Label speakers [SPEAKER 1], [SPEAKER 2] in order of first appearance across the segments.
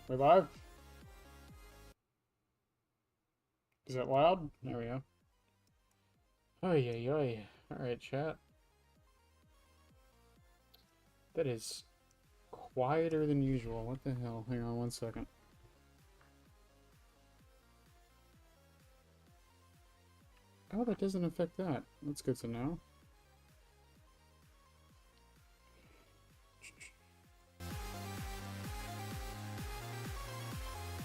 [SPEAKER 1] We live? Is it loud? There we go. Oy, oy, oy. Alright, chat. That is quieter than usual. What the hell? Hang on one second. Oh, that doesn't affect that. That's good to know.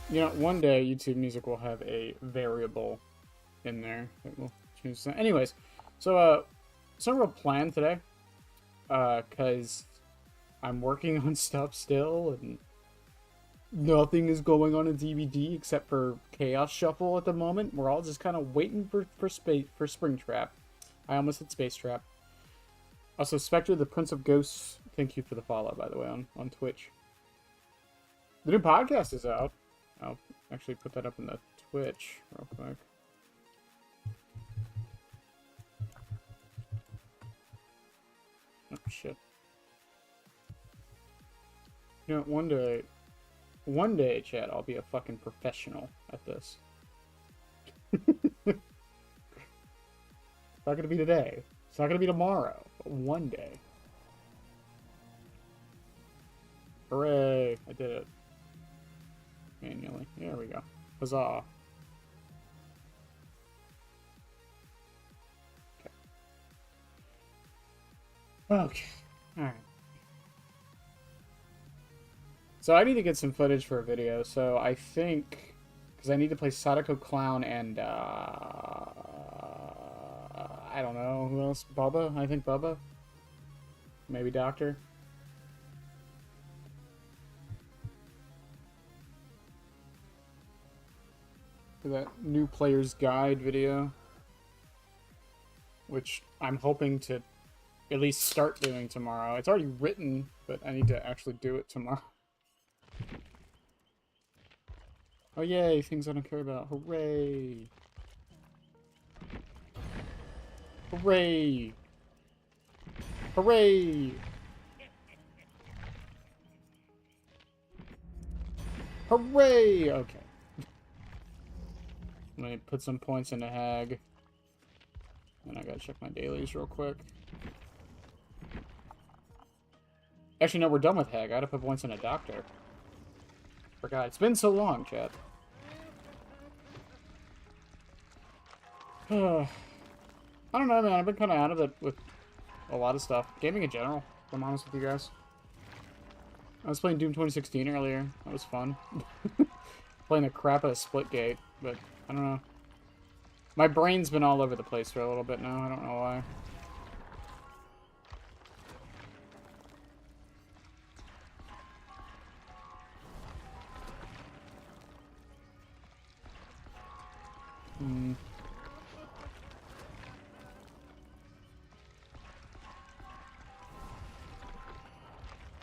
[SPEAKER 1] You know, one day YouTube Music will have a variable in there that will change that. Anyways, so, it's not a real plan today. Because I'm working on stuff still, and nothing is going on in DVD except for Chaos Shuffle at the moment. We're all just kind of waiting for Springtrap. I almost said Space Trap. Also, Spectre, the Prince of Ghosts, thank you for the follow, by the way, on Twitch. The new podcast is out. I'll actually put that up in the Twitch real quick. Oh, shit. You know, one day, chat, I'll be a fucking professional at this. It's not gonna be today. It's not gonna be tomorrow. But one day. Hooray! I did it. Manually. There we go. Huzzah. Okay. Alright. So I need to get some footage for a video, so I think... Because I need to play Sadako Clown and, I don't know, who else? Bubba? I think Bubba? Maybe Doctor? For that new player's guide video. Which I'm hoping to at least start doing tomorrow. It's already written, but I need to actually do it tomorrow. Oh yay, things I don't care about. Hooray! Hooray! Hooray! Hooray! Okay. Let me put some points into Hag. And I gotta check my dailies real quick. Actually, no, we're done with Hag. I gotta put points in a Doctor. Forgot. It's been so long, chat. I don't know, man. I've been kind of out of it with a lot of stuff. Gaming in general, if I'm honest with you guys. I was playing Doom 2016 earlier. That was fun. Playing the crap out of Splitgate, but I don't know. My brain's been all over the place for a little bit now. I don't know why.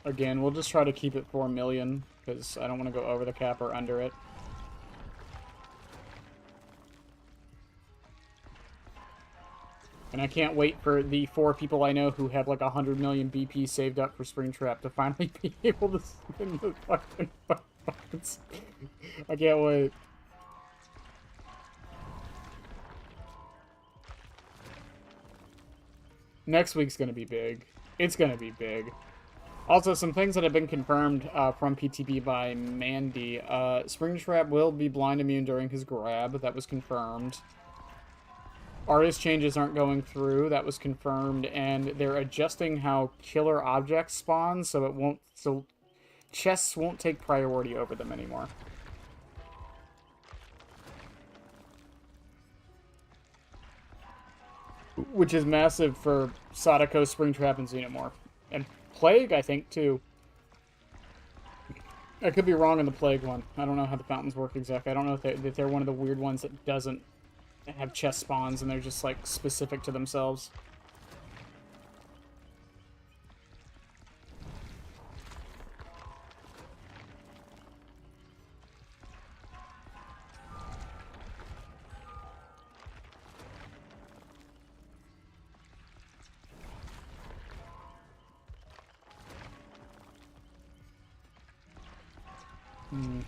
[SPEAKER 1] Again, we'll just try to keep it 4 million, because I don't want to go over the cap or under it. And I can't wait for the 4 people I know who have like 100 million BP saved up for Springtrap to finally be able to spin the fucking funds. I can't wait. Next week's gonna be big. It's gonna be big. Also, some things that have been confirmed from PTB by Mandy. Springtrap will be blind immune during his grab. That was confirmed. Artist changes aren't going through. That was confirmed. And they're adjusting how killer objects spawn, so it won't... So chests won't take priority over them anymore. Which is massive for Sadako, Springtrap, and Xenomorph. And Plague, I think, too. I could be wrong on the Plague one. I don't know how the fountains work exactly. I don't know if they're one of the weird ones that doesn't have chest spawns and they're just, like, specific to themselves. Hmm.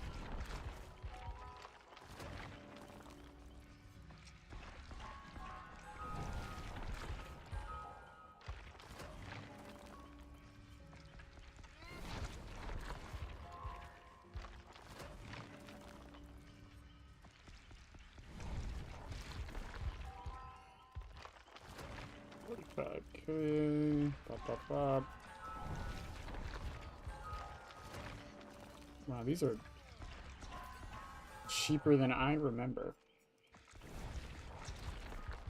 [SPEAKER 1] Okay. Bop, bop, bop. Wow, these are cheaper than I remember.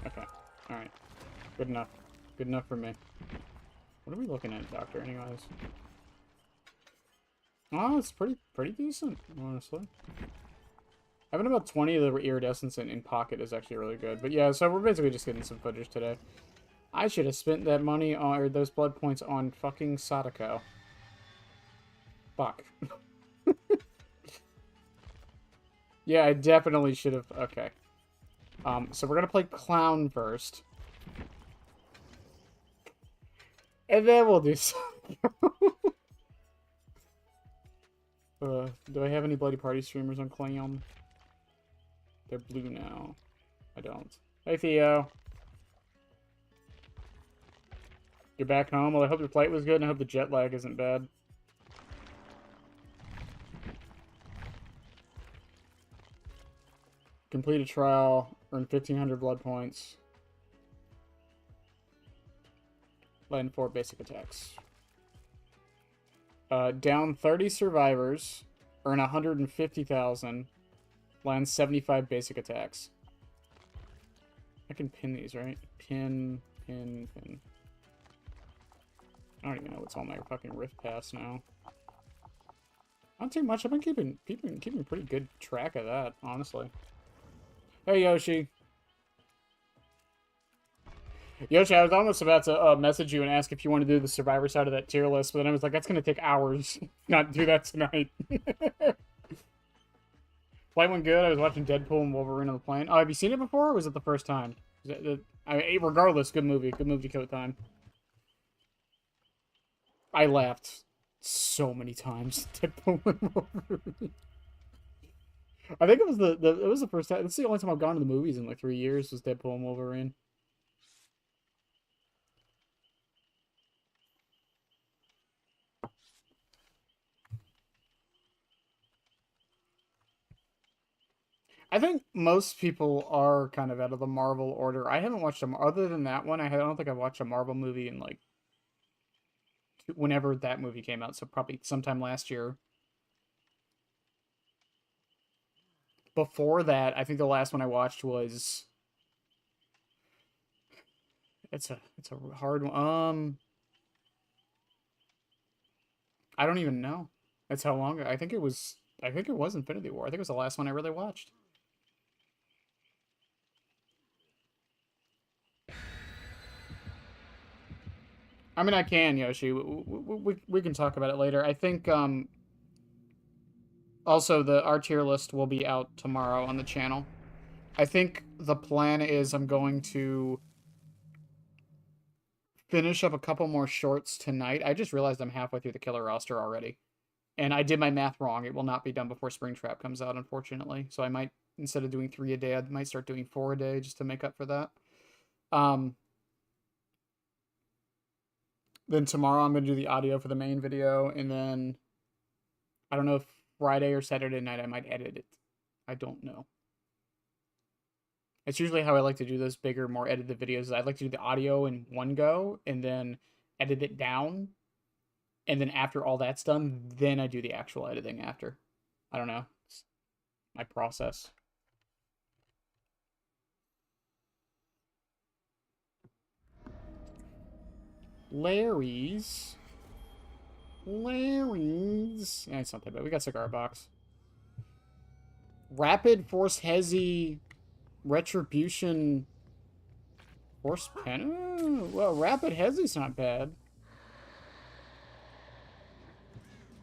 [SPEAKER 1] Okay. Alright. Good enough. Good enough for me. What are we looking at, Doctor, anyways? Oh, it's pretty decent, honestly. Having about 20 of the iridescence in pocket is actually really good. But yeah, so we're basically just getting some footage today. I should have spent that money on, or those blood points on fucking Sadako. Fuck. Yeah, I definitely should have. Okay. So we're gonna play Clown first. And then we'll do something. Do I have any Bloody Party streamers on Clown? They're blue now. I don't. Hey, Theo. You're back home? Well, I hope your flight was good, and I hope the jet lag isn't bad. Complete a trial. Earn 1,500 blood points. Land 4 basic attacks. Down 30 survivors. Earn 150,000. Land 75 basic attacks. I can pin these, right? Pin. I don't even know what's on my fucking Rift Pass now. Not too much. I've been keeping pretty good track of that, honestly. Hey, Yoshi. Yoshi, I was almost about to message you and ask if you want to do the Survivor side of that tier list, but then I was like, that's going to take hours. Not do that tonight. Flight went good. I was watching Deadpool and Wolverine on the plane. Oh, have you seen it before, or was it the first time? Regardless, good movie. Good movie to coat time. I laughed so many times. Deadpool and Wolverine. I think it was it was the first time. It's the only time I've gone to the movies in like 3 years was Deadpool and Wolverine. I think most people are kind of out of the Marvel order. I haven't watched them other than that one. I don't think I've watched a Marvel movie in like whenever that movie came out. So probably sometime last year. Before that, I think the last one I watched was. It's a hard one. I don't even know. That's how long. I think it was. I think it was Infinity War. I think it was the last one I really watched. I mean, I can, Yoshi. We can talk about it later. I think also our tier list will be out tomorrow on the channel. I think the plan is I'm going to finish up a couple more shorts tonight. I just realized I'm halfway through the killer roster already. And I did my math wrong. It will not be done before Springtrap comes out, unfortunately. So I might, instead of doing 3 a day, I might start doing 4 a day just to make up for that. Then tomorrow I'm going to do the audio for the main video. And then I don't know if Friday or Saturday night I might edit it. I don't know. It's usually how I like to do those bigger, more edited videos. I'd like to do the audio in one go and then edit it down. And then after all that's done, then I do the actual editing after. I don't know. It's my process. Larry's. Yeah, it's not that bad. We got cigar box. Rapid Force Hezi Retribution Force Pen. Oh, well, Rapid Hezi's not bad.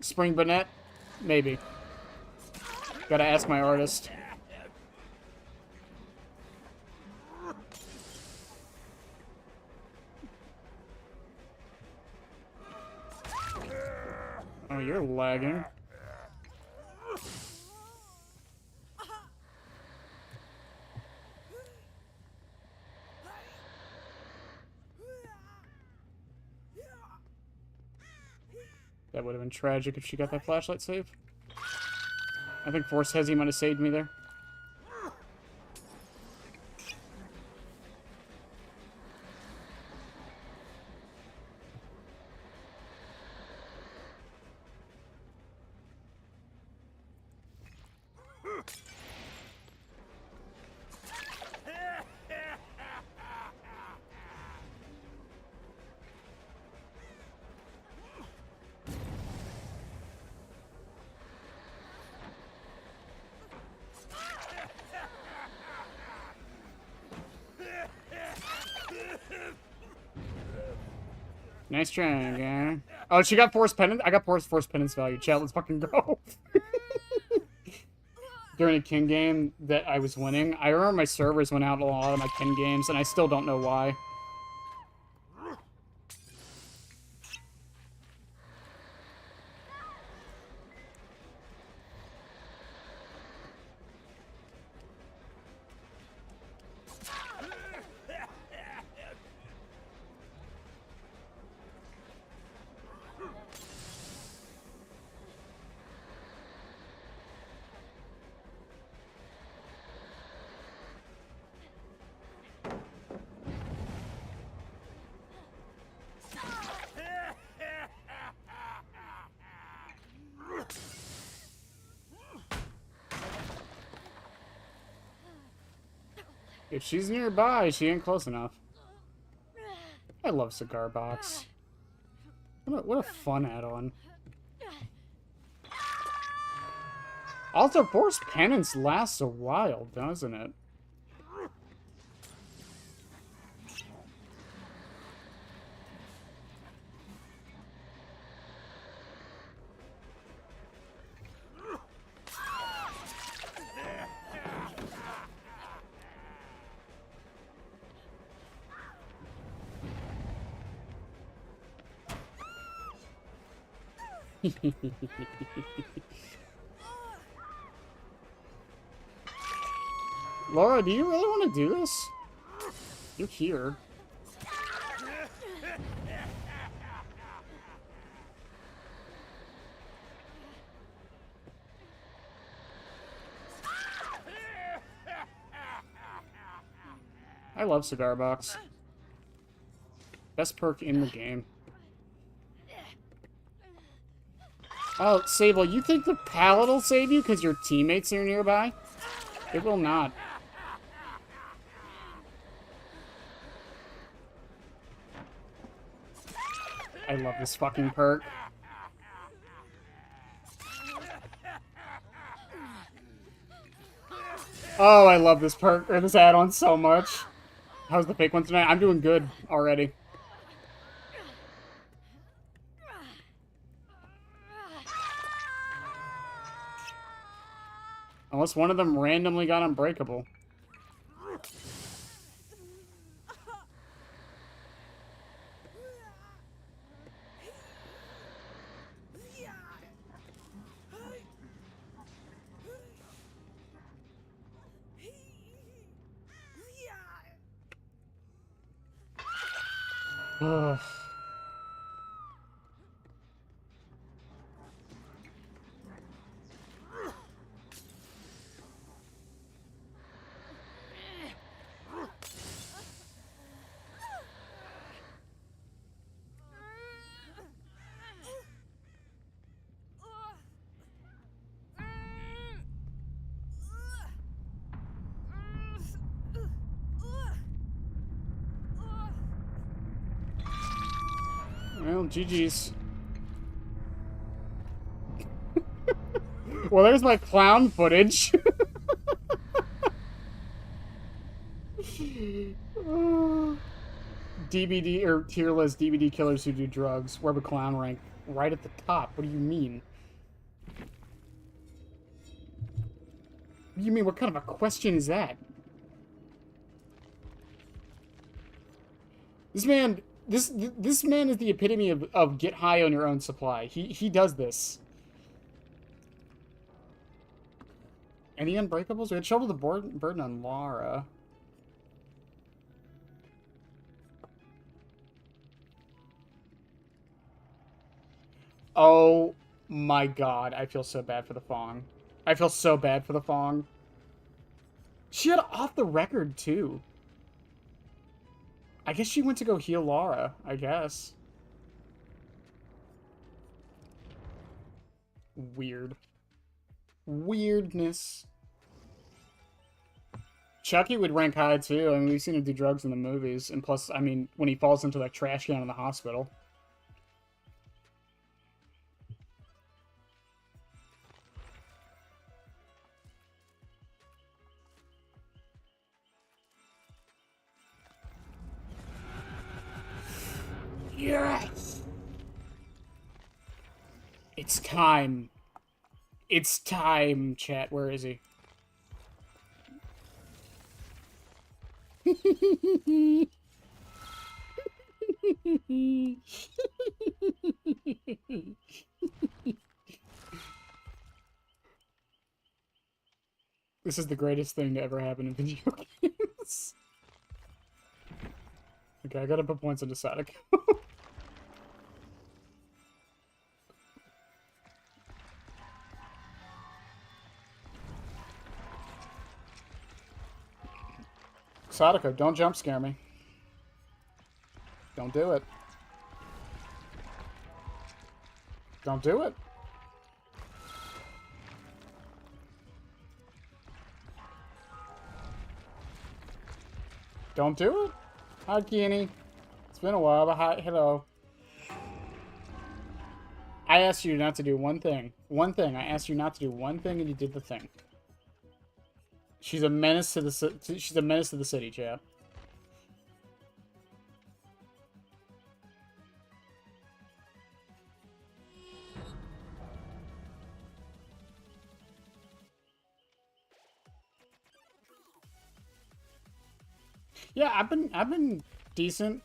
[SPEAKER 1] Spring Bonnet? Maybe. Gotta ask my artist. Oh, you're lagging. That would have been tragic if she got that flashlight save. I think Force Hezzy might have saved me there. Nice try, guy. Oh, she got Force Penance? I got Force Penance value. Chat, let's fucking go. During a King game that I was winning, I remember my servers went out a lot of my King games, and I still don't know why. If she's nearby, she ain't close enough. I love Cigar Box. What a fun add-on. Also, Force Penance lasts a while, doesn't it? Laura, do you really want to do this? You're here. I love Cigar Box. Best perk in the game. Oh, Sable, you think the pallet will save you because your teammates are nearby? It will not. I love this fucking perk. Oh, I love this perk, or this add-on so much. How's the fake one tonight? I'm doing good already. Unless one of them randomly got unbreakable. Ugh. Well, GG's. Well, there's my clown footage. DVD or tier list DVD killers who do drugs. Where would clown rank? Right at the top. What do you mean? What do you mean? What kind of a question is that? This man is the epitome of get high on your own supply. He does this. Any unbreakables? We had shoulder the burden on Lara. Oh my god, I feel so bad for the Fong. I feel so bad for the Fong. She had off the record, too. I guess she went to go heal Lara, I guess. Weird. Weirdness. Chucky would rank high, too. I mean, we've seen him do drugs in the movies. And plus, I mean, when he falls into that trash can in the hospital. Yes! It's time. It's time, chat. Where is he? This is the greatest thing to ever happen in video games. Okay, I gotta put points into Sadako. Sadako, don't jump scare me. Don't do it. Don't do it. Don't do it. Hi, Kenny. It's been a while, but hi, hello. I asked you not to do one thing. One thing. I asked you not to do one thing, and you did the thing. She's a menace to the she's a menace to the city, chat. Yeah, I've been decent.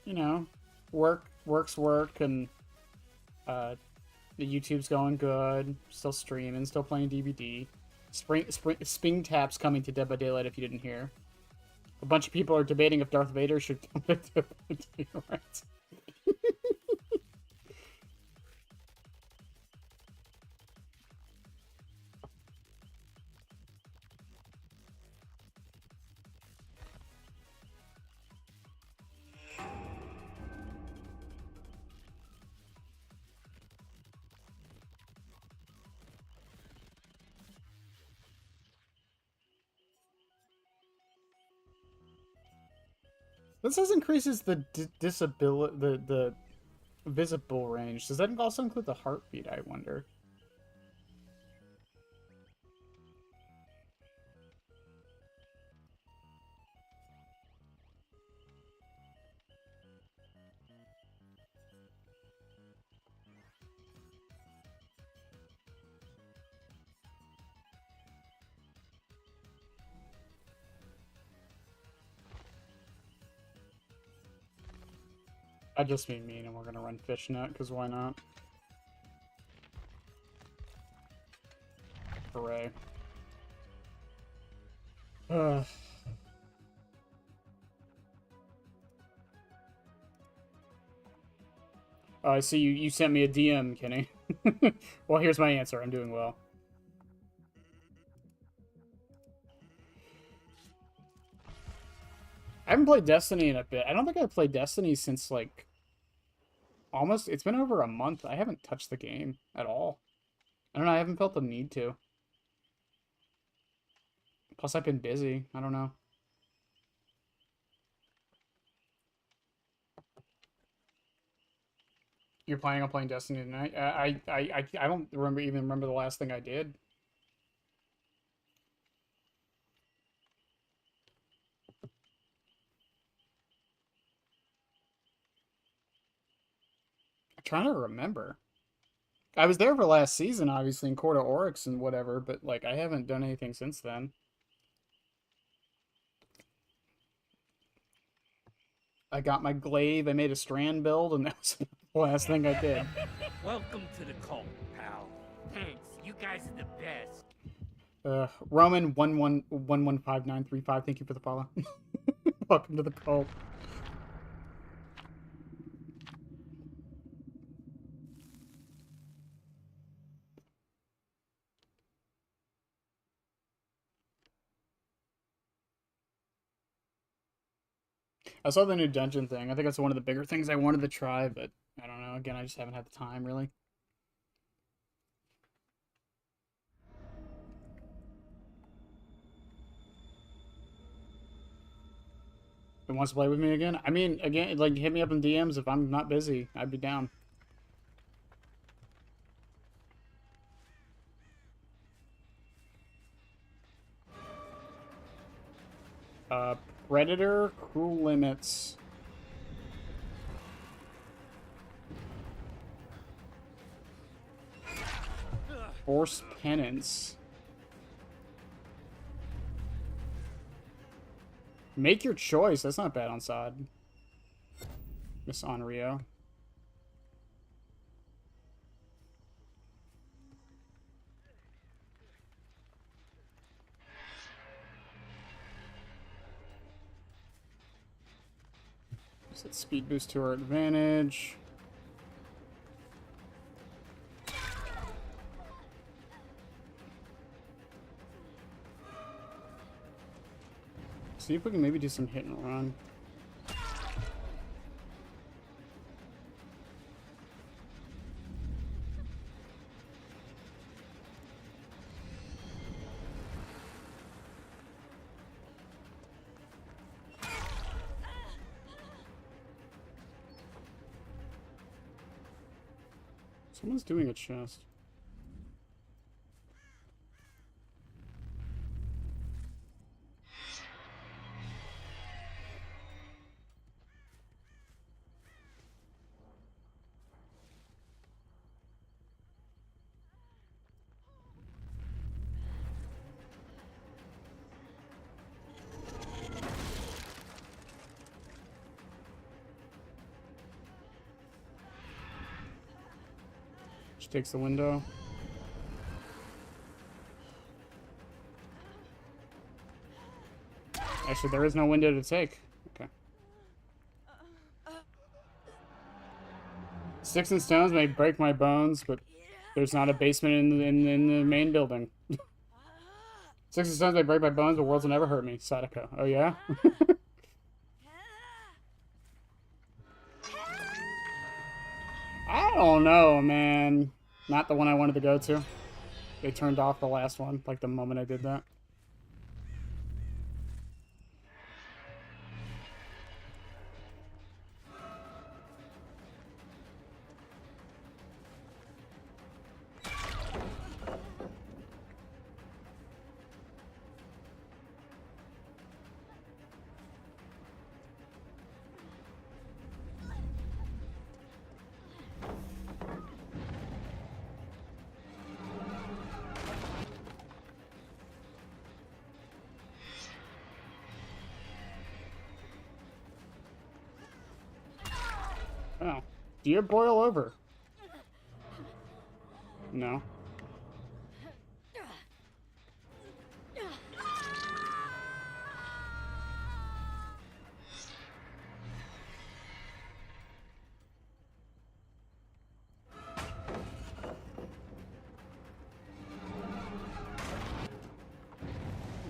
[SPEAKER 1] You know, works, and the YouTube's going good. Still streaming, still playing DVD. Springtrap's coming to Dead by Daylight if you didn't hear. A bunch of people are debating if Darth Vader should come to Dead by Daylight. This says increases the disability, the visible range. Does that also include the heartbeat, I wonder? I just mean mean, and we're gonna run fishnet, because why not? Hooray. I see you sent me a DM, Kenny. Well, here's my answer. I'm doing well. I haven't played Destiny in a bit. I don't think I've played Destiny since, like, almost... It's been over a month. I haven't touched the game at all. I don't know. I haven't felt the need to. Plus, I've been busy. I don't know. You're planning on playing Destiny tonight? I don't even remember the last thing I did. I'm trying to remember. I was there for last season, obviously, in Court of Oryx and whatever, but, like, I haven't done anything since then. I got my glaive, I made a strand build, and that was the last thing I did.
[SPEAKER 2] Welcome to the cult, pal. Thanks, you guys are the best.
[SPEAKER 1] Roman 115935, thank you for the follow. Welcome to the cult. I saw the new dungeon thing. I think that's one of the bigger things I wanted to try, but I don't know. Again, I just haven't had the time, really. It wants to play with me again? I mean, again, like, hit me up in DMs if I'm not busy. I'd be down. Predator, Cruel Limits. Force Penance. Make your choice. That's not bad on side. Miss Onryo. Set speed boost to our advantage. See if we can maybe do some hit and run. Someone's doing a chest. She takes the window. Actually, there is no window to take. Okay. Sticks and stones may break my bones, but there's not a basement in the main building. Sticks and stones may break my bones, but worlds will never hurt me. Sadako. Oh, yeah? I don't know, man. Not the one I wanted to go to. They turned off the last one, like the moment I did that. Oh. Do you boil over? No.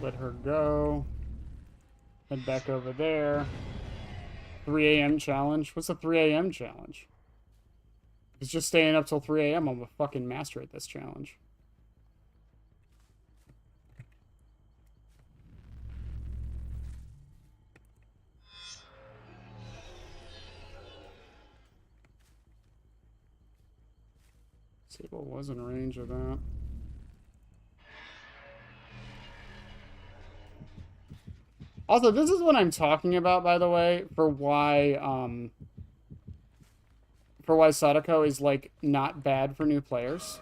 [SPEAKER 1] Let her go. Head back over there. 3 a.m. challenge? What's the 3 a.m. challenge? It's just staying up till 3 a.m. I'm a fucking master at this challenge. Let's see what was in range of that. Also, this is what I'm talking about, by the way, for why Sadako is, like, not bad for new players.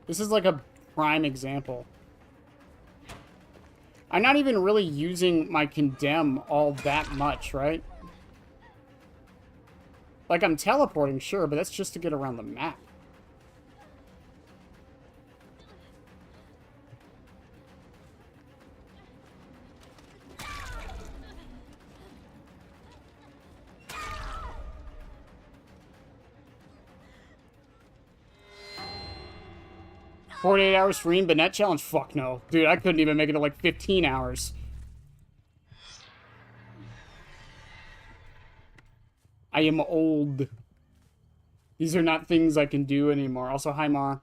[SPEAKER 1] This is, like, a prime example. I'm not even really using my condemn all that much, right? Like, I'm teleporting, sure, but that's just to get around the map. $48 stream, but net challenge? Fuck no. Dude, I couldn't even make it to like 15 hours. I am old. These are not things I can do anymore. Also, hi, Ma.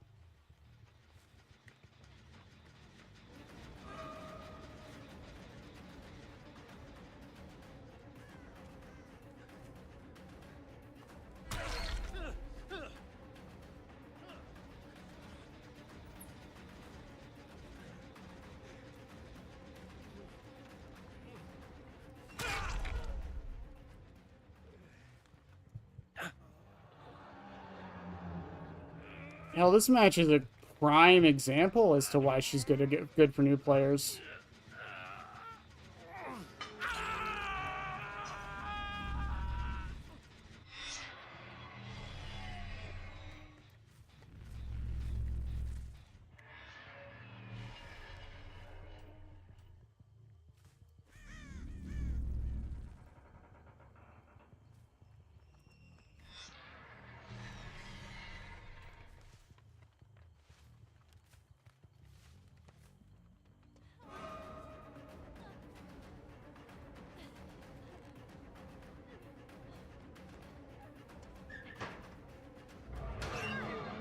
[SPEAKER 1] Hell, this match is a prime example as to why she's good for new players.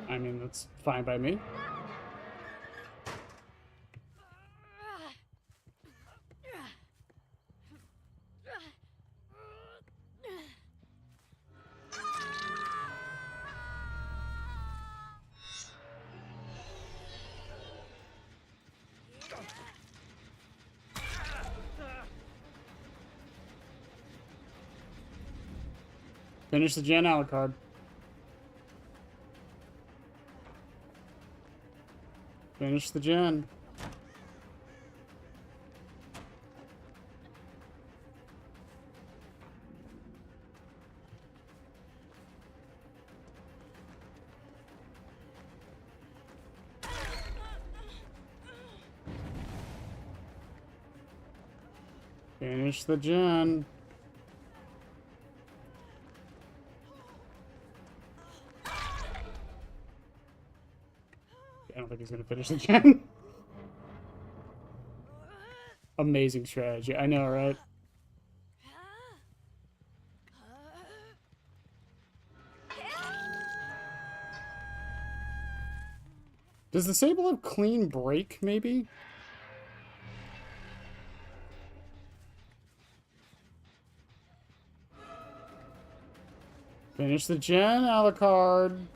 [SPEAKER 1] I mean, that's fine by me. Finish the Gen Alucard. Finish the gen. Finish the gen. I don't think he's gonna finish the gen. Amazing strategy. I know, right? Does the Sable have clean break, maybe? Finish the gen, Alucard.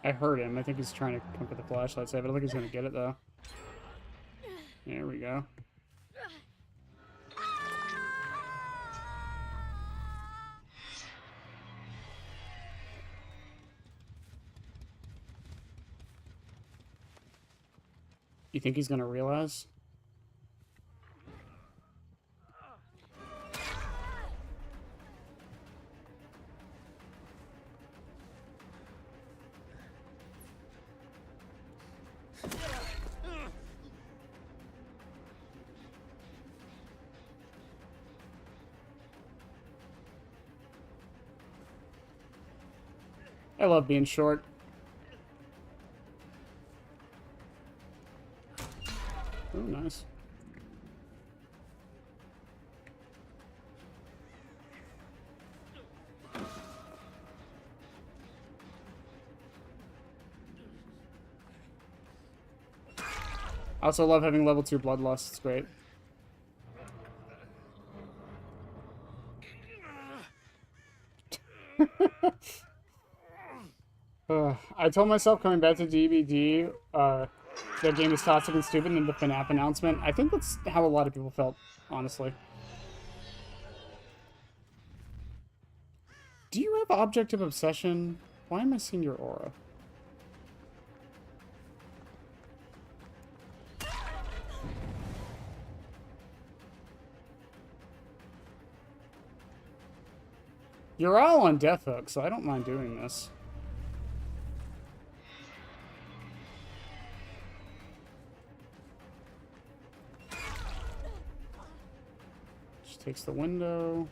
[SPEAKER 1] I heard him. I think he's trying to come for the flashlight save. I don't think he's going to get it, though. There we go. You think he's going to realize? I love being short. Oh, nice. I also love having level 2 bloodlust. It's great. I told myself coming back to DBD, that game is toxic and stupid, and the FNAF announcement. I think that's how a lot of people felt, honestly. Do you have Object of Obsession? Why am I seeing your aura? You're all on death hook, so I don't mind doing this. Just takes the window.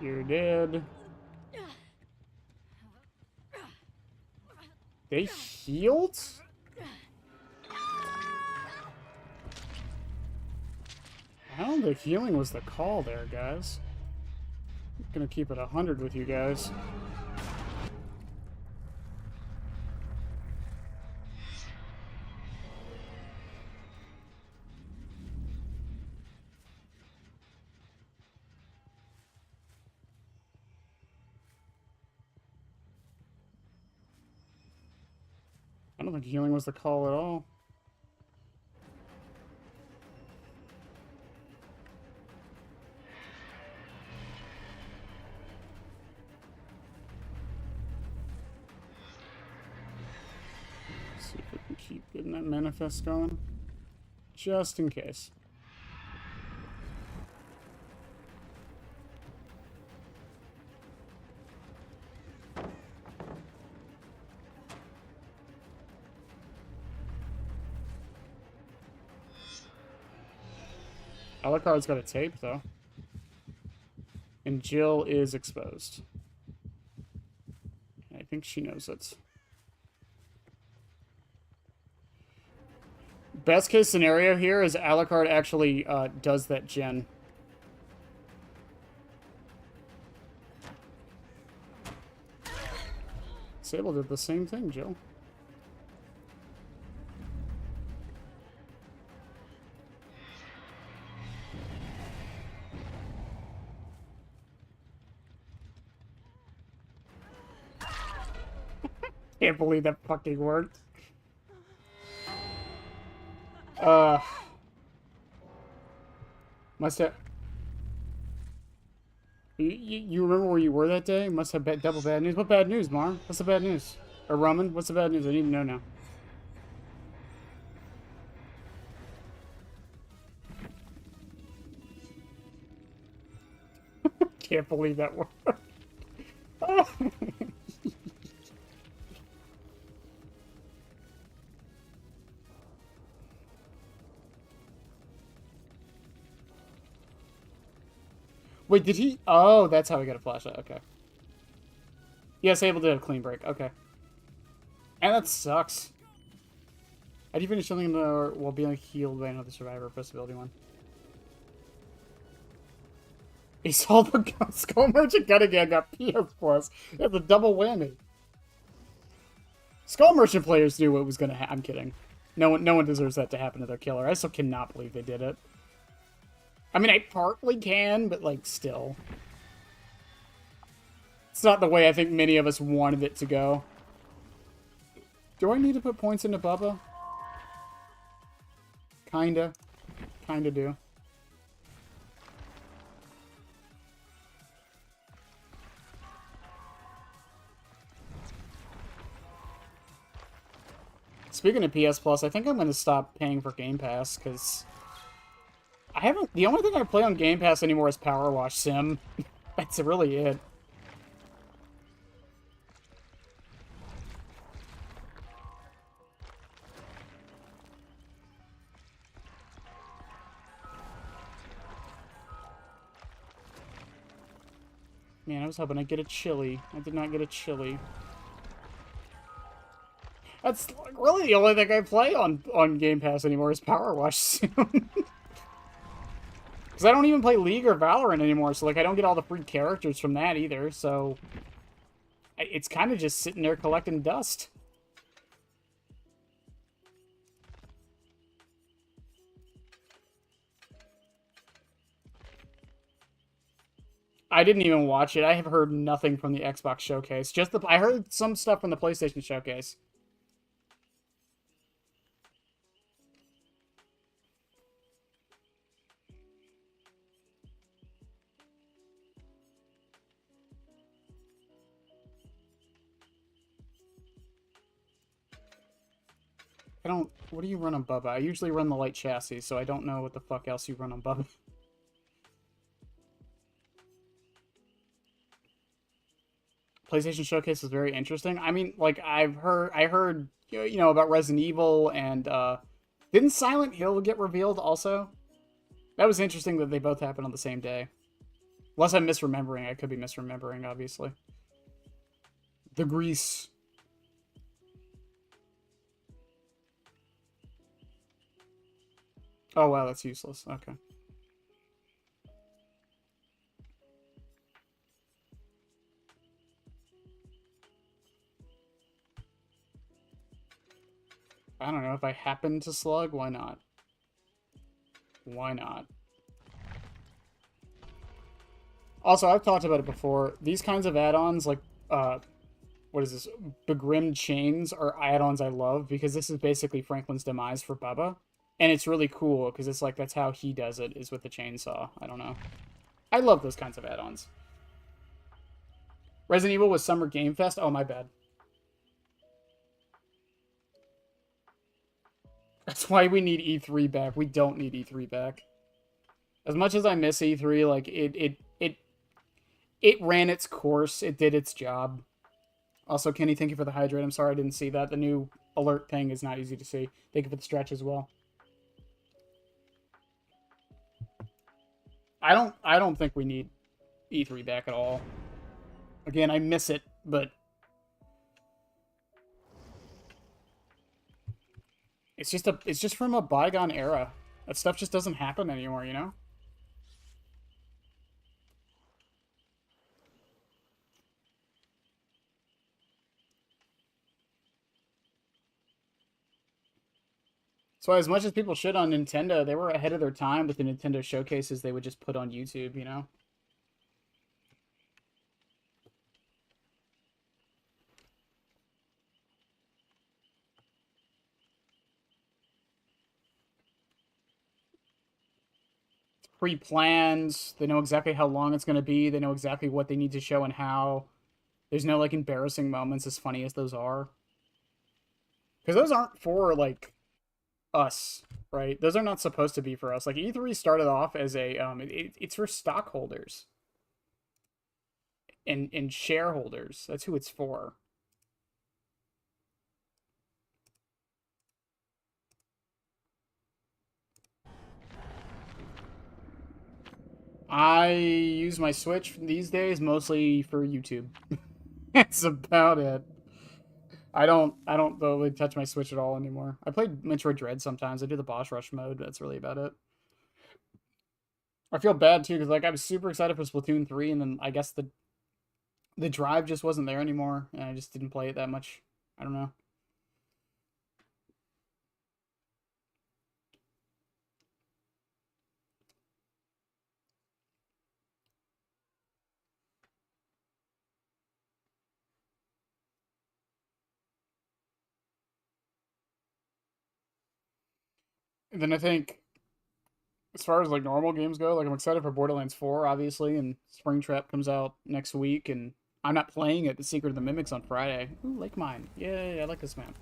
[SPEAKER 1] You're dead. They healed? I don't think healing was the call there, guys. I'm gonna keep it 100 with you guys. I don't think healing was the call at all. See if we can keep getting that manifest going. Just in case. Alucard's got a tape, though. And Jill is exposed. I think she knows it. Best case scenario here is Alucard actually does that gen. Sable did the same thing, Jill. Can't believe that fucking worked. Must have... You remember where you were that day? Must have double bad news. What bad news, Mar? What's the bad news? Or Roman? What's the bad news? I need to know now. Can't believe that worked. Wait, did he? Oh, that's how he got a flashlight. Okay. Yes, able to have clean break. Okay. And that sucks. How do you finish something while being healed by another survivor? Possibility one. He saw the Skull Merchant gun again, got PS Plus. That's a double whammy. Skull Merchant players knew what was going to happen. I'm kidding. No one deserves that to happen to their killer. I still cannot believe they did it. I mean, I partly can, but, like, still. It's not the way I think many of us wanted it to go. Do I need to put points into Bubba? Kinda. Kinda do. Speaking of PS Plus, I think I'm going to stop paying for Game Pass, because... I haven't... The only thing I play on Game Pass anymore is Power Wash Sim. That's really it. Man, I was hoping I'd get a chili. I did not get a chili. That's like really the only thing I play on Game Pass anymore is Power Wash Sim. Because I don't even play League or Valorant anymore, so, like, I don't get all the free characters from that either, so... It's kind of just sitting there collecting dust. I didn't even watch it. I have heard nothing from the Xbox showcase. I heard some stuff from the PlayStation showcase. I don't... What do you run on Bubba? I usually run the light chassis, so I don't know what the fuck else you run on Bubba. PlayStation Showcase was very interesting. I mean, like, I heard, you know, about Resident Evil, and, didn't Silent Hill get revealed also? That was interesting that they both happened on the same day. Unless I'm misremembering. I could be misremembering, obviously. The Grease. Oh, wow, that's useless. Okay. I don't know. If I happen to slug, why not? Why not? Also, I've talked about it before. These kinds of add-ons, like, what is this? Begrimmed Chains are add-ons I love, because this is basically Franklin's demise for Bubba. And it's really cool, because it's like, that's how he does it, is with the chainsaw. I don't know. I love those kinds of add-ons. Resident Evil was Summer Game Fest? Oh, my bad. That's why we need E3 back. We don't need E3 back. As much as I miss E3, like, it ran its course. It did its job. Also, Kenny, thank you for the hydrate. I'm sorry I didn't see that. The new alert thing is not easy to see. Thank you for the stretch as well. I don't think we need E3 back at all. Again, I miss it, but it's just from a bygone era. That stuff just doesn't happen anymore, you know? So as much as people shit on Nintendo, they were ahead of their time with the Nintendo showcases they would just put on YouTube, you know? Pre-planned. They know exactly how long it's going to be. They know exactly what they need to show and how. There's no, like, embarrassing moments, as funny as those are. Because those aren't for, like, us, right? Those are not supposed to be for us. Like, E3 started off as a, it's for stockholders. And shareholders. That's who it's for. I use my Switch these days mostly for YouTube. That's about it. I don't really touch my Switch at all anymore. I play Metroid Dread sometimes. I do the boss rush mode. That's really about it. I feel bad too because like I was super excited for Splatoon 3, and then I guess the drive just wasn't there anymore, and I just didn't play it that much. I don't know. And then I think as far as like normal games go, like I'm excited for Borderlands 4, obviously, and Springtrap comes out next week, and I'm not playing it. The Secret of the Mimics on Friday. Ooh, Lake Mine. Yay, I like this map.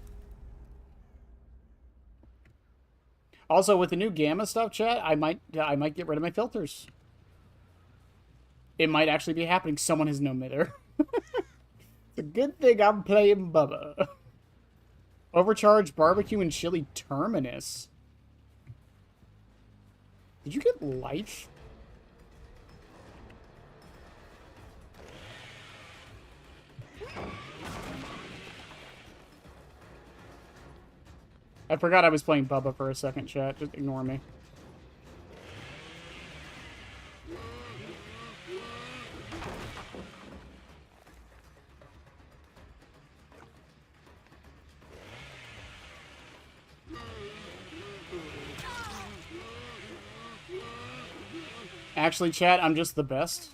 [SPEAKER 1] Also, with the new Gamma stuff, chat, I might get rid of my filters. It might actually be happening. Someone has no mitter. It's a good thing I'm playing Bubba. Overcharged barbecue and chili terminus. Did you get life? I forgot I was playing Bubba for a second, chat. Just ignore me. Actually, chat, I'm just the best.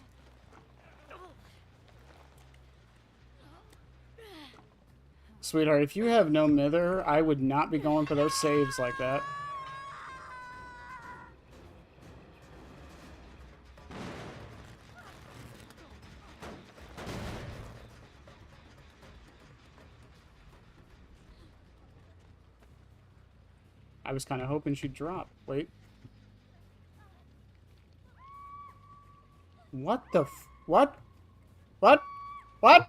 [SPEAKER 1] Sweetheart, if you have no mither, I would not be going for those saves like that. I was kind of hoping she'd drop. Wait. What the f... What? What? What?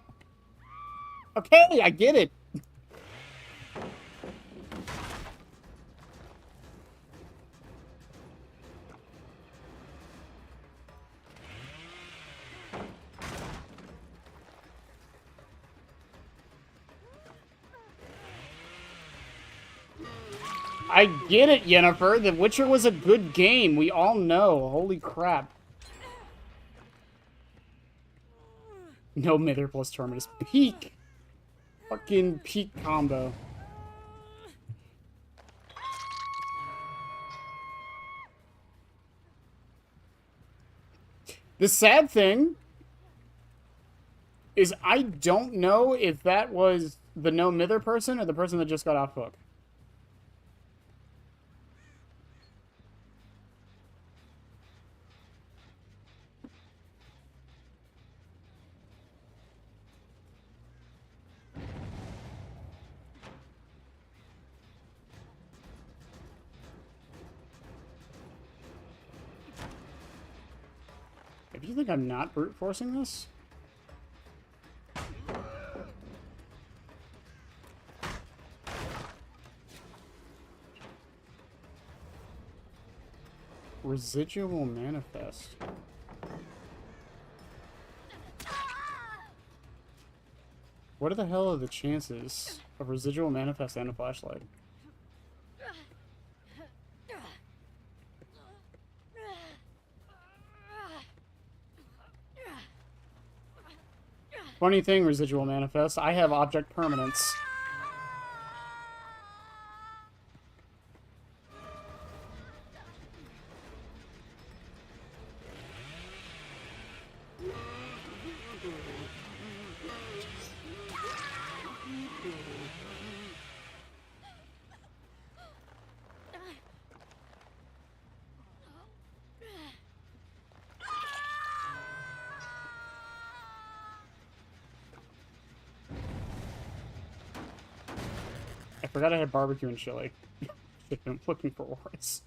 [SPEAKER 1] Okay, I get it. I get it, Yennefer. The Witcher was a good game. We all know. Holy crap. No Mither plus Terminus. Peak. Fucking peak combo. The sad thing is I don't know if that was the no Mither person or the person that just got off hook. If you think I'm not brute forcing this? Residual manifest. What the hell are the chances of residual manifest and a flashlight? Funny thing, residual manifest, I have object permanence. I forgot I had barbecue and chili. I'm flipping for words.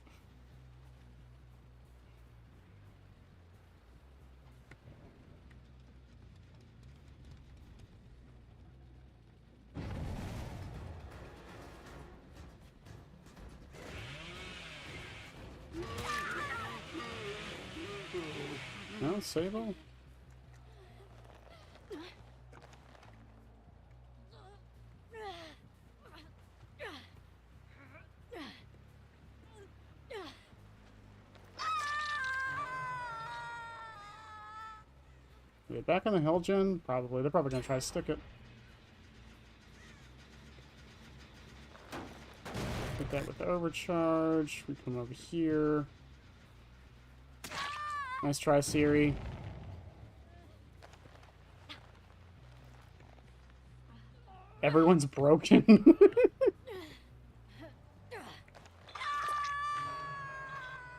[SPEAKER 1] No, Sable? Get back on the hill, Jen? Probably. They're probably gonna try to stick it. Hit that with the overcharge. We come over here. Nice try, Siri. Everyone's broken.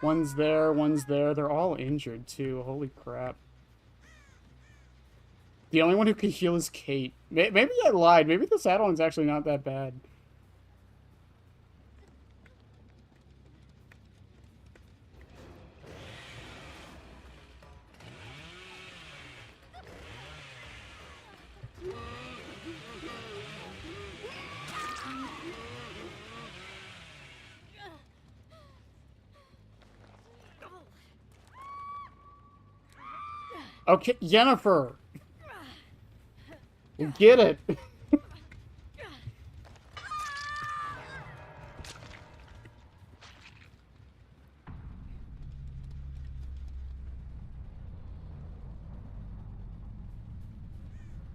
[SPEAKER 1] One's there, one's there. They're all injured, too. Holy crap. The only one who can heal is Kate. Maybe I lied. Maybe this add-on's actually not that bad. Okay, Yennefer. We get it.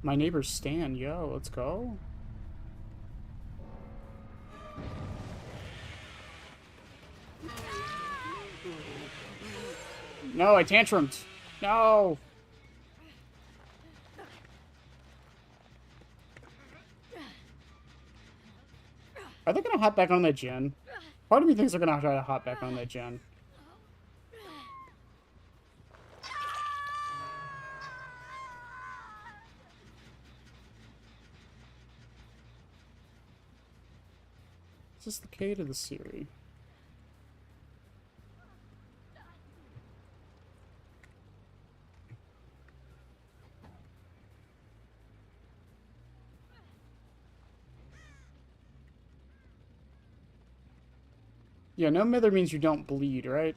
[SPEAKER 1] My neighbor's Stan. Yo, let's go. No, I tantrumed. No. Are they gonna hop back on that gen? Part of me thinks they're gonna try to hop back on that gen. Is this the K to the Siri? Yeah, no mither means you don't bleed, right?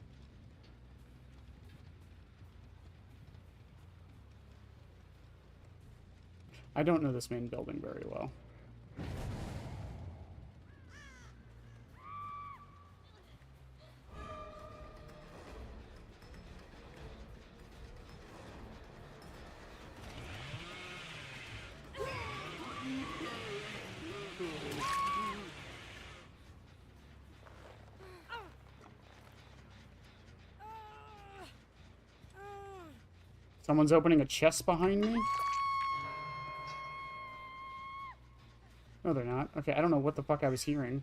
[SPEAKER 1] I don't know this main building very well. Someone's opening a chest behind me? No, they're not. Okay, I don't know what the fuck I was hearing.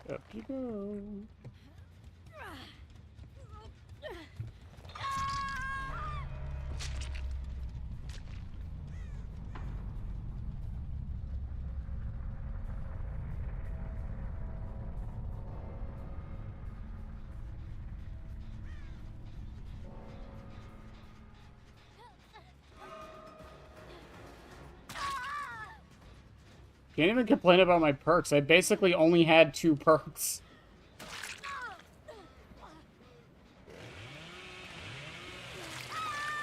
[SPEAKER 1] Up you go. Can't even complain about my perks. I basically only had 2 perks.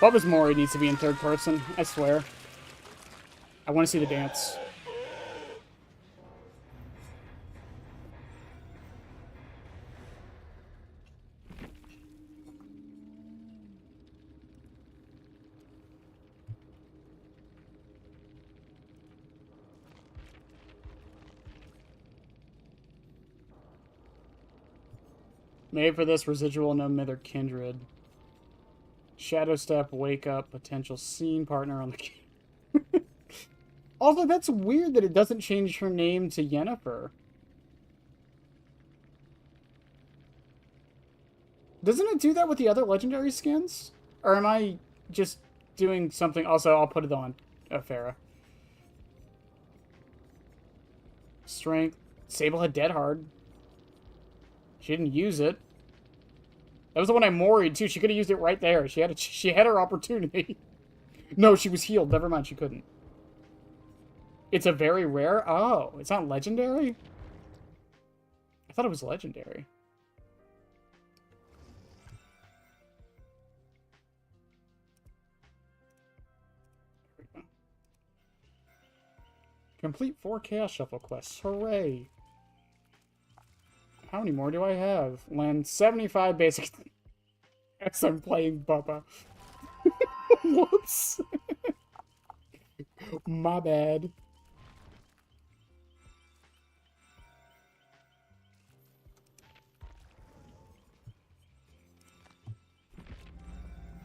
[SPEAKER 1] Bubba's Mori needs to be in 3rd person, I swear. I want to see the dance. Made for this residual no mither kindred. Shadow step, wake up, potential scene partner on the Also, that's weird that it doesn't change her name to Yennefer. Doesn't it do that with the other legendary skins? Or am I just doing something? Also, I'll put it on Farah. Strength. Sable had dead hard. She didn't use it. That was the one I moried too. She could have used it right there. She had her opportunity. No, she was healed. Never mind, she couldn't. It's a very rare. Oh, it's not legendary? I thought it was legendary. There we go. Complete 4 Chaos Shuffle quests. Hooray. How many more do I have? Land 75 basic. As I'm playing Bubba. Whoops. My bad.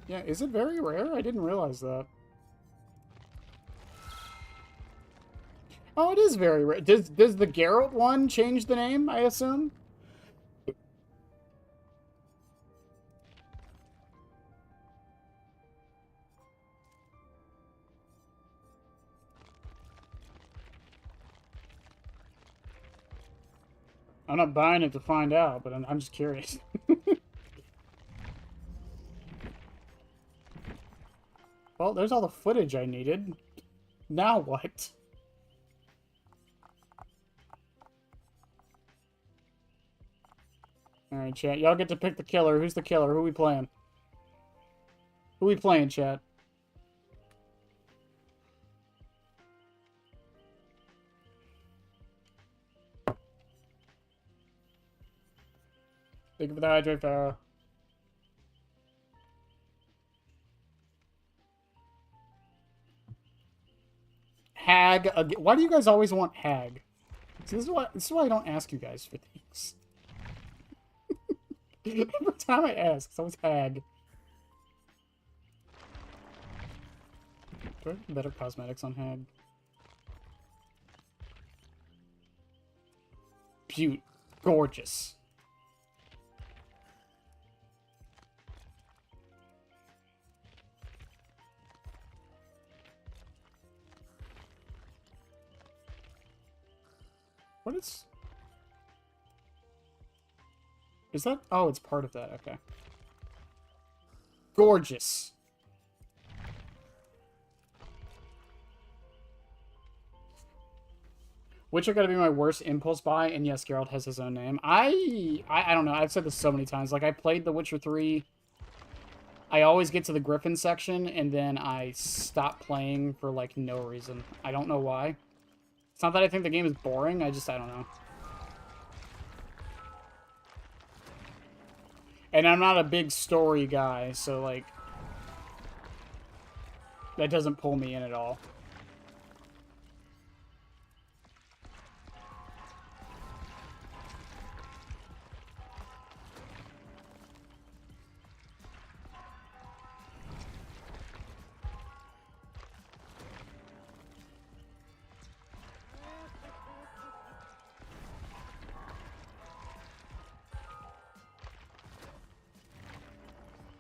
[SPEAKER 1] Yeah, is it very rare? I didn't realize that. Oh, it is very rare. Does the Geralt one change the name, I assume? I'm not buying it to find out, but I'm just curious. Well, there's all the footage I needed. Now what? Alright, chat. Y'all get to pick the killer. Who's the killer? Who we playing? Who we playing, chat? Thank you for the hydrate, Farah. Hag. Why do you guys always want Hag? See, this is why I don't ask you guys for things. Every time I ask, it's always Hag. Do I have better cosmetics on Hag? Beaut. Gorgeous. What is... Is that... Oh, it's part of that. Okay. Gorgeous. Witcher gotta be my worst impulse buy, and yes, Geralt has his own name. I don't know. I've said this so many times. Like, I played The Witcher 3. I always get to the Griffin section, and then I stop playing for, like, no reason. I don't know why. It's not that I think the game is boring. I don't know. And I'm not a big story guy, so, like, that doesn't pull me in at all.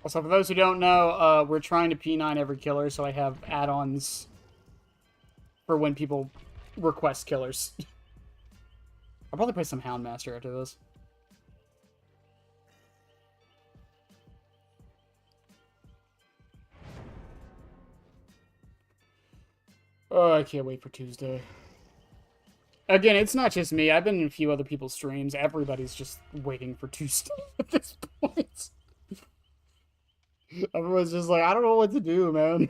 [SPEAKER 1] Also, for those who don't know, we're trying to P9 every killer, so I have add-ons for when people request killers. I'll probably play some Houndmaster after this. Oh, I can't wait for Tuesday. Again, it's not just me. I've been in a few other people's streams. Everybody's just waiting for Tuesday at this point. Everyone's just like, I don't know what to do, man.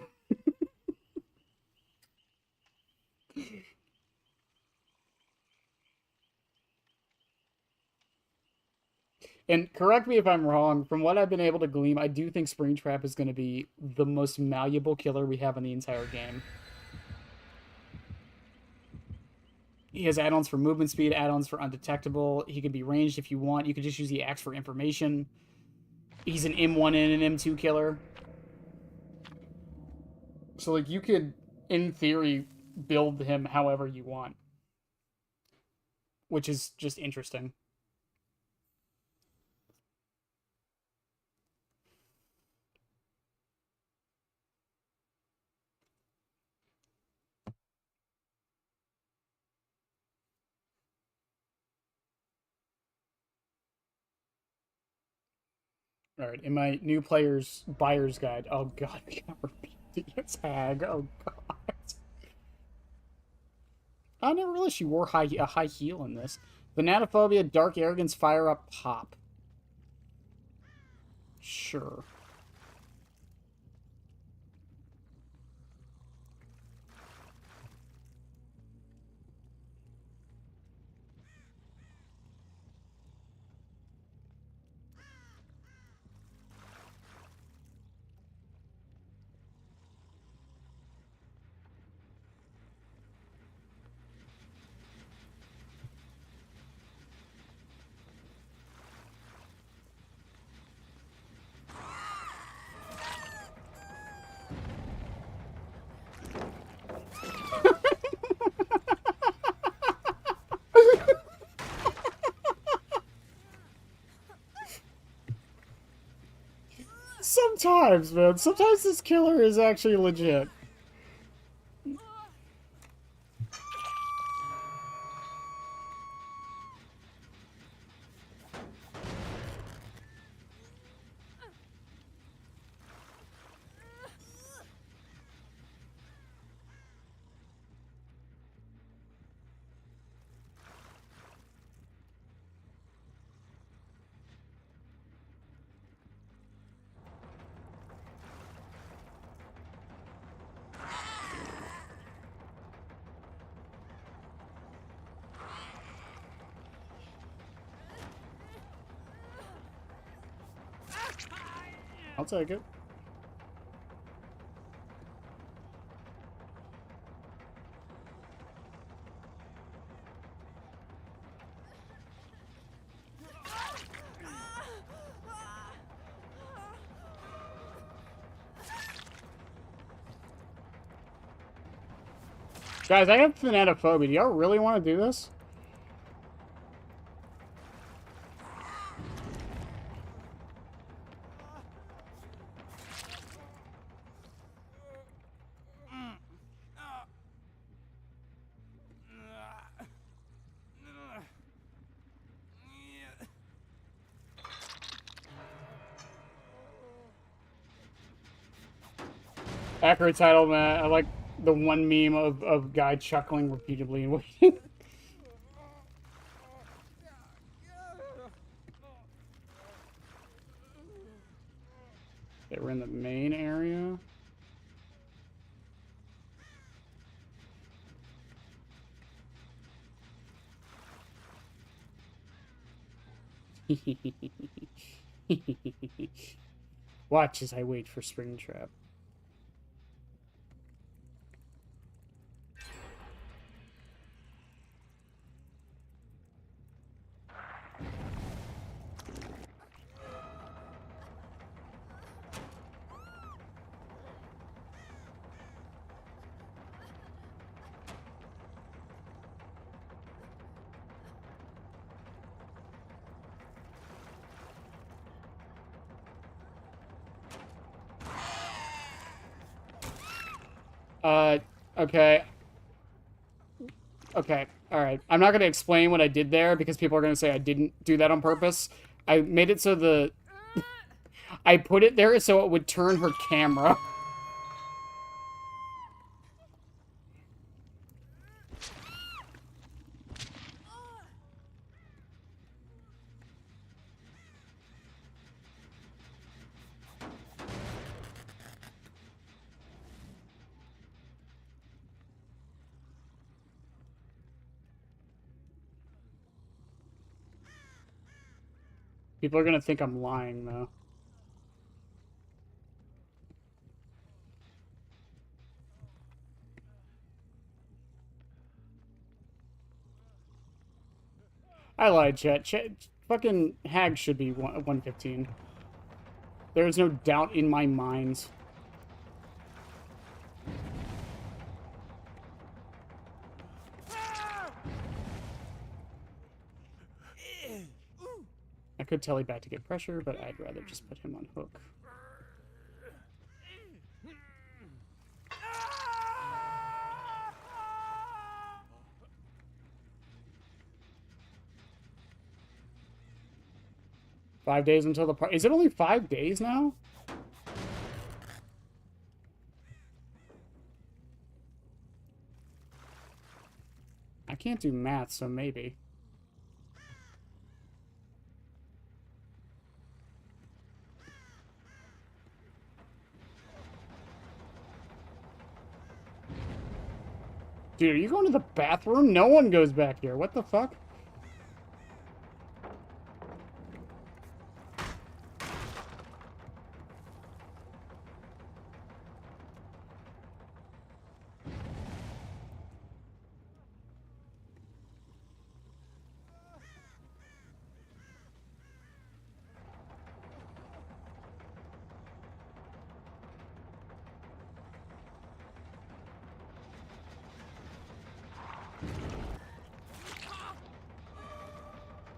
[SPEAKER 1] And correct me if I'm wrong, from what I've been able to glean, I do think Springtrap is going to be the most malleable killer we have in the entire game. He has add-ons for movement speed, add-ons for undetectable. He can be ranged if you want. You could just use the axe for information. He's an M1 and an M2 killer. So, like, you could, in theory, build him however you want. Which is just interesting. Alright, in my new player's buyer's guide. Oh god, I can't repeat the tag. Oh god. I never realized she wore a high heel in this. Vanatophobia, Dark Arrogance, Fire Up, Pop. Sure. Sometimes, man. Sometimes this killer is actually legit. I'll take it. Guys, I have Thanatophobia. Do y'all really want to do this? Accurate title, man. I like the one meme of guy chuckling repeatedly and waiting. Okay, we're in the main area. Watch as I wait for Springtrap. Okay. Okay, alright. I'm not gonna explain what I did there because people are gonna say I didn't do that on purpose. I made it so the... I put it there so it would turn her camera. People are gonna think I'm lying, though. I lied, chat. Fucking Hag should be 115. There is no doubt in my mind. I could tell back to get pressure, but I'd rather just put him on hook. Five days until the party. Is it only 5 days now? I can't do math, so maybe. Dude, are you going to the bathroom? No one goes back here. What the fuck?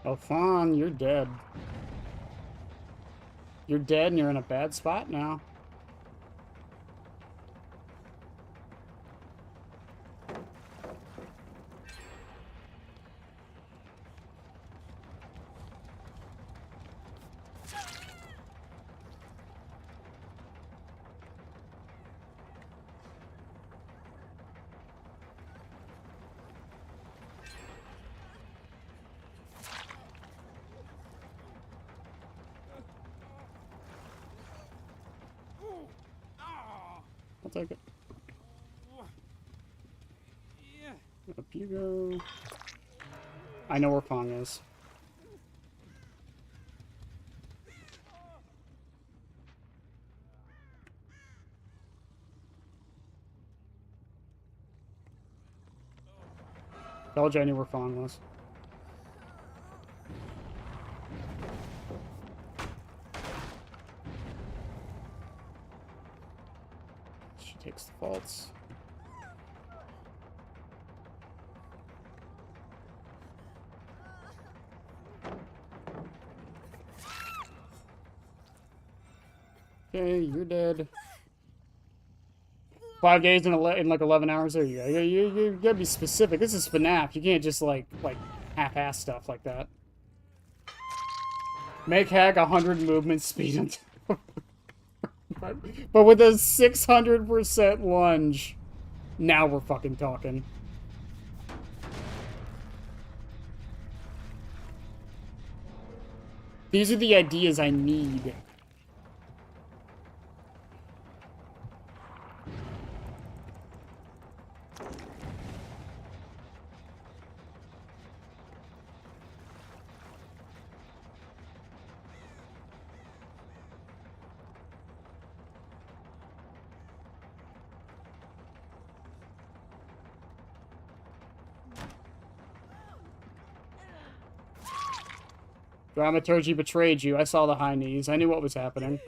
[SPEAKER 1] Oh, Fawn, you're dead. You're dead and you're in a bad spot now. I'll take it. Up you go. I know where Fong is. Told you I knew where Fong was. She takes the faults. Okay, you're dead. 5 days in like 11 hours. There you go. You gotta be specific. This is FNAF. You can't just like half-ass stuff like that. Make Hag 100 movement speed until But with a 600% lunge, now we're fucking talking. These are the ideas I need. Dramaturgy betrayed you. I saw the high knees. I knew what was happening.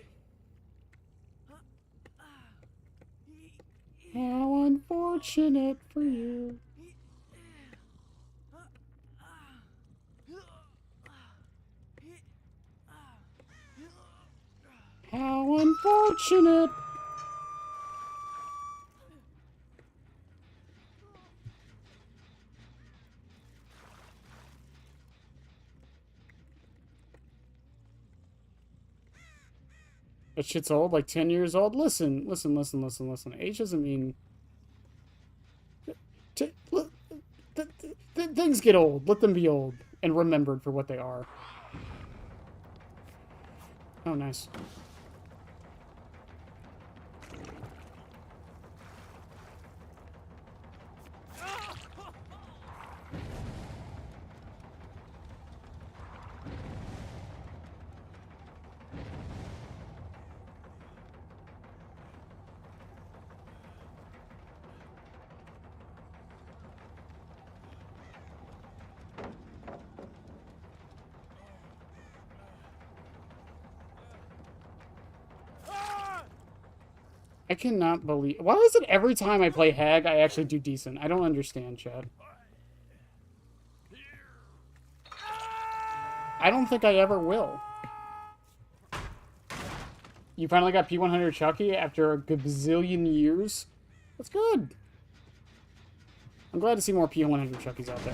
[SPEAKER 1] How unfortunate for you. How unfortunate. That shit's old, like 10 years old. Listen. Age doesn't mean... Things get old. Let them be old and remembered for what they are. Oh, nice. I cannot believe... Why is it every time I play Hag, I actually do decent? I don't understand, Chad. I don't think I ever will. You finally got P100 Chucky after a gazillion years? That's good. I'm glad to see more P100 Chuckies out there.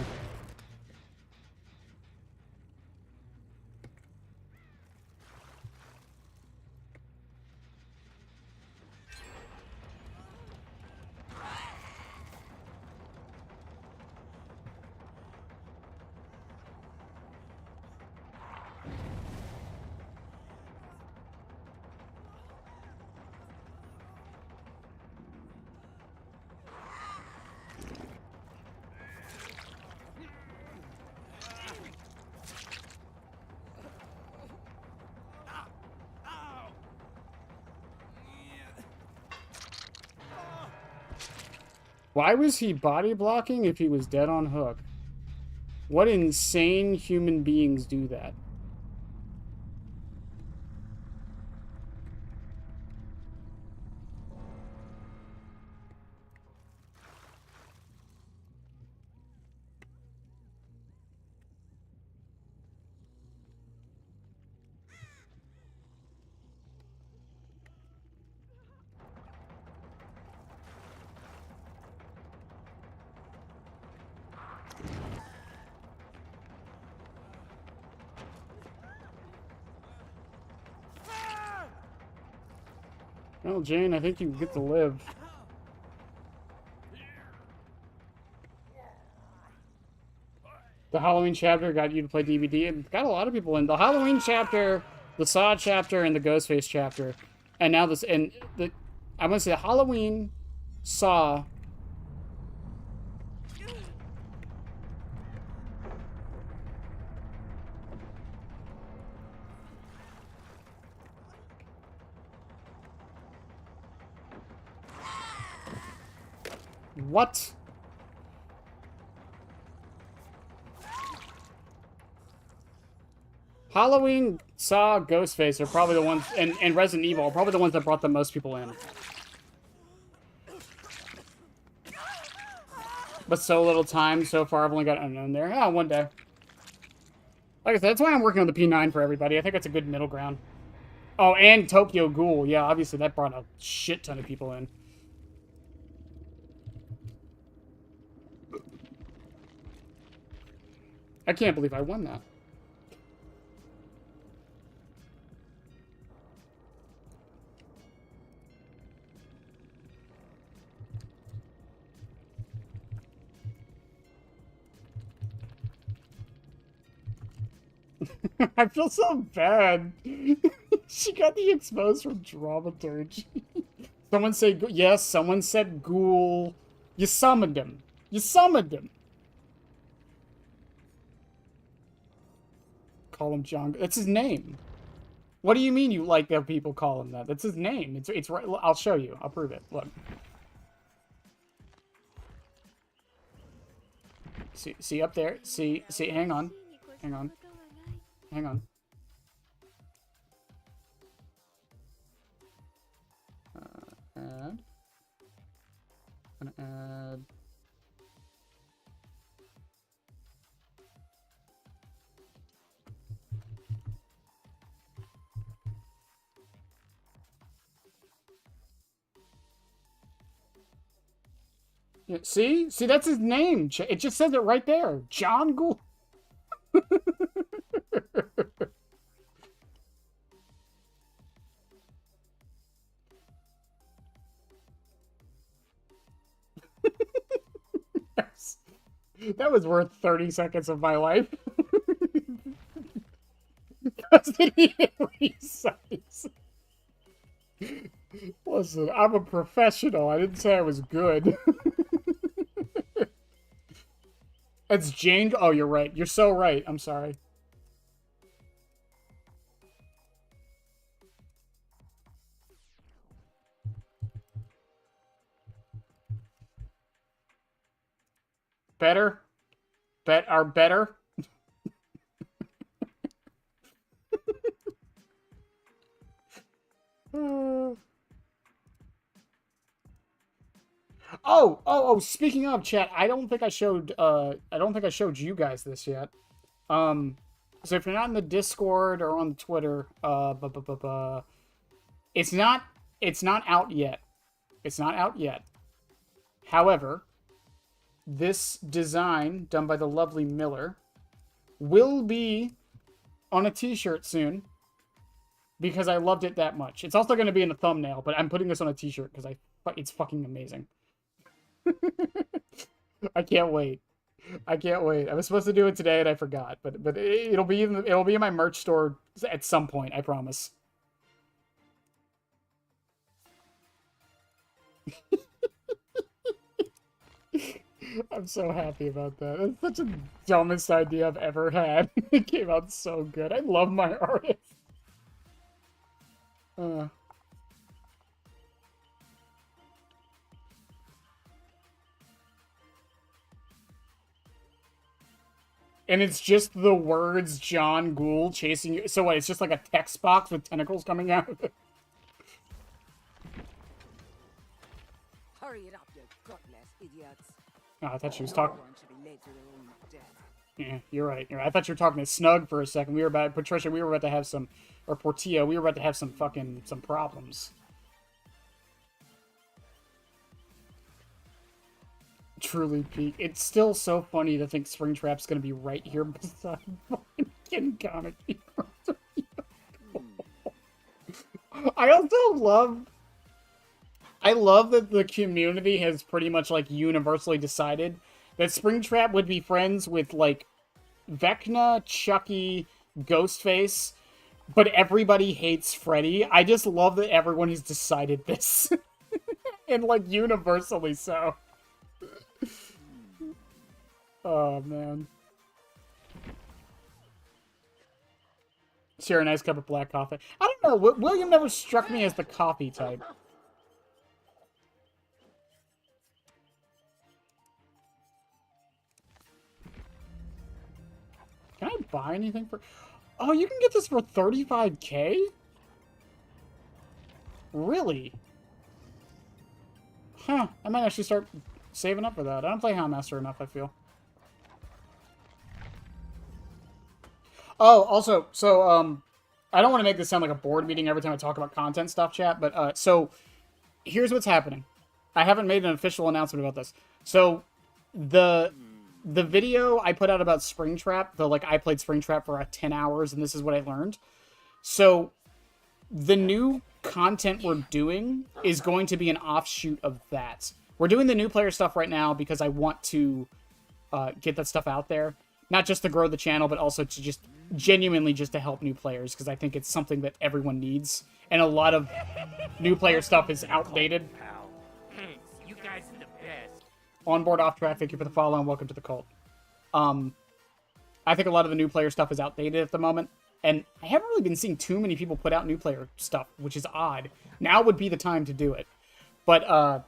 [SPEAKER 1] Why was he body blocking if he was dead on hook? What insane human beings do that? Well, Jane, I think you get to live. The Halloween chapter got you to play DVD. It got a lot of people in. The Halloween chapter, the Saw chapter, and the Ghostface chapter. And now this, and the, I'm going to say Halloween, Saw. What? Halloween, Saw, Ghostface are probably the ones, and Resident Evil are probably the ones that brought the most people in. But so little time so far, I've only got Unknown there. Oh, one day. Like I said, that's why I'm working on the P9 for everybody. I think that's a good middle ground. Oh, and Tokyo Ghoul. Yeah, obviously that brought a shit ton of people in. I can't believe I won that. I feel so bad. She got the exposed from dramaturgy. Someone said, yes, someone said ghoul. You summoned him. You summoned him. Call him John. That's his name. What do you mean you like that people call him that? That's his name. It's right. I'll show you. I'll prove it. Look. See up there. See. Hang on. Hang on. Hang on. Add. I'm gonna add. Yeah, see, that's his name. It just says it right there, John Gould. Yes. That was worth 30 seconds of my life. Because it even resize. Listen, I'm a professional. I didn't say I was good. It's Jane. Oh, you're right. You're so right. I'm sorry. Better? Are better? Oh, speaking of chat, I don't think I showed you guys this yet. So if you're not in the Discord or on Twitter, it's not out yet. It's not out yet. However, this design done by the lovely Miller will be on a t-shirt soon because I loved it that much. It's also going to be in a thumbnail, but I'm putting this on a t-shirt because it's fucking amazing. I can't wait. I can't wait. I was supposed to do it today and I forgot, but it'll be in my merch store at some point, I promise. I'm so happy about that. It's such a dumbest idea I've ever had. It came out so good. I love my artist. And it's just the words John Gould chasing you. So what, it's just like a text box with tentacles coming out of it?
[SPEAKER 3] Hurry it up, you gutless idiots.
[SPEAKER 1] Oh, I thought she was talking. Yeah, you're right. I thought you were talking to Snug for a second. Patricia, we were about to have some, or Portillo, we were about to have some problems. Truly peak. It's still so funny to think Springtrap's gonna be right here beside fucking comic. I love that the community has pretty much like universally decided that Springtrap would be friends with like Vecna, Chucky, Ghostface, but everybody hates Freddy. I just love that everyone has decided this. And like universally so. Oh man. Share a nice cup of black coffee. I don't know, William never struck me as the coffee type. Can I buy anything for... Oh, you can get this for 35k? Really? Huh, I might actually start saving up for that. I don't play Houndmaster enough, I feel. Oh, also, so, I don't want to make this sound like a board meeting every time I talk about content stuff, chat, but, so, here's what's happening. I haven't made an official announcement about this. So, the video I put out about Springtrap, I played Springtrap for 10 hours, and this is what I learned. So, the new content we're doing is going to be an offshoot of that. We're doing the new player stuff right now because I want to get that stuff out there. Not just to grow the channel, but also to just genuinely just to help new players, because I think it's something that everyone needs. And a lot of new player stuff is outdated.
[SPEAKER 2] Pal. Thanks. You guys are the best.
[SPEAKER 1] Onboard off track, thank you for the follow and welcome to the cult. I think a lot of the new player stuff is outdated at the moment. And I haven't really been seeing too many people put out new player stuff, which is odd. Now would be the time to do it. But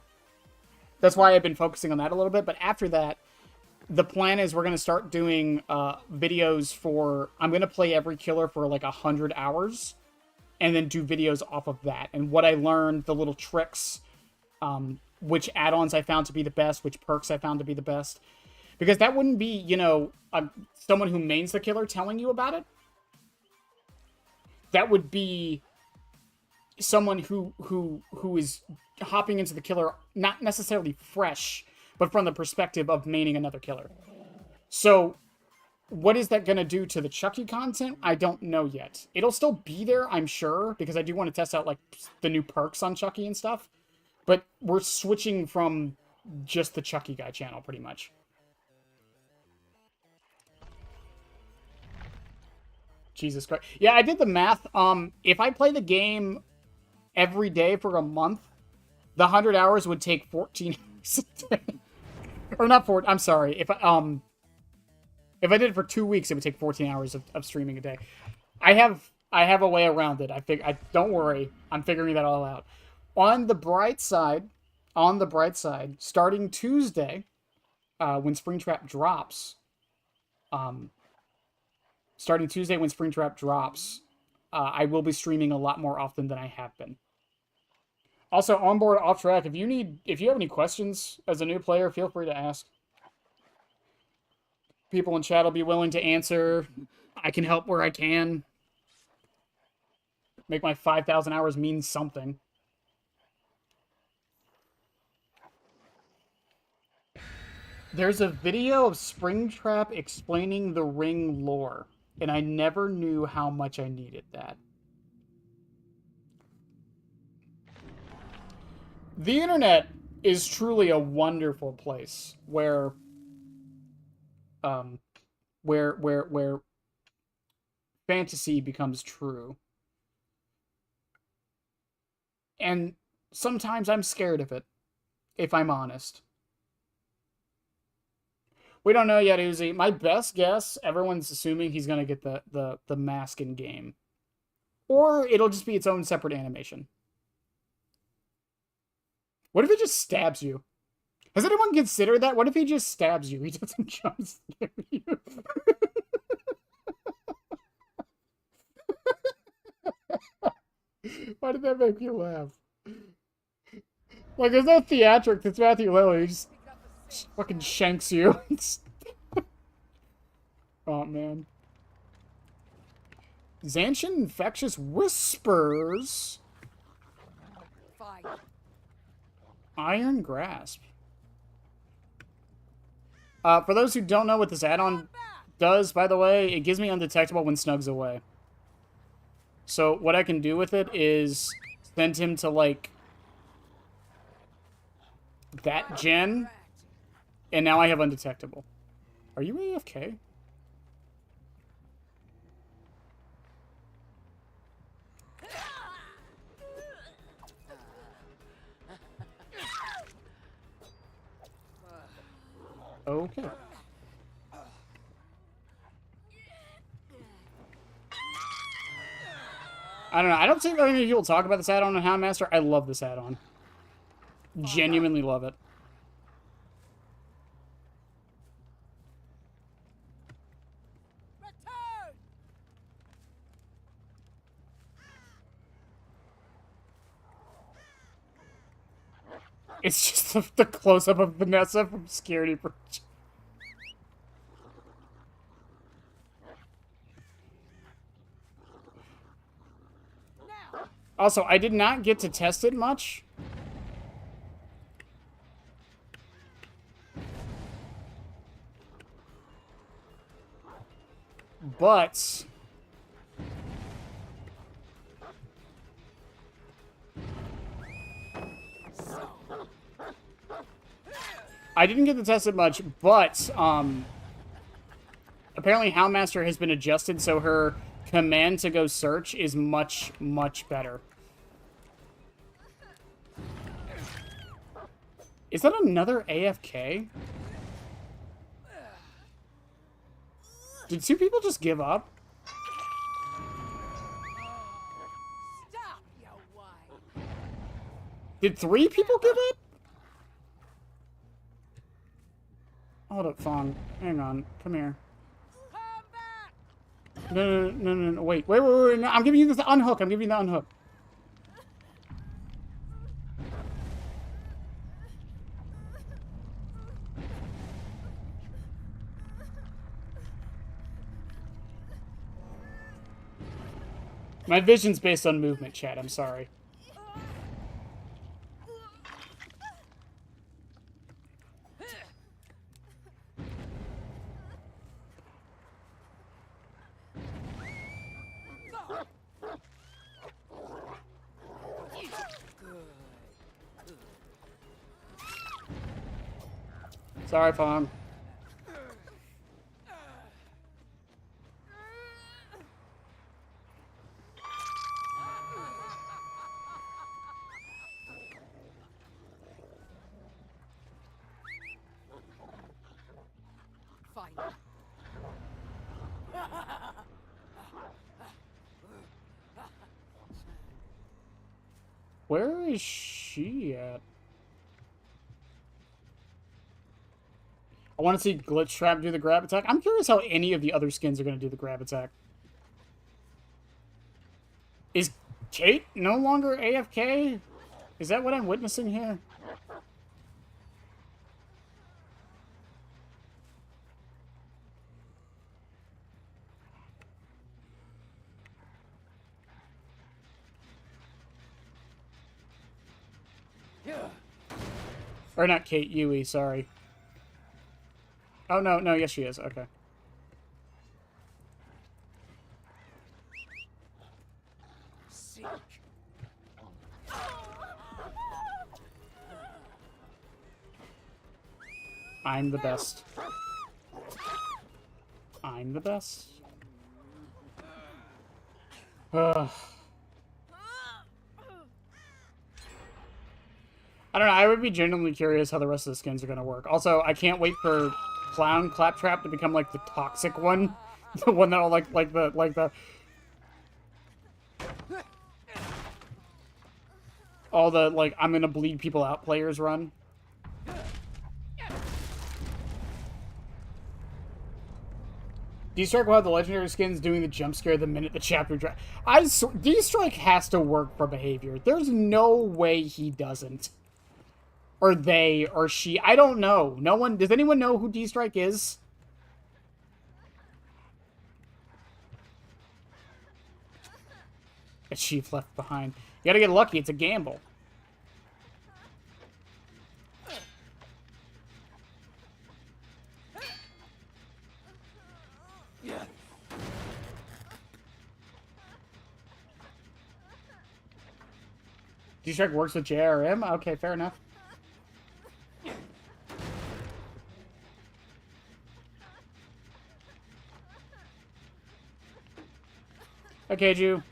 [SPEAKER 1] that's why I've been focusing on that a little bit. But after that, the plan is we're going to start doing videos for... I'm going to play every killer for like 100 hours. And then do videos off of that. And what I learned, the little tricks, which add-ons I found to be the best, which perks I found to be the best. Because that wouldn't be, you know, someone who mains the killer telling you about it. That would be someone who is hopping into the killer, not necessarily fresh, but from the perspective of maining another killer. So, what is that going to do to the Chucky content? I don't know yet. It'll still be there, I'm sure, because I do want to test out, like, the new perks on Chucky and stuff. But we're switching from just the Chucky guy channel, pretty much. Jesus Christ. Yeah, I did the math. If I play the game every day for a month, the 100 hours would take 14 hours a day. Or not 4, I'm sorry. If I did it for 2 weeks, it would take 14 hours of streaming a day. I have a way around it. Don't worry. I'm figuring that all out. On the bright side, starting Tuesday, when Springtrap drops, I will be streaming a lot more often than I have been. Also, onboard off track, if you have any questions as a new player, feel free to ask. People in chat will be willing to answer. I can help where I can. Make my 5,000 hours mean something. There's a video of Springtrap explaining the ring lore, and I never knew how much I needed that. The internet is truly a wonderful place where fantasy becomes true. And sometimes I'm scared of it, if I'm honest. We don't know yet, Uzi. My best guess, everyone's assuming he's going to get the mask in game. Or it'll just be its own separate animation. What if it just stabs you? Has anyone considered that? What if he just stabs you? He doesn't jump scare you. Why did that make you laugh? Like, there's no theatrics. It's Matthew Lilley. He just fucking shanks you. Oh, man. Zanshin Infectious Whispers.
[SPEAKER 3] Fight.
[SPEAKER 1] Iron Grasp. For those who don't know what this add-on does, by the way, it gives me undetectable when Snug's away. So what I can do with it is send him to, like, that gen, and now I have undetectable. Are you AFK? Okay. I don't know. I don't see very many people talk about this add-on on Hound Master. I love this add-on. Genuinely love it. It's just the close-up of Vanessa from Security Breach. Also, I did not get to test it much. But I didn't get to test it much, but apparently Houndmaster has been adjusted, so her command to go search is much, much better. Is that another AFK? Did two people just give up?
[SPEAKER 3] Stop, you white.
[SPEAKER 1] Did three people give up? Hold up, Fong. Hang on. Come here.
[SPEAKER 3] Come back.
[SPEAKER 1] No. Wait. No, I'm giving you the unhook. I'm giving you the unhook. My vision's based on movement, chat. I'm sorry. Sorry, Fawn.
[SPEAKER 3] Fight.
[SPEAKER 1] Where is she at? I want to see Glitchtrap do the grab attack. I'm curious how any of the other skins are going to do the grab attack. Is Kate no longer AFK? Is that what I'm witnessing here? Or not Kate, Yui, sorry. Oh, no, yes she is, okay.
[SPEAKER 3] Seek.
[SPEAKER 1] I'm the best. I'm the best. Ugh. I don't know, I would be genuinely curious how the rest of the skins are going to work. Also, I can't wait for Clown Claptrap to become, like, the toxic one. The one that'll, like the... All the, like, I'm gonna bleed people out players run. D-Strike will have the legendary skins doing the jump scare the minute the chapter drop. D-Strike has to work for behavior. There's no way he doesn't. Or they, or she. I don't know. No one... Does anyone know who D-Strike is? A chief left behind. You gotta get lucky. It's a gamble. D-Strike works with JRM? Okay, fair enough. Okay, Jew.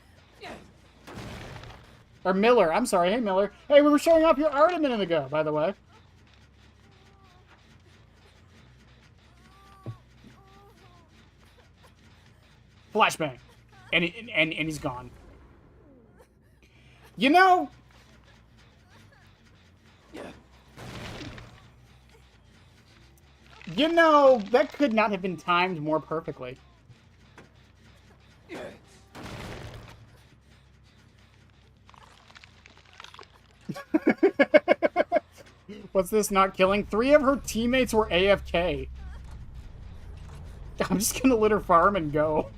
[SPEAKER 1] Or Miller. I'm sorry. Hey, Miller. Hey, we were showing off your art a minute ago, by the way. Flashbang. And he's gone. You know... You know, that could not have been timed more perfectly. What's this not killing? 3 of her teammates were AFK. I'm just gonna let her farm and go.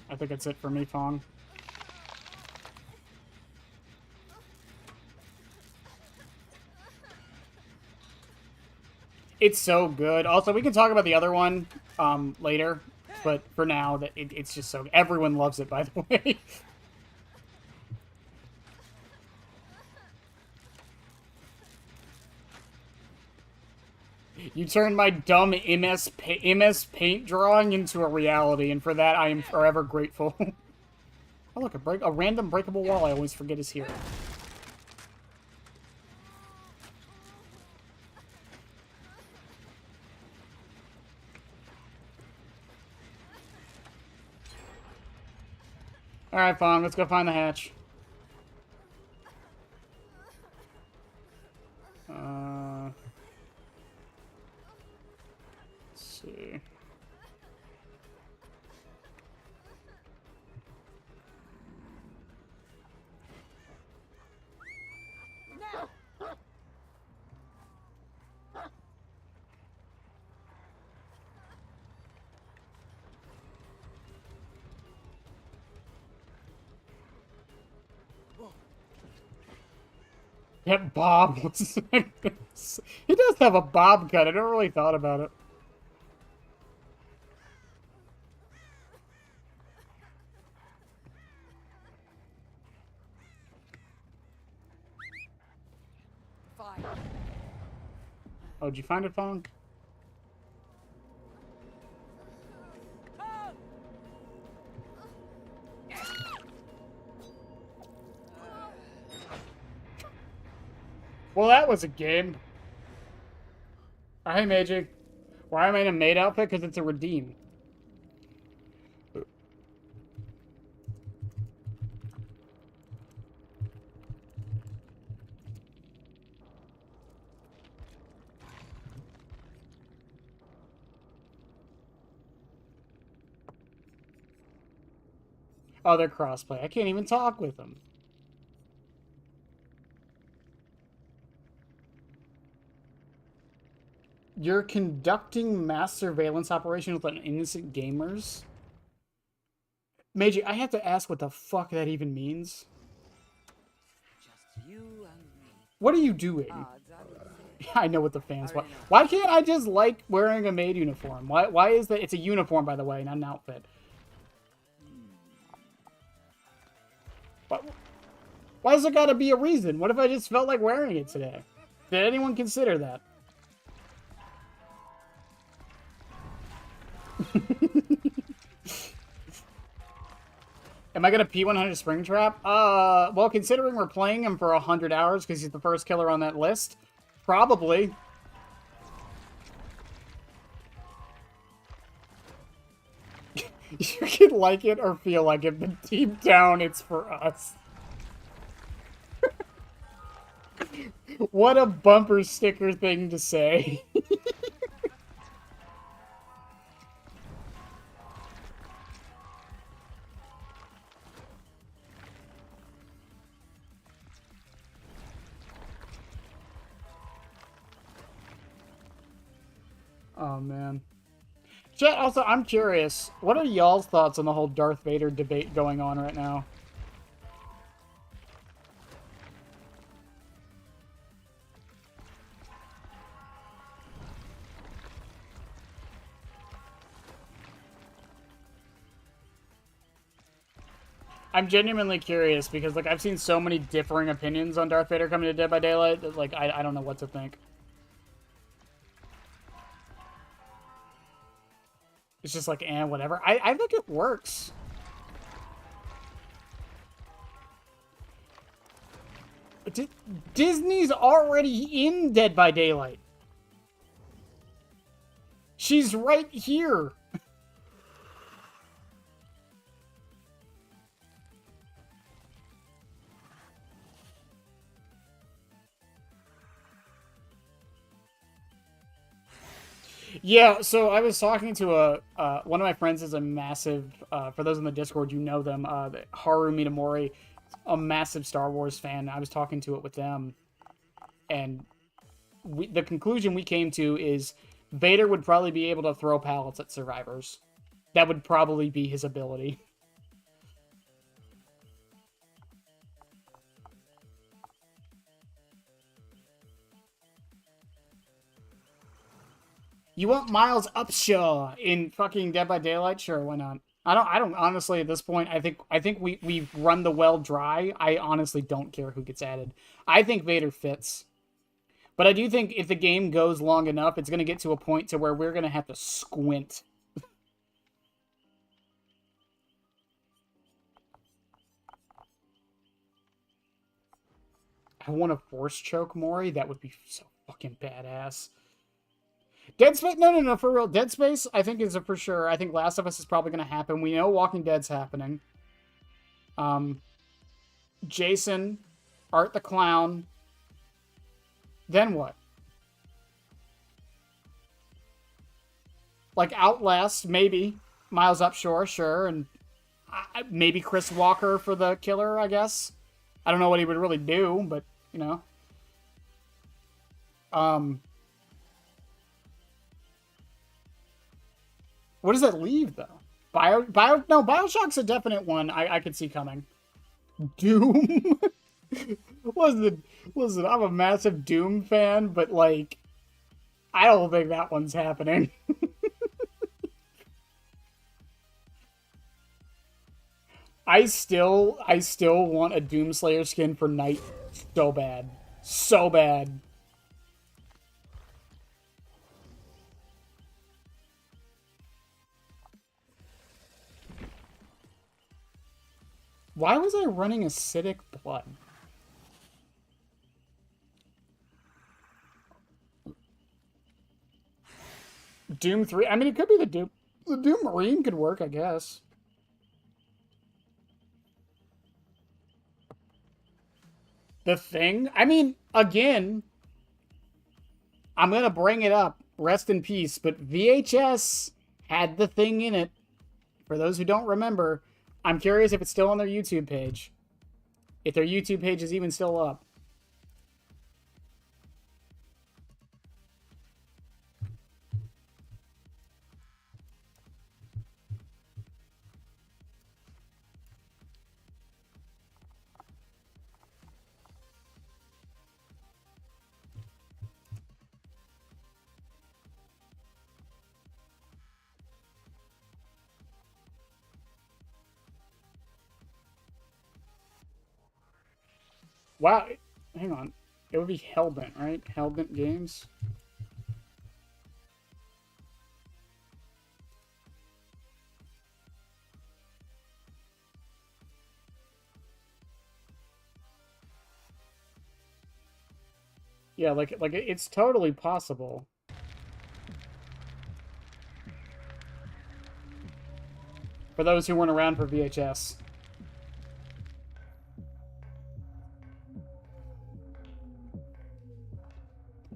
[SPEAKER 1] I think that's it for me, Fong. It's so good. Also, we can talk about the other one later. but for now, it's just so... Everyone loves it, by the way. You turned my dumb MS Paint drawing into a reality, and for that I am forever grateful. Oh look, a random breakable wall I always forget is here. Alright, Fawn, let's go find the hatch. Let's see. That bob was... He does have a bob cut. I never really thought about it.
[SPEAKER 3] Fine.
[SPEAKER 1] Oh, did you find it, Fawn? Well, that was a game. Oh, hey, Meiji. Why am I in a maid outfit? Because it's a redeem. Oh, they're crossplay. I can't even talk with them. You're conducting mass surveillance operations on innocent gamers? Meiji, I have to ask what the fuck that even means.
[SPEAKER 3] Just you and me.
[SPEAKER 1] What are you doing?
[SPEAKER 3] Odds, I would say.
[SPEAKER 1] I know what the fans want. Why can't I just like wearing a maid uniform? Why is that? It's a uniform, by the way, not an outfit. Why does there gotta be a reason? What if I just felt like wearing it today? Did anyone consider that? Am I gonna P100 Springtrap? Well, considering we're playing him for 100 hours because he's the first killer on that list, probably. You can like it or feel like it, but deep down, it's for us. What a bumper sticker thing to say. Oh, man. Chat, also, I'm curious. What are y'all's thoughts on the whole Darth Vader debate going on right now? I'm genuinely curious because, like, I've seen so many differing opinions on Darth Vader coming to Dead by Daylight that, like, I don't know what to think. It's just like, whatever. I think it works. Disney's already in Dead by Daylight. She's right here. Yeah, so I was talking to one of my friends is a massive, for those in the Discord, you know them, Haru Mitamori, a massive Star Wars fan. I was talking to it with them, and the conclusion we came to is Vader would probably be able to throw pallets at survivors. That would probably be his ability. You want Miles Upshaw in fucking Dead by Daylight? Sure, why not? I don't honestly at this point. I think we've run the well dry. I honestly don't care who gets added. I think Vader fits. But I do think if the game goes long enough, it's going to get to a point to where we're going to have to squint. I want to force choke Mori. That would be so fucking badass. Dead Space? No, for real. Dead Space, I think, is a for sure. I think Last of Us is probably going to happen. We know Walking Dead's happening. Jason, Art the Clown. Then what? Like Outlast, maybe. Miles Upshore, sure. And maybe Chris Walker for the killer, I guess. I don't know what he would really do, but, you know. What does that leave, though? No, Bioshock's a definite one I could see coming. Doom? Listen, I'm a massive Doom fan, but, like, I don't think that one's happening. I still want a Doomslayer skin for Knight so bad. So bad. Why was I running acidic blood? Doom 3? I mean, it could be the Doom. The Doom Marine could work, I guess. The Thing? I mean, again, I'm going to bring it up. Rest in peace. But VHS had The Thing in it. For those who don't remember, I'm curious if it's still on their YouTube page. If their YouTube page is even still up. Wow. Hang on. It would be Hellbent, right? Hellbent Games? Yeah, like it's totally possible. For those who weren't around for VHS.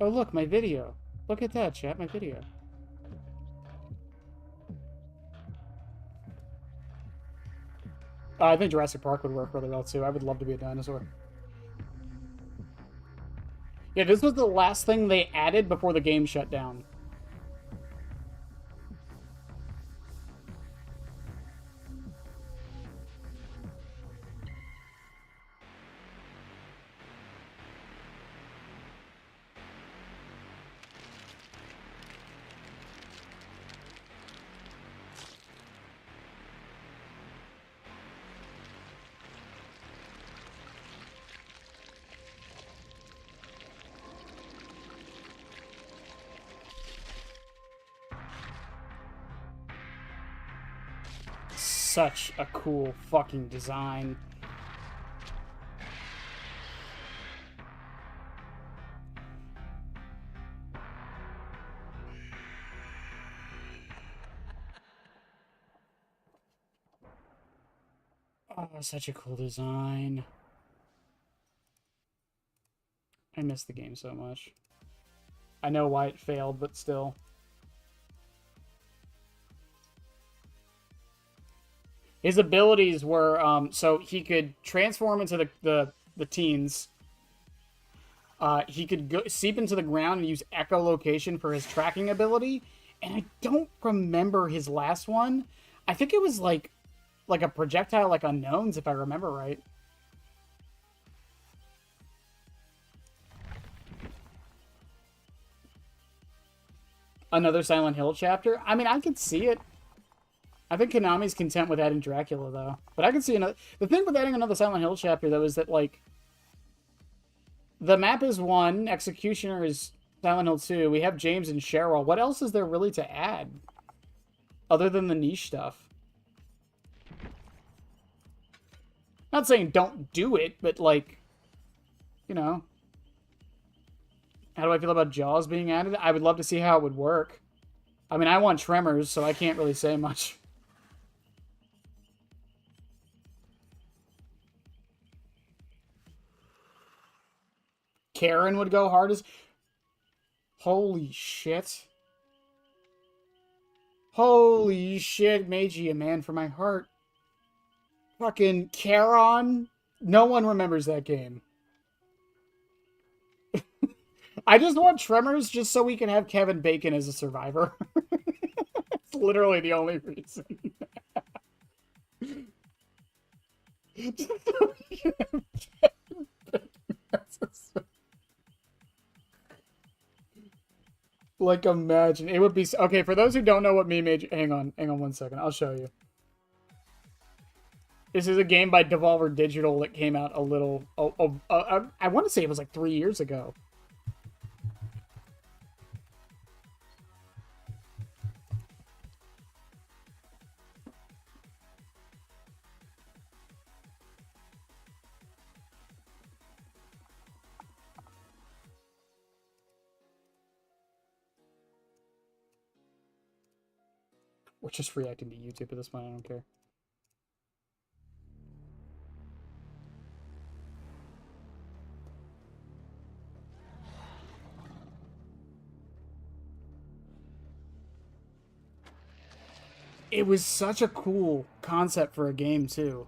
[SPEAKER 1] Oh, look, my video. Look at that, chat, my video. I think Jurassic Park would work really well, too. I would love to be a dinosaur. Yeah, this was the last thing they added before the game shut down. Such a cool fucking design. Oh, such a cool design. I miss the game so much. I know why it failed, but still. His abilities were, so he could transform into the teens. He could seep into the ground and use echolocation for his tracking ability. And I don't remember his last one. I think it was like a projectile like Unknowns, if I remember right. Another Silent Hill chapter? I mean, I could see it. I think Konami's content with adding Dracula, though. But I could see another... The thing with adding another Silent Hill chapter, though, is that, like... The map is 1, Executioner is Silent Hill 2, we have James and Cheryl. What else is there really to add? Other than the niche stuff. Not saying don't do it, but, like... You know... How do I feel about Jaws being added? I would love to see how it would work. I mean, I want Tremors, so I can't really say much. Karen would go hard as... Holy shit. Holy shit, Meiji, a man for my heart. Fucking Charon? No one remembers that game. I just want Tremors just so we can have Kevin Bacon as a survivor. It's literally the only reason. Like, imagine. It would be... Okay, for those who don't know what meme age... Hang on 1 second. I'll show you. This is a game by Devolver Digital that came out a little... I want to say it was like 3 years ago. We're just reacting to YouTube at this point. I don't care. It was such a cool concept for a game, too.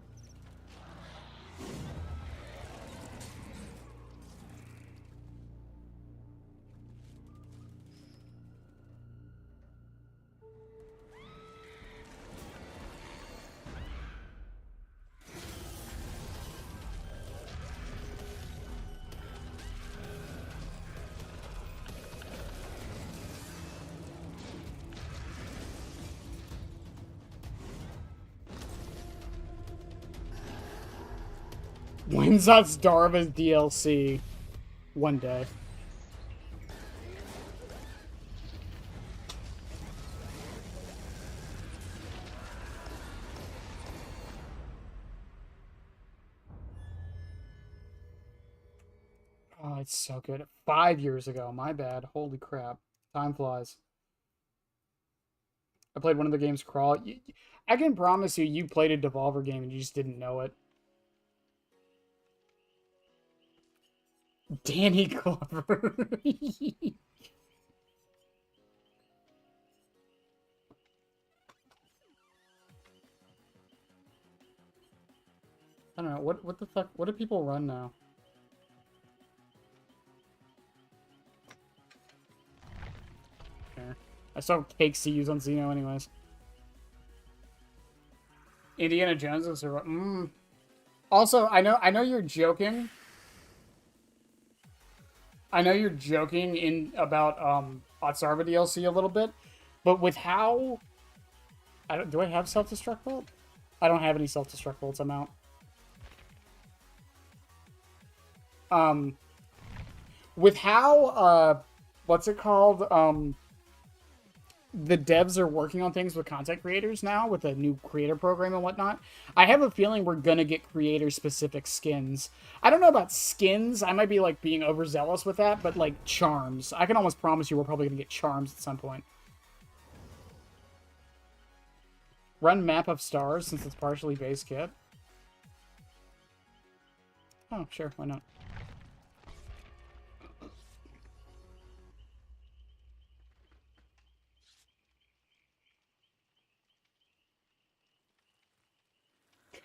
[SPEAKER 1] When's that Darva's DLC? One day. Oh, it's so good. 5 years ago. My bad. Holy crap. Time flies. I played one of the games, Crawl. I can promise you, you played a Devolver game and you just didn't know it. Danny Glover. I don't know. What the fuck? What do people run now? Okay. I saw cakes to use on Xeno anyways. Indiana Jones is a... Also, I know you're joking. I know you're joking in about Otsarva DLC a little bit, but with how do I have self-destruct bolt? I don't have any self-destruct bolts. I'm out. With how what's it called? The devs are working on things with content creators now with a new creator program and whatnot. I have a feeling we're gonna get creator-specific skins. I don't know about skins. I might be like being overzealous with that, but like charms. I can almost promise you we're probably gonna get charms at some point. Run map of stars since it's partially base kit. Oh, sure, why not?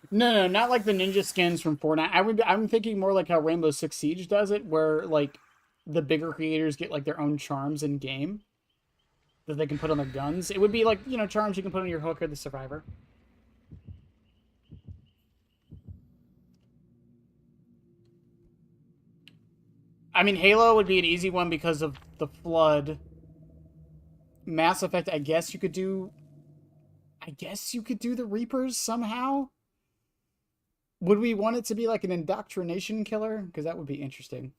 [SPEAKER 1] No, not like the ninja skins from Fortnite. I'm thinking more like how Rainbow Six Siege does it, where like the bigger creators get like their own charms in game that they can put on their guns. It would be like, you know, charms you can put on your hook or the survivor. I mean, Halo would be an easy one because of the flood. Mass Effect, I guess you could do the Reapers somehow. Would we want it to be like an indoctrination killer? Because that would be interesting.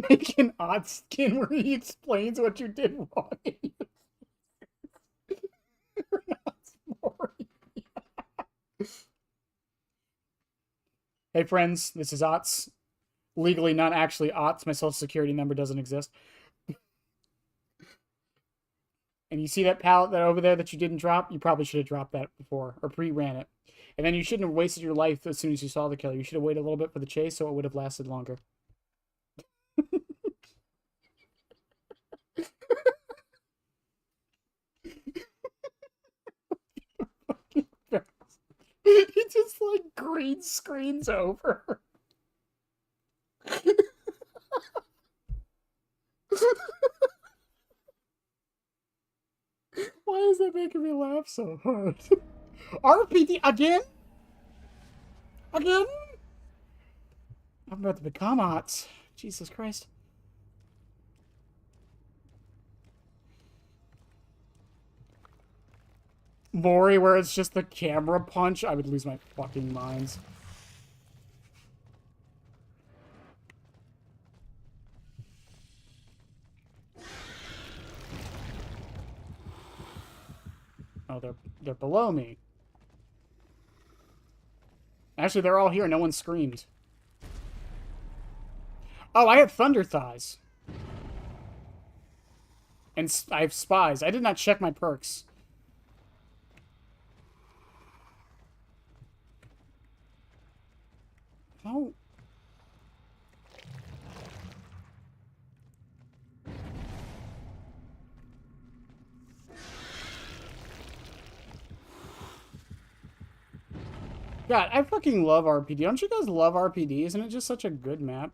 [SPEAKER 1] Make an odd skin where he explains what you did wrong. Hey friends, this is Otz. Legally not actually Otz. My social security number doesn't exist. And you see that pallet that over there that you didn't drop? You probably should have dropped that before, or pre-ran it. And then you shouldn't have wasted your life as soon as you saw the killer. You should have waited a little bit for the chase so it would have lasted longer. He just like green screens over. Why is that making me laugh so hard? RPD again? Again? I'm about to become Otz. Jesus Christ. Mori, where it's just the camera punch, I would lose my fucking minds. Oh, they're below me. Actually, they're all here. No one screamed. Oh, I have thunder thighs. And I have spies. I did not check my perks. Oh. God, I fucking love RPD. Don't you guys love RPD? Isn't it just such a good map?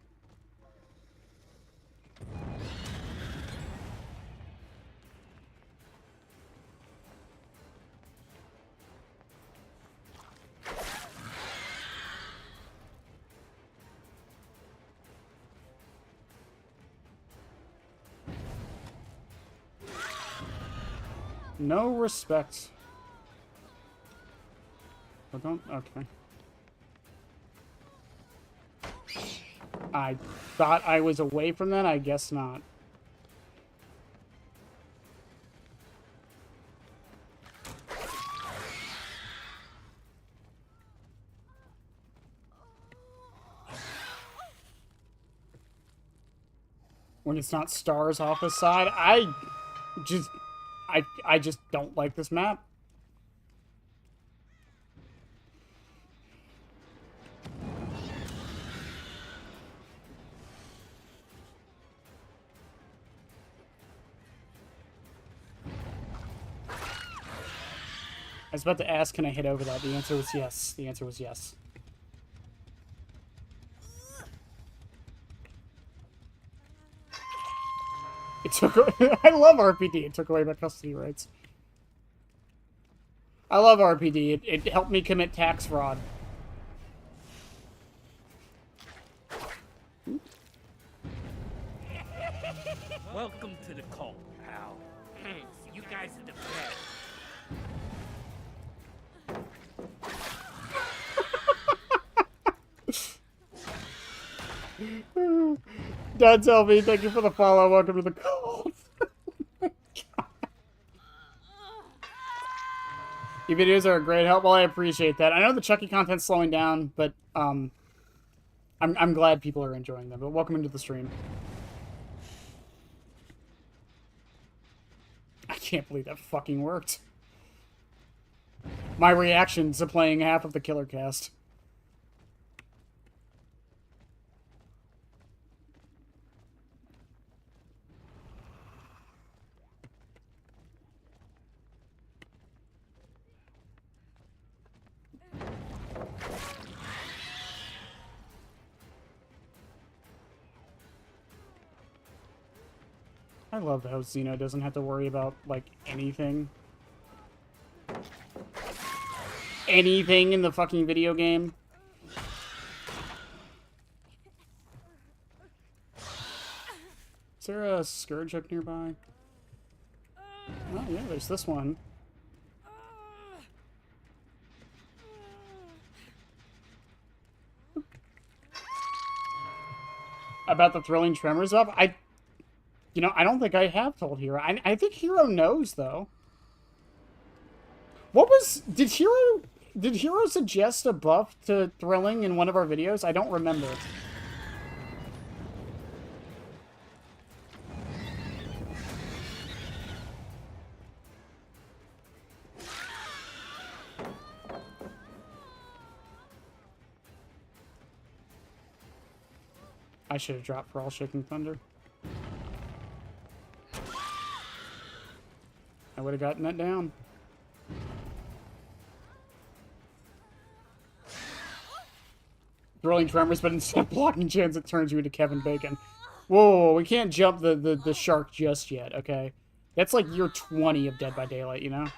[SPEAKER 1] No respect. Oh, don't. Okay. I thought I was away from that. I guess not. When it's not stars off the side, I just don't like this map. I was about to ask, can I hit over that? The answer was yes. The answer was yes. It took. I love RPD. It took away my custody rights. I love RPD. It helped me commit tax fraud.
[SPEAKER 2] Welcome to the cult, pal. Thanks, you guys are the best.
[SPEAKER 1] Dad, tell me, thank you for the follow. Welcome to the cult. Your videos are a great help. Well, I appreciate that. I know the Chucky content's slowing down, but I'm glad people are enjoying them. But welcome into the stream. I can't believe that fucking worked. My reaction to playing half of the Killer Cast. I love how Xeno doesn't have to worry about, like, anything. Anything in the fucking video game. Is there a Scourge up nearby? Oh, yeah, there's this one. About the thrilling tremors up? I don't think I have told Hero. I think Hero knows, though. What was... Did Hero suggest a buff to thrilling in one of our videos? I don't remember. I should have dropped for all Shaking Thunder. I would have gotten that down. Thrilling tremors, but instead of blocking chance, it turns you into Kevin Bacon. Whoa, we can't jump the shark just yet, okay? That's like year 20 of Dead by Daylight, you know?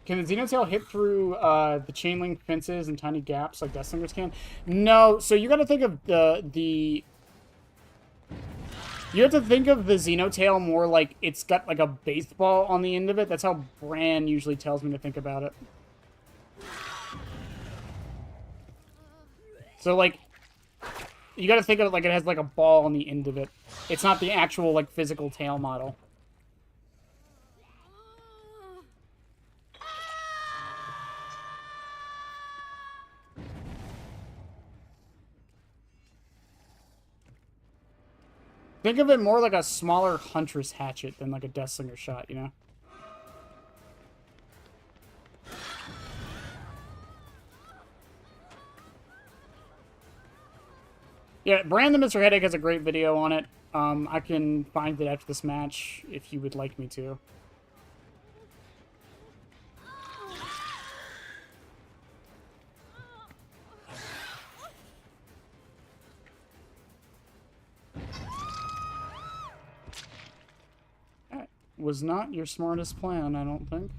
[SPEAKER 1] Can the Xenotail hit through the chain link fences and tiny gaps like Deathslingers can? No, so you gotta think of the... You have to think of the Xenotail more like it's got like a baseball on the end of it. That's how Bran usually tells me to think about it. So like, you gotta think of it like it has like a ball on the end of it. It's not the actual like physical tail model. Think of it more like a smaller Huntress hatchet than like a Deathslinger shot, you know? Yeah, Bran the Mr. Headache has a great video on it. I can find it after this match if you would like me to. Was not your smartest plan, I don't think.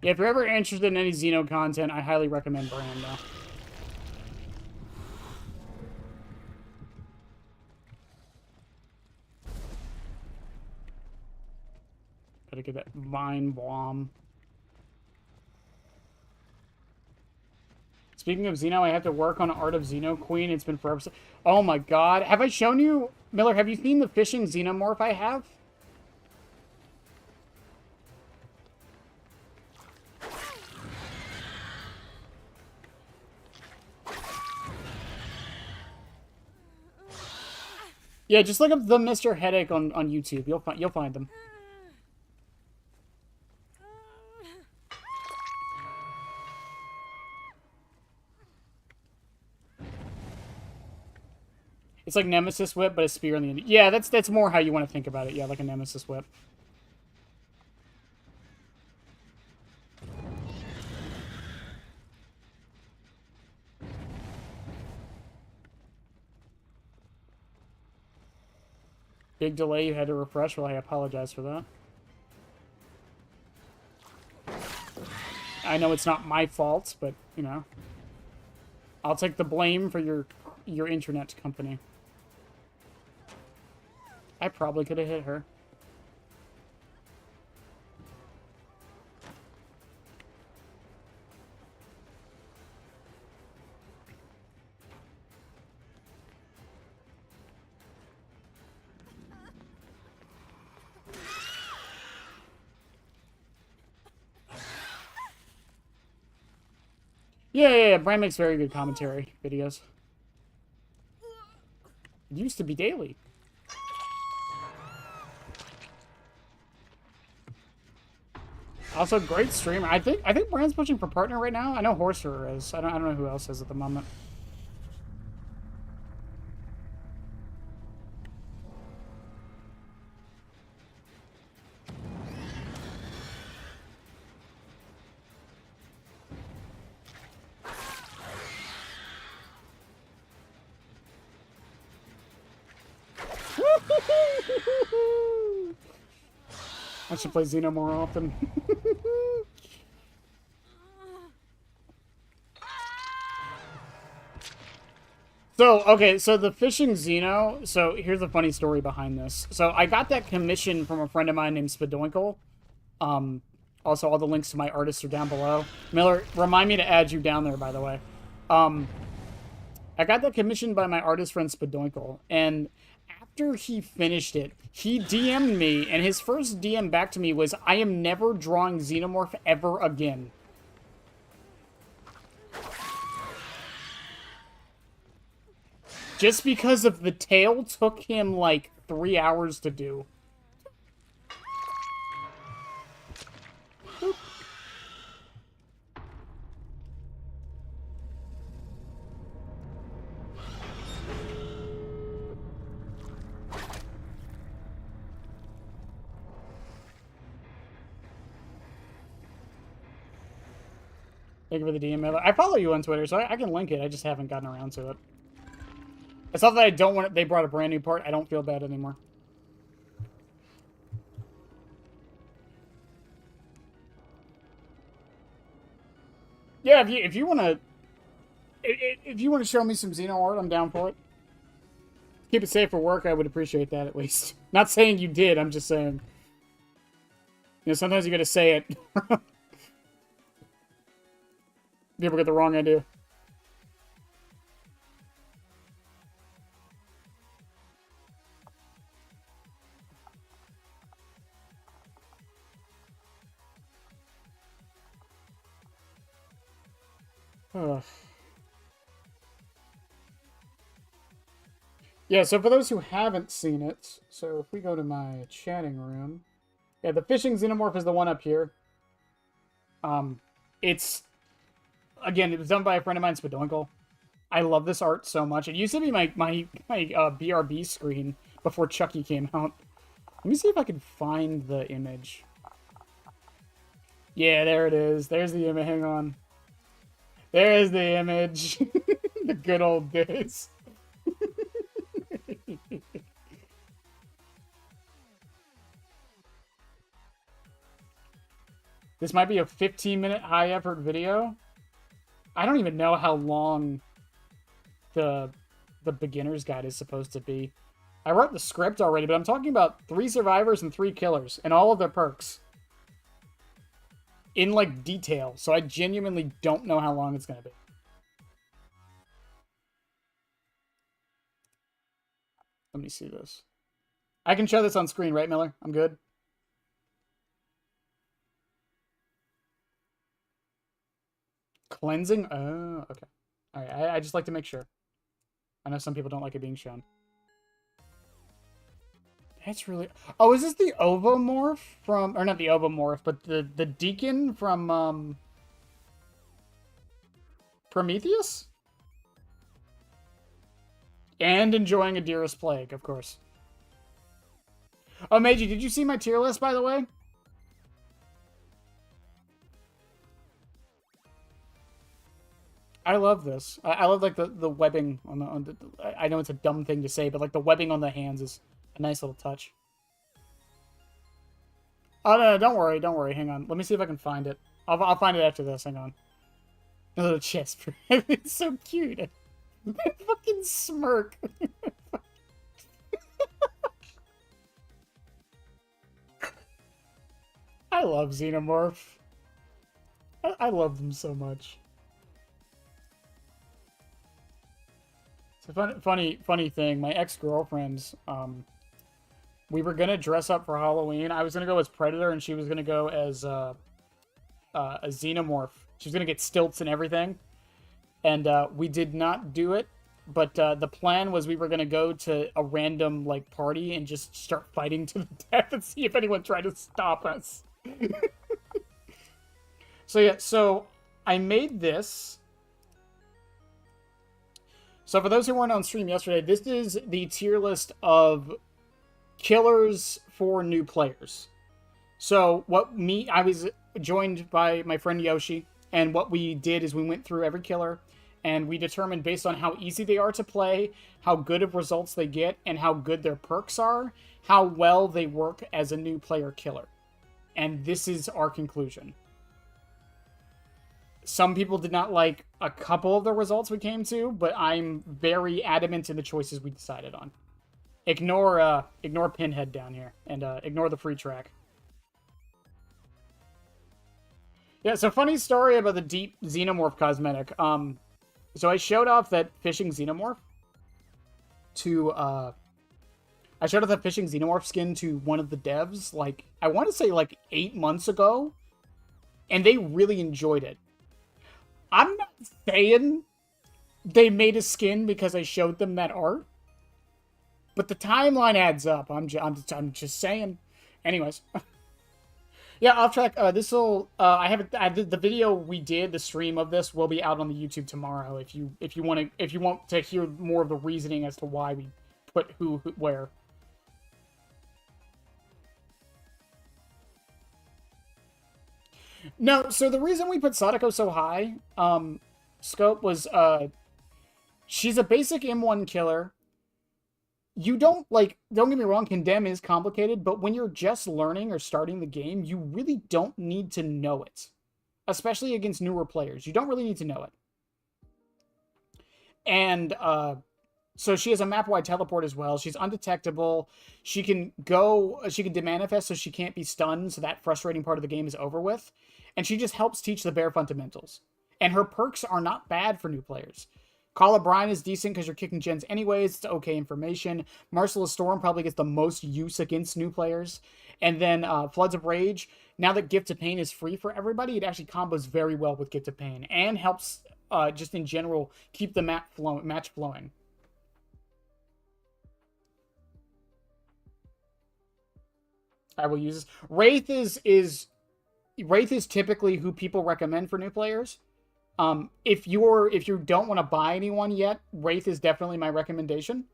[SPEAKER 1] Yeah, if you're ever interested in any Xeno content, I highly recommend Bran, though. Gotta get that Vine Bomb. Speaking of Xeno, I have to work on Art of Xeno Queen. It's been forever. Oh my god. Have I shown you... Miller, have you seen the fishing xenomorph I have? Yeah, just look up the Mr. Headache on YouTube. You'll find them. It's like Nemesis Whip, but a spear on the end. Yeah, that's more how you want to think about it. Yeah, like a Nemesis Whip. Big delay, you had to refresh. Well, I apologize for that. I know it's not my fault, but, you know. I'll take the blame for your internet company. I probably could have hit her. Yeah. Brian makes very good commentary videos. It used to be daily. Also, great streamer. I think Brian's pushing for partner right now. I know Horser is. I don't know who else is at the moment. Woo! I should play Xeno more often. So, okay, so the fishing Xeno, so here's a funny story behind this. So I got that commission from a friend of mine named Spadoinkle. Also, all the links to my artists are down below. Miller, remind me to add you down there, by the way. I got that commission by my artist friend Spadoinkle, and after he finished it, he DM'd me, and his first DM back to me was, I am never drawing Xenomorph ever again. Just because of the tail took him, like, 3 hours to do. Thank you for the DM. I follow you on Twitter, so I can link it. I just haven't gotten around to it. It's not that I don't want it. They brought a brand new part. I don't feel bad anymore. Yeah, if you want to show me some Xeno art, I'm down for it. Keep it safe for work. I would appreciate that at least. Not saying you did. I'm just saying. You know, sometimes you got to say it. People get the wrong idea. Ugh. Yeah, so for those who haven't seen it, so if we go to my chatting room, yeah, the fishing Xenomorph is the one up here. It's, again, it was done by a friend of mine, Spadoinkle. I love this art so much. It used to be my BRB screen before Chucky came out. Let me see if I can find the image. Yeah, there it is. There's the image. Hang on. There's the image. The good old days. This might be a 15-minute high-effort video. I don't even know how long the beginner's guide is supposed to be. I wrote the script already, but I'm talking about 3 survivors and 3 killers, and all of their perks. In, like, detail. So I genuinely don't know how long it's going to be. Let me see this. I can show this on screen, right, Miller? I'm good? Cleansing? Oh, okay. Alright, I just like to make sure. I know some people don't like it being shown. That's really... Oh, is this the Ovomorph from... Or not the Ovomorph, but the Deacon from, Prometheus? And enjoying a Dearest Plague, of course. Oh, Meiji, did you see my tier list, by the way? I love this. I love, like, the webbing on the... I know it's a dumb thing to say, but, like, the webbing on the hands is... a nice little touch. Oh, no, don't worry, don't worry. Hang on. Let me see if I can find it. I'll find it after this. Hang on. A little chest. It's so cute. Fucking smirk. I love Xenomorph. I love them so much. It's a funny thing. My ex-girlfriend's, we were gonna dress up for Halloween. I was gonna go as Predator, and she was gonna go as a Xenomorph. She was gonna get stilts and everything, and we did not do it. But the plan was we were gonna go to a random like party and just start fighting to the death and see if anyone tried to stop us. So yeah, so I made this. So for those who weren't on stream yesterday, this is the tier list of killers for new players. So I was joined by my friend Yoshi, and what we did is we went through every killer, And we determine based on how easy they are to play, how good of results they get, and how good their perks are, how well they work as a new player killer. And this is our conclusion. Some people did not like a couple of the results we came to, but I'm very adamant in the choices we decided on. Ignore Pinhead down here, and ignore the free track. Yeah, so funny story about the deep Xenomorph cosmetic. So I showed off that fishing Xenomorph to, I showed off that fishing Xenomorph skin to one of the devs, like, I want to say like 8 months ago, and they really enjoyed it. I'm not saying they made a skin because I showed them that art, but the timeline adds up. I'm just saying. Anyways. Yeah, off track. This'll. The video we did, the stream of this, will be out on the YouTube tomorrow. If you want to hear more of the reasoning as to why we put who where. No, so the reason we put Sadako so high, Scope, was she's a basic M1 killer. You don't get me wrong, Condemn is complicated, but when you're just learning or starting the game, you really don't need to know it. Especially against newer players. You don't really need to know it. And so she has a map-wide teleport as well. She's undetectable. She can demanifest so she can't be stunned, so that frustrating part of the game is over with. And she just helps teach the bare fundamentals. And her perks are not bad for new players. Call of Brine is decent because you're kicking gens anyways. It's okay information. Merciless Storm probably gets the most use against new players. And then Floods of Rage, now that Gift of Pain is free for everybody, it actually combos very well with Gift of Pain. And helps, just in general, keep the match flowing. I will use this. Wraith is typically who people recommend for new players. If you don't want to buy anyone yet, Wraith is definitely my recommendation.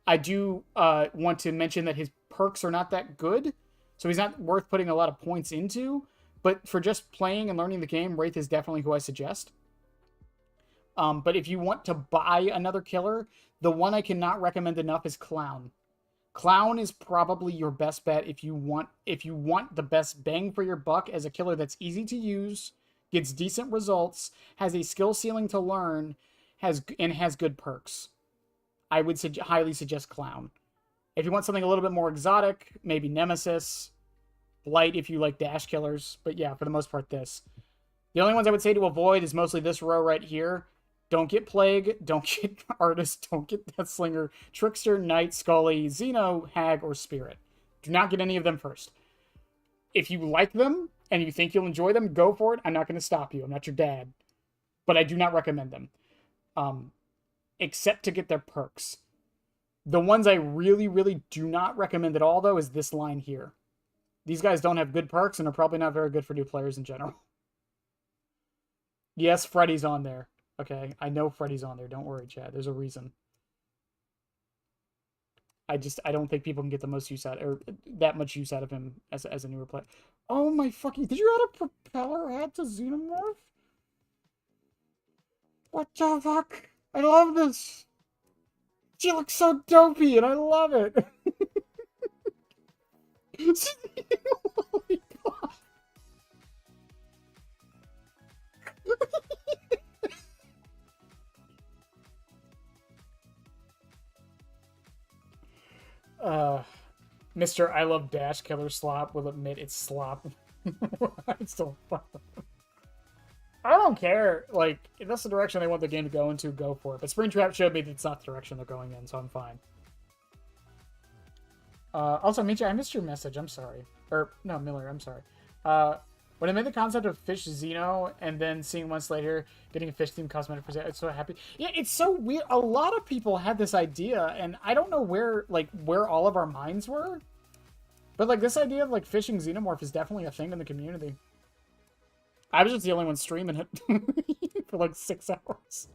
[SPEAKER 1] I do want to mention that his perks are not that good, so he's not worth putting a lot of points into. But for just playing and learning the game, Wraith is definitely who I suggest. But if you want to buy another killer, the one I cannot recommend enough is Clown. Clown is probably your best bet if you want the best bang for your buck as a killer that's easy to use, gets decent results, has a skill ceiling to learn, has good perks. I would highly suggest Clown. If you want something a little bit more exotic, maybe Nemesis, Blight if you like dash killers, but yeah, for the most part this. The only ones I would say to avoid is mostly this row right here. Don't get Plague, don't get Artist, don't get Deathslinger, Trickster, Knight, Scully, Xeno, Hag, or Spirit. Do not get any of them first. If you like them and you think you'll enjoy them, go for it. I'm not going to stop you. I'm not your dad. But I do not recommend them. Except to get their perks. The ones I really, really do not recommend at all, though, is this line here. These guys don't have good perks and are probably not very good for new players in general. Yes, Freddy's on there. Okay, I know Freddy's on there. Don't worry, Chad. There's a reason. I don't think people can get the most use out, or that much use out of him as a newer player. Oh my fucking! Did you add a propeller head to Xenomorph? What the fuck? I love this. She looks so dopey, and I love it. Holy God. Mr. I Love Dash Killer Slop will admit it's slop. It's so fun. I don't care. Like, if that's the direction they want the game to go into, go for it. But Springtrap showed me that it's not the direction they're going in, so I'm fine. Also, Michi, I missed your message. I'm sorry. Or, no, Miller, I'm sorry. When I made the concept of Fish Xeno, and then seeing months later getting a fish themed cosmetic present, I'm so happy. Yeah, it's so weird. A lot of people had this idea, and I don't know where all of our minds were. But, like, this idea of, like, fishing Xenomorph is definitely a thing in the community. I was just the only one streaming it for, like, 6 hours.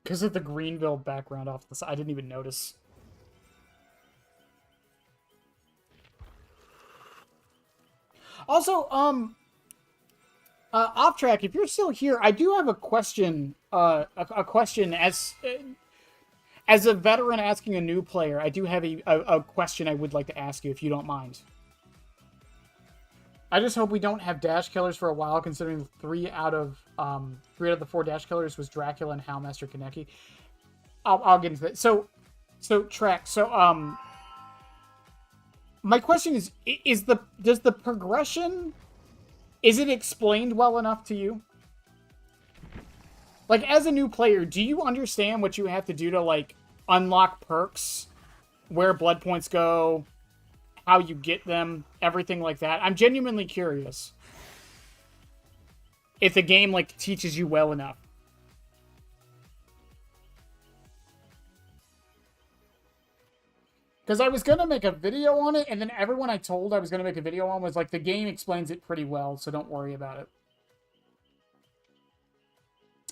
[SPEAKER 1] Because of the Greenville background off the side, I didn't even notice. Also, off track. If you're still here, I do have a question. A question as a veteran asking a new player. I do have a question I would like to ask you, if you don't mind. I just hope we don't have dash killers for a while, considering three out of the four dash killers was Dracula and Howlmaster Kaneki. I'll get into that. So track. So my question is does the progression, is it explained well enough to you? Like, as a new player, do you understand what you have to do to, like, unlock perks, where blood points go, how you get them, everything like that? I'm genuinely curious if the game, like, teaches you well enough. Because I was going to make a video on it, and then everyone I told I was going to make a video on was like, the game explains it pretty well, so don't worry about it.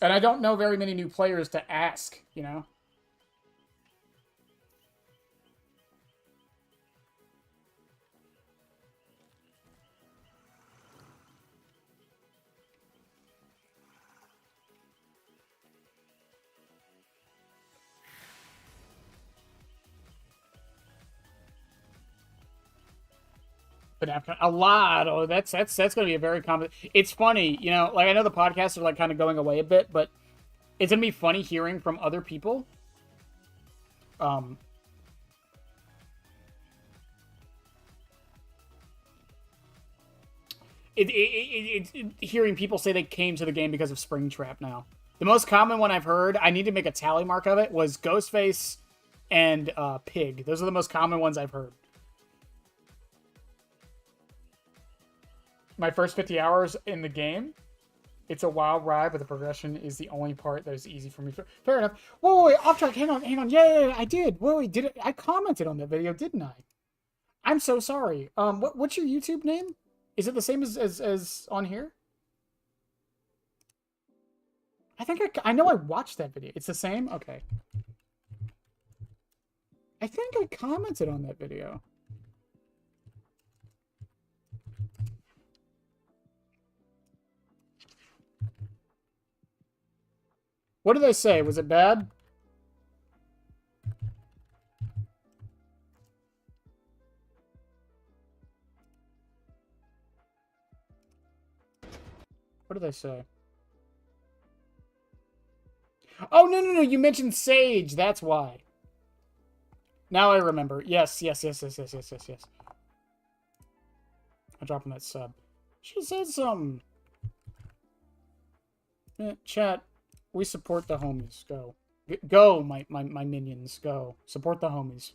[SPEAKER 1] And I don't know very many new players to ask, you know? But a lot. Oh, that's going to be a very common. It's funny, you know, like, I know the podcasts are like kind of going away a bit, but it's going to be funny hearing from other people. Hearing people say they came to the game because of Springtrap now. The most common one I've heard, I need to make a tally mark of it, was Ghostface and Pig. Those are the most common ones I've heard. My first 50 hours in the game, it's a wild ride, but the progression is the only part that is easy for me. Fair enough. Whoa, wait, off track. Hang on. Yeah, I did. Whoa, wait, did it? I commented on that video, didn't I? I'm so sorry. What's your YouTube name? Is it the same as on here? I think I know I watched that video. It's the same? Okay. I think I commented on that video. What did they say? Was it bad? What did they say? Oh, no. You mentioned Sage. That's why. Now I remember. Yes. I'm dropping that sub. She said some. Chat. We support the homies. Go. Go, my minions. Go. Support the homies.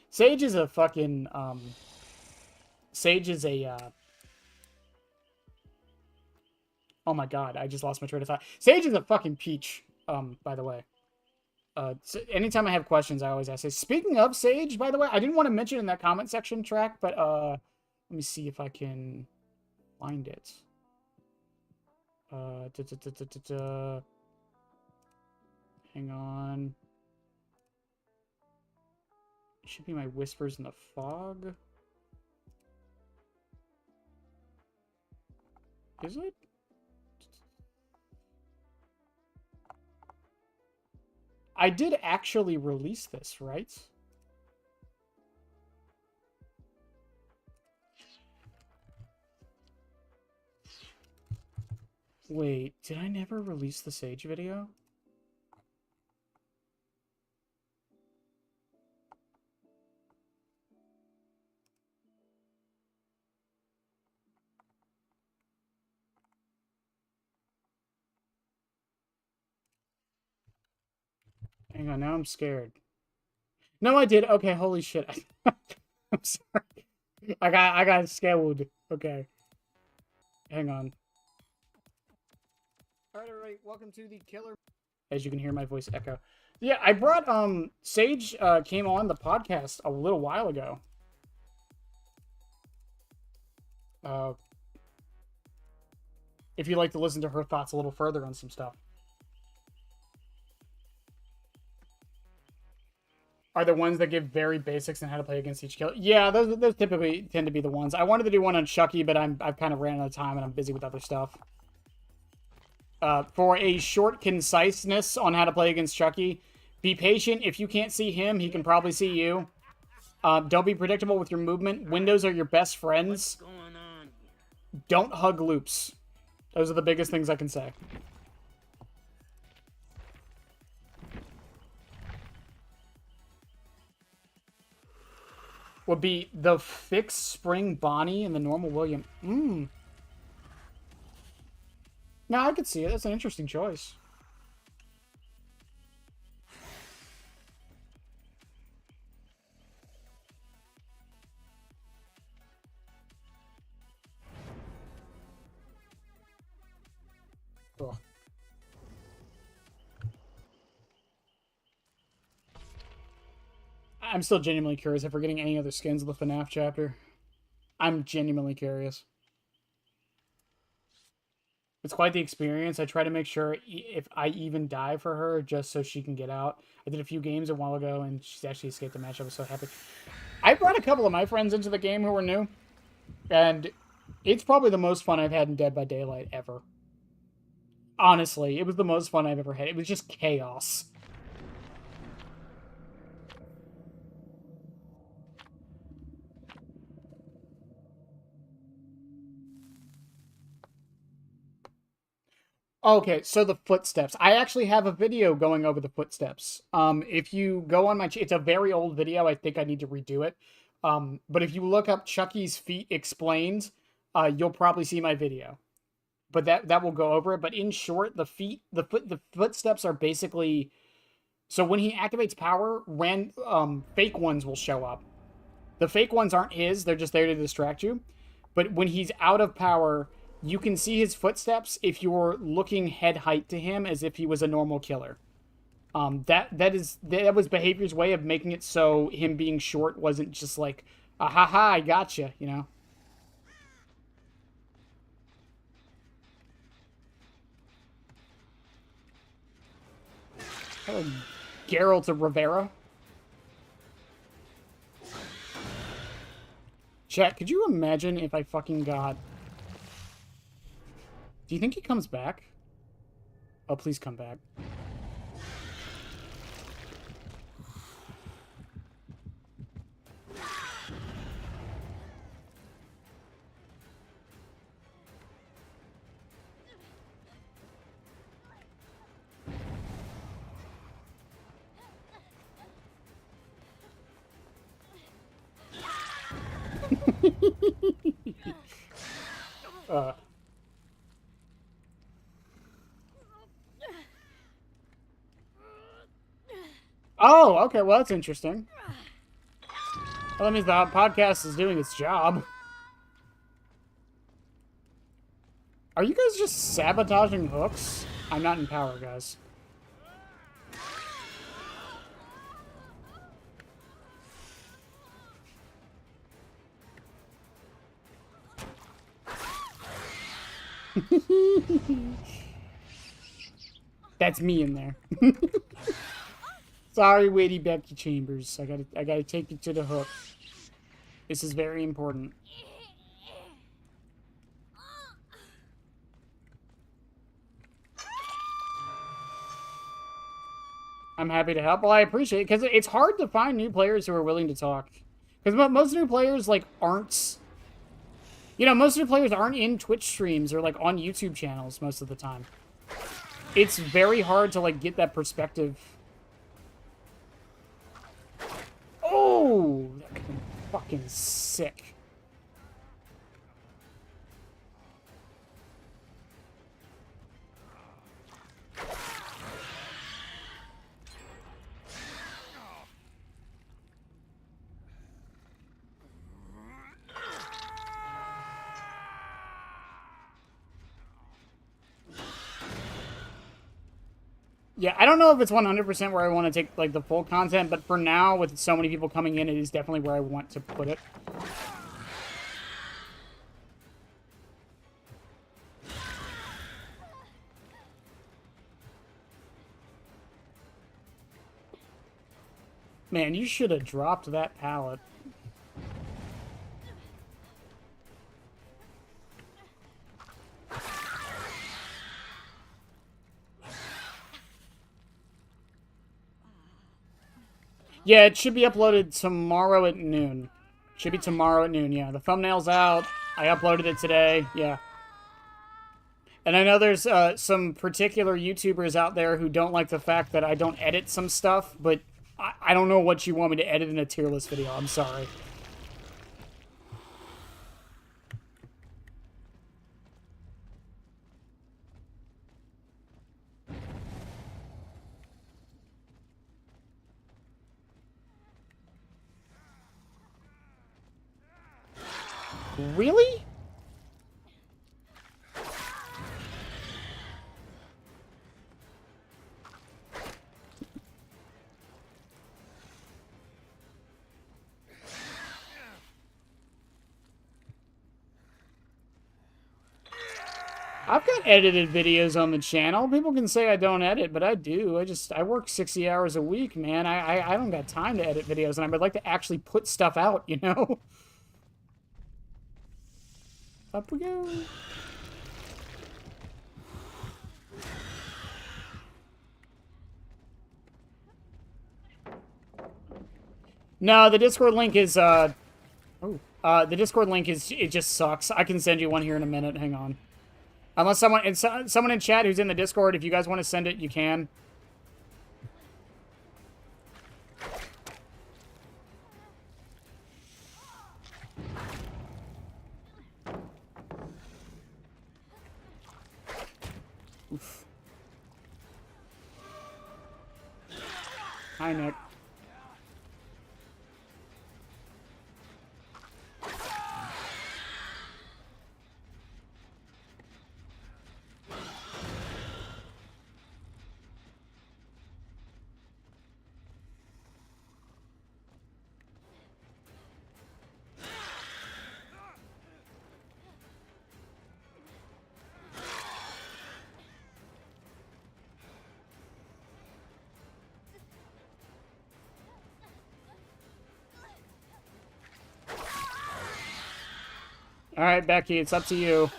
[SPEAKER 1] Sage is a fucking, Sage is a, oh my god, I just lost my train of thought. Sage is a fucking peach, by the way. So anytime I have questions, I always ask Sage. Speaking of Sage, by the way, I didn't want to mention in that comment section track, but, let me see if I can find it. Hang on. It should be my Whispers in the Fog. Is it? I did actually release this, right? Wait, did I never release the Sage video? Hang on, now I'm scared. No, I did. Okay, holy shit. I'm sorry. I got scared. Okay. Hang on. Alright, everybody, welcome to the Killer. As you can hear my voice echo. Yeah, I brought, Sage, came on the podcast a little while ago. If you'd like to listen to her thoughts a little further on some stuff. are the ones that give very basics on how to play against each kill. Yeah, those typically tend to be the ones. I wanted to do one on Chucky, but I've kind of ran out of time and I'm busy with other stuff. For a short conciseness on how to play against Chucky, be patient. If you can't see him, he can probably see you. Don't be predictable with your movement. Windows are your best friends.
[SPEAKER 2] What's going on here?
[SPEAKER 1] Don't hug loops. Those are the biggest things I can say. Would be the fixed spring Bonnie and the normal William. No, I could see it. That's an interesting choice. Ugh. I'm still genuinely curious if we're getting any other skins of the FNAF chapter. I'm genuinely curious. It's quite the experience. I try to make sure if I even die for her just so she can get out. I did a few games a while ago and she's actually escaped the match. I was so happy. I brought a couple of my friends into the game who were new. And it's probably the most fun I've had in Dead by Daylight ever. Honestly, it was the most fun I've ever had. It was just chaos. Okay, so the footsteps. I actually have a video going over the footsteps. If you go on my... It's a very old video. I think I need to redo it. But if you look up Chucky's Feet Explained, you'll probably see my video. But that will go over it. But in short, the footsteps are basically... So when he activates power, fake ones will show up. The fake ones aren't his. They're just there to distract you. But when he's out of power... You can see his footsteps if you're looking head height to him as if he was a normal killer. That was Behavior's way of making it so him being short wasn't just like, ah, ha ha, I gotcha, you know. Hello, Geralt of Rivera. Chat, could you imagine if I fucking got... Do you think he comes back? Oh, please come back. Oh, okay, well, that's interesting. Well, that means the podcast is doing its job. Are you guys just sabotaging hooks? I'm not in power, guys. That's me in there. Sorry, Witty Becky Chambers. I gotta take you to the hook. This is very important. I'm happy to help. Well, I appreciate it, because it's hard to find new players who are willing to talk. Because most new players, like, aren't... You know, most new players aren't in Twitch streams or, like, on YouTube channels most of the time. It's very hard to, like, get that perspective. Oh! That could have been fucking sick. Yeah, I don't know if it's 100% where I want to take, like, the full content, but for now, with so many people coming in, it is definitely where I want to put it. Man, you should have dropped that pallet. Yeah, it should be uploaded tomorrow at noon. Should be tomorrow at noon, yeah. The thumbnail's out. I uploaded it today, yeah. And I know there's some particular YouTubers out there who don't like the fact that I don't edit some stuff, but I don't know what you want me to edit in a tier list video. I'm sorry. Really? I've got edited videos on the channel. People can say I don't edit, but I do. I work 60 hours a week, man. I don't got time to edit videos, and I would like to actually put stuff out, you know? Up we go. No, the Discord link is, the Discord link is, it just sucks. I can send you one here in a minute. Hang on. Unless someone in chat who's in the Discord, if you guys want to send it, you can. Oof. Hi, Nick. All right, Becky, it's up to you.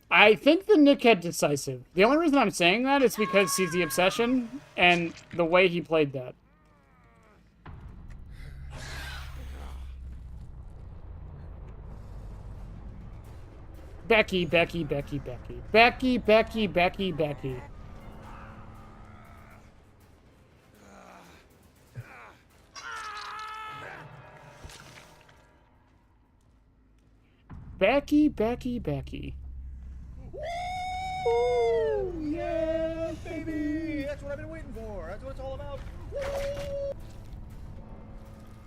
[SPEAKER 1] I think the Nick had decisive. The only reason I'm saying that is because he's the obsession and the way he played that. Becky, Becky, Becky, Becky. Becky, Becky, Becky, Becky. Becky, Becky, Becky.
[SPEAKER 4] Woo! Yeah, baby! That's what I've been waiting for. That's what it's all about. Woo!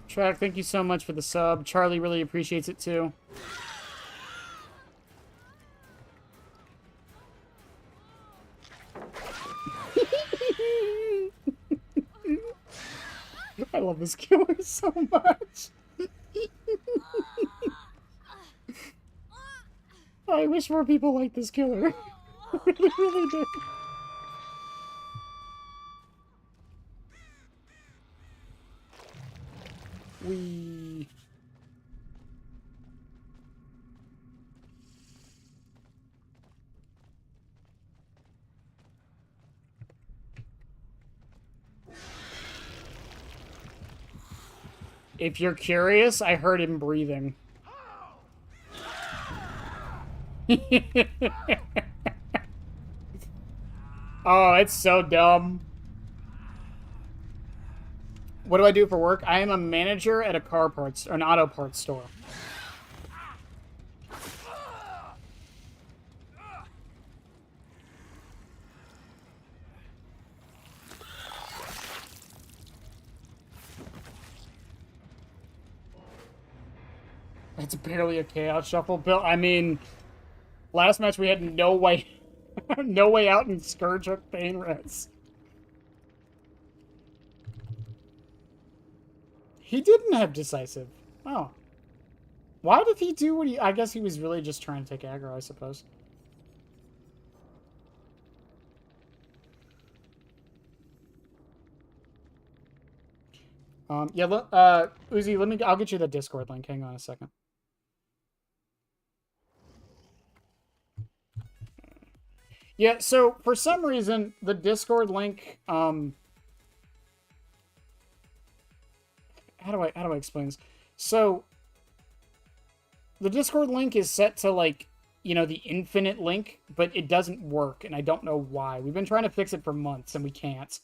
[SPEAKER 1] Track, thank you so much for the sub. Charlie really appreciates it too. I love this killer so much. I wish more people liked this killer. I really, really do. We... If you're curious, I heard him breathing. Oh, it's so dumb. What do I do for work? I am a manager at a car parts or an auto parts store. It's barely a chaos shuffle, Bill. I mean, last match we had no way, no way out, and Scourge took pain res. He didn't have decisive. Oh, why did he do what he? I guess he was really just trying to take aggro, I suppose. Yeah, Uzi, I'll get you the Discord link. Hang on a second. Yeah, so for some reason, the Discord link, how do I explain this? So, the Discord link is set to, like, you know, the infinite link, but it doesn't work, and I don't know why. We've been trying to fix it for months, and we can't.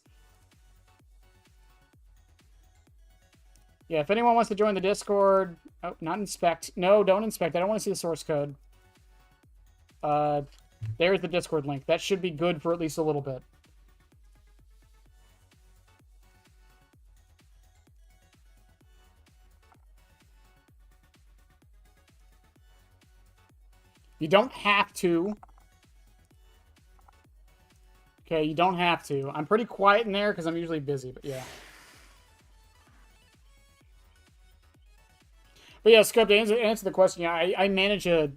[SPEAKER 1] Yeah, if anyone wants to join the Discord... Oh, not inspect. No, don't inspect. I don't want to see the source code. There's the Discord link. That should be good for at least a little bit. You don't have to. Okay, you don't have to. I'm pretty quiet in there because I'm usually busy, but yeah. But yeah, Scope, to answer the question, yeah, I manage a...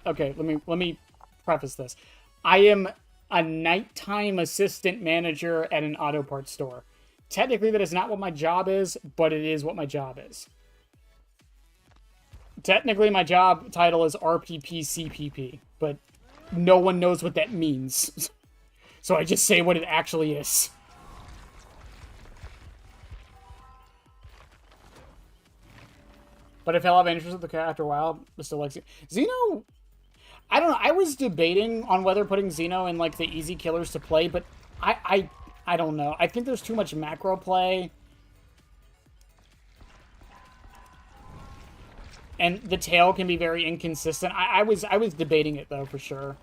[SPEAKER 1] Okay, let me preface this. I am a nighttime assistant manager at an auto parts store. Technically, that is not what my job is, but it is what my job is. Technically, my job title is RPP CPP, but no one knows what that means. So I just say what it actually is. But if I'll have interest in the cat after a while, I still like Xeno. I don't know. I was debating on whether putting Xeno in like the easy killers to play, but I don't know. I think there's too much macro play. And the tail can be very inconsistent. I was debating it though, for sure.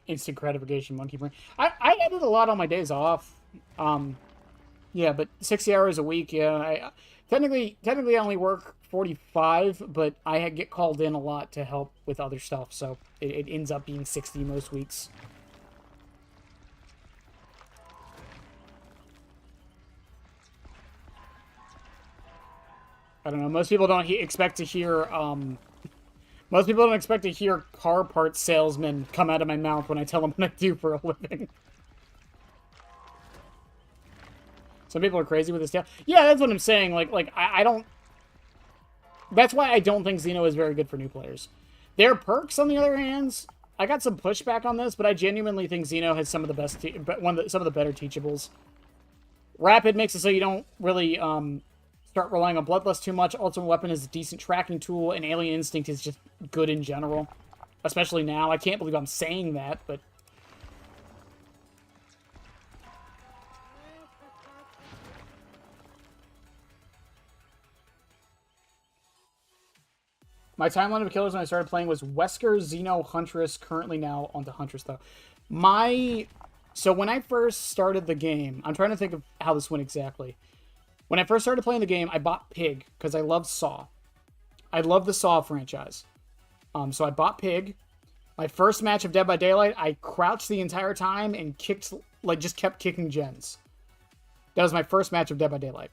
[SPEAKER 1] Instant gratification, monkey brain. I edit a lot on my days off. Yeah, but 60 hours a week, yeah. Technically I only work 45, but I get called in a lot to help with other stuff, so it ends up being 60 most weeks. I don't know. Most people don't expect to hear, most people don't expect to hear car parts salesmen come out of my mouth when I tell them what I do for a living. Some people are crazy with this tail. Yeah, that's what I'm saying. Like I don't... That's why I don't think Xeno is very good for new players. Their perks, on the other hand, I got some pushback on this, but I genuinely think Xeno has some of the best, some of the better teachables. Rapid makes it so you don't really start relying on Bloodlust too much. Ultimate Weapon is a decent tracking tool, and Alien Instinct is just good in general. Especially now. I can't believe I'm saying that, but... My timeline of killers when I started playing was Wesker, Xeno, Huntress, currently now onto Huntress, though. So when I first started the game, I'm trying to think of how this went exactly. When I first started playing the game, I bought Pig, because I love Saw. I love the Saw franchise. So I bought Pig. My first match of Dead by Daylight, I crouched the entire time and kicked, like, just kept kicking gens. That was my first match of Dead by Daylight.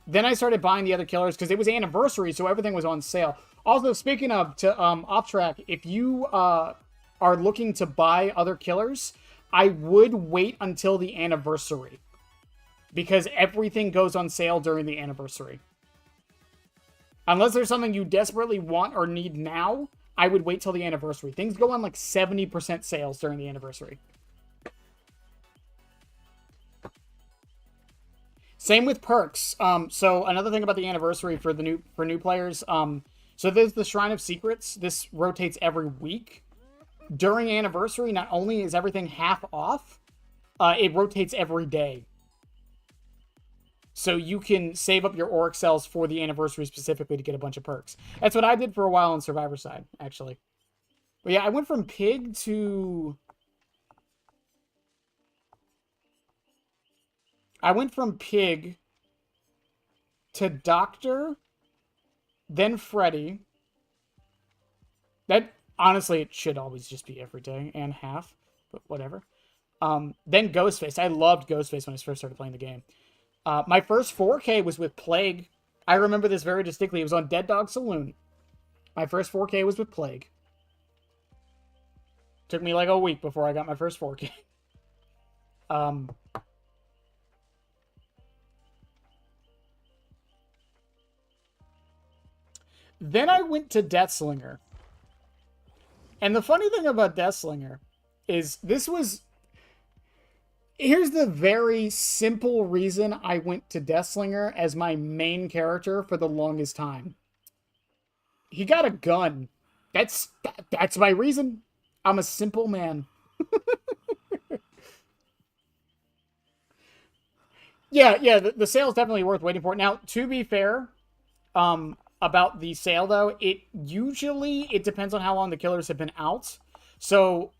[SPEAKER 1] Then I started buying the other killers because it was anniversary, so everything was on sale. Also, speaking of, off track, if you are looking to buy other killers, I would wait until the anniversary, because everything goes on sale during the anniversary. Unless there's something you desperately want or need now, I would wait till the anniversary. Things go on like 70% sales during the anniversary. Same with perks. So another thing about the anniversary for new players. So there's the Shrine of Secrets. This rotates every week. During anniversary, not only is everything half off, it rotates every day. So you can save up your Auric cells for the anniversary specifically to get a bunch of perks. That's what I did for a while on Survivor side, actually. But yeah, I went from Pig to... I went from Pig to Doctor, then Freddy. That, honestly, it should always just be every day and half, but whatever. Then Ghostface. I loved Ghostface when I first started playing the game. My first 4K was with Plague. I remember this very distinctly. It was on Dead Dog Saloon. My first 4K was with Plague. Took me like a week before I got my first 4K. Then I went to Deathslinger. And the funny thing about Deathslinger is here's the very simple reason I went to Deathslinger as my main character for the longest time. He got a gun. That's my reason. I'm a simple man. Yeah, the sale's definitely worth waiting for. Now, to be fair, about the sale though, it depends on how long the killers have been out. So,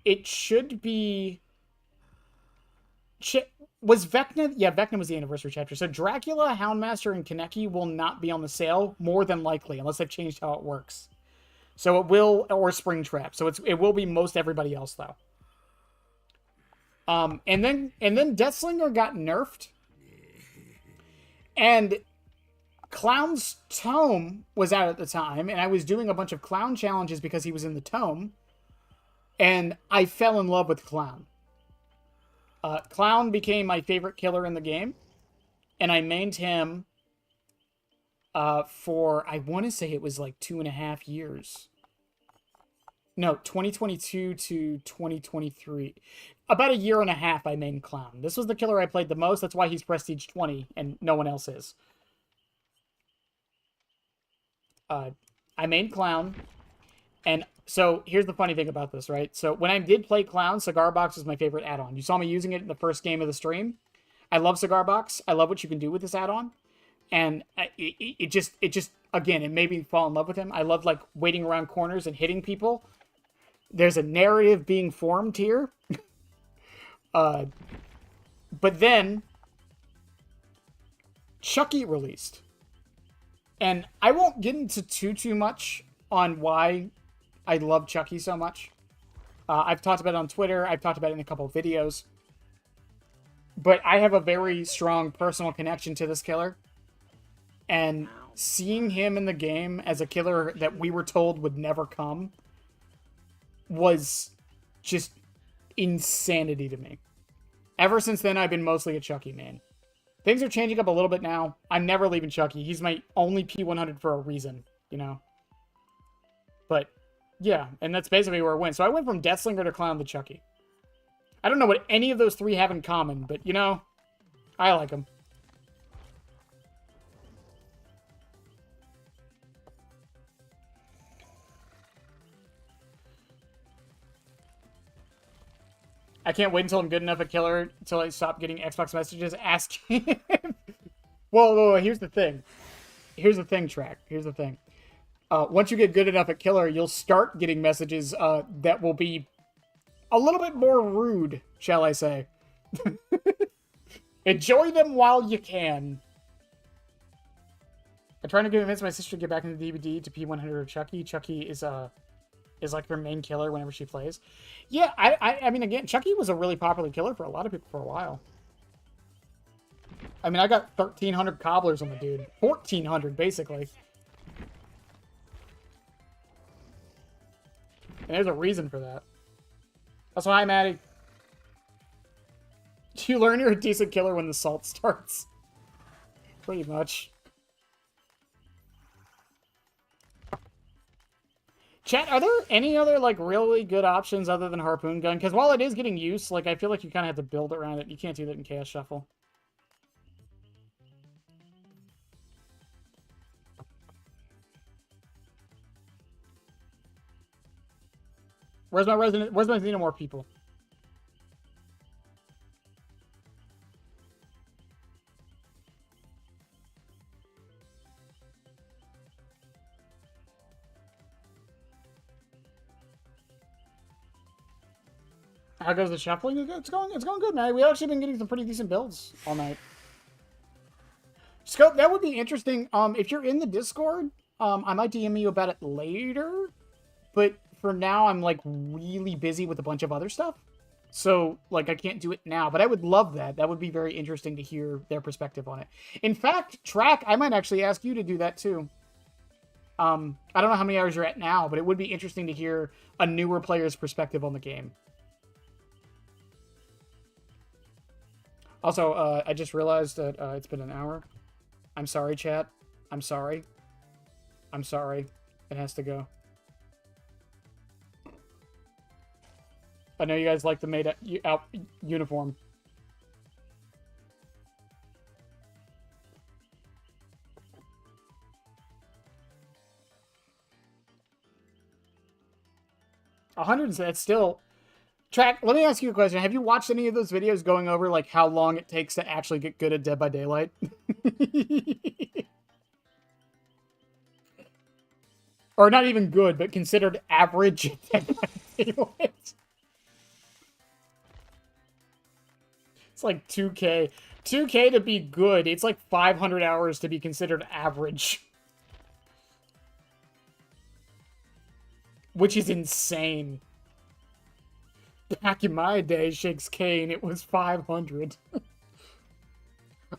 [SPEAKER 1] it should be... Was Vecna? Yeah, Vecna was the anniversary chapter. So Dracula, Houndmaster, and Kaneki will not be on the sale, more than likely, unless they've changed how it works. So it will, or Springtrap. So it will be most everybody else though. And then Deathslinger got nerfed, and Clown's Tome was out at the time, and I was doing a bunch of Clown challenges because he was in the Tome, and I fell in love with Clown. Clown became my favorite killer in the game, and I mained him for, I want to say it was like 2.5 years. No, 2022 to 2023. About 1.5 years I mained Clown. This was the killer I played the most. That's why he's Prestige 20 and no one else is. I mained Clown. And so here's the funny thing about this, right? So when I did play Clown, Cigar Box was my favorite add-on. You saw me using it in the first game of the stream. I love Cigar Box. I love what you can do with this add-on. And it just, again, it made me fall in love with him. I love, like, waiting around corners and hitting people. There's a narrative being formed here. But then Chucky released. And I won't get into too much on why I love Chucky so much. I've talked about it on Twitter. I've talked about it in a couple of videos. But I have a very strong personal connection to this killer. And seeing him in the game as a killer that we were told would never come was just insanity to me. Ever since then, I've been mostly a Chucky man. Things are changing up a little bit now. I'm never leaving Chucky. He's my only P100 for a reason, you know? But, yeah, and that's basically where it went. So I went from Deathslinger to Clown to Chucky. I don't know what any of those three have in common, but, you know, I like them. I can't wait until I'm good enough at killer until I stop getting Xbox messages asking. Whoa, here's the thing. Here's the thing, Track. Here's the thing. Once you get good enough at killer, you'll start getting messages that will be a little bit more rude, shall I say. Enjoy them while you can. I'm trying to convince my sister to get back into DVD to P100 or Chucky. Chucky is like her main killer whenever she plays. Yeah, I mean, again, Chucky was a really popular killer for a lot of people for a while. I mean, I got 1,300 cobblers on the dude. 1,400, basically. And there's a reason for that. That's why, Maddie. You learn you're a decent killer when the salt starts. Pretty much. Chat, are there any other, like, really good options other than Harpoon Gun? Because while it is getting used, like, I feel like you kind of have to build around it. You can't do that in Chaos Shuffle. Where's my Xenomorph people? How goes the shuffling? It's going good, man. We've actually been getting some pretty decent builds all night. Scope, that would be interesting. If you're in the Discord, I might DM you about it later. But for now, I'm like really busy with a bunch of other stuff. So, like, I can't do it now, but I would love that. That would be very interesting to hear their perspective on it. In fact, Track, I might actually ask you to do that too. I don't know how many hours you're at now, but it would be interesting to hear a newer player's perspective on the game. Also, I just realized that it's been an hour. I'm sorry, chat. I'm sorry. I'm sorry. It has to go. I know you guys like the made out uniform. That's still... Track, let me ask you a question. Have you watched any of those videos going over, like, how long it takes to actually get good at Dead by Daylight? Or not even good, but considered average at Dead by Daylight? It's like 2K. 2K to be good, it's like 500 hours to be considered average. Which is insane. Back in my day, Shakes Kane, it was 500.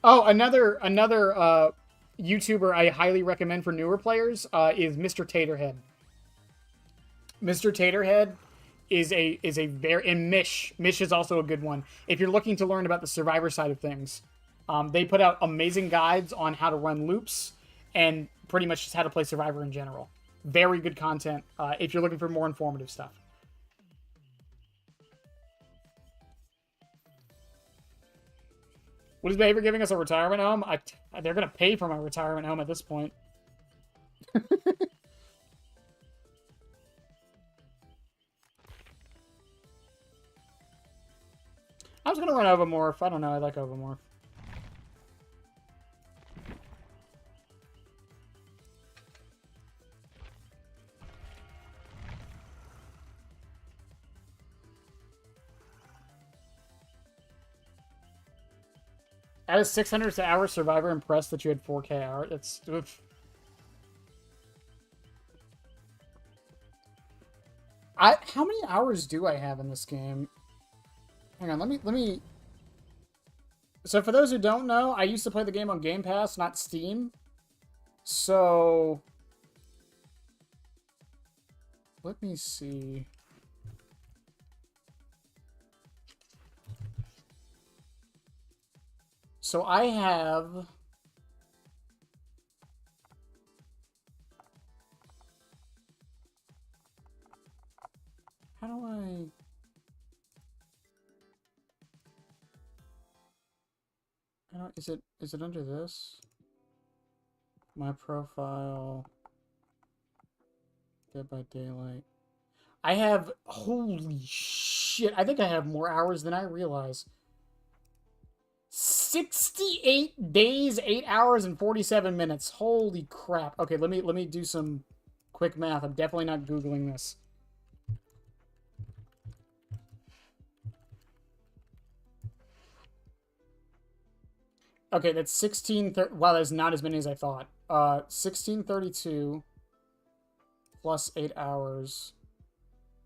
[SPEAKER 1] Oh, another YouTuber I highly recommend for newer players is Mr. Taterhead. Mr. Taterhead is a very... And Mish is also a good one. If you're looking to learn about the Survivor side of things, they put out amazing guides on how to run loops and pretty much just how to play Survivor in general. Very good content if you're looking for more informative stuff. What is Behavior giving us, a retirement home? They're going to pay for my retirement home at this point. I'm just going to run Ovomorph. I don't know. I like Ovomorph. At a 600 hour Survivor, impressed that you had 4K hours. That's... Oof. How many hours do I have in this game? Hang on, let me... So for those who don't know, I used to play the game on Game Pass, not Steam. So... Let me see... So I have... How do I... Is it under this? My profile... Dead by Daylight. I have... Holy shit. I think I have more hours than I realize. 68 days, 8 hours, and 47 minutes. Holy crap. Okay, let me do some quick math. I'm definitely not Googling this. Okay, that's 1630. Wow, that's not as many as I thought. 1632 plus 8 hours.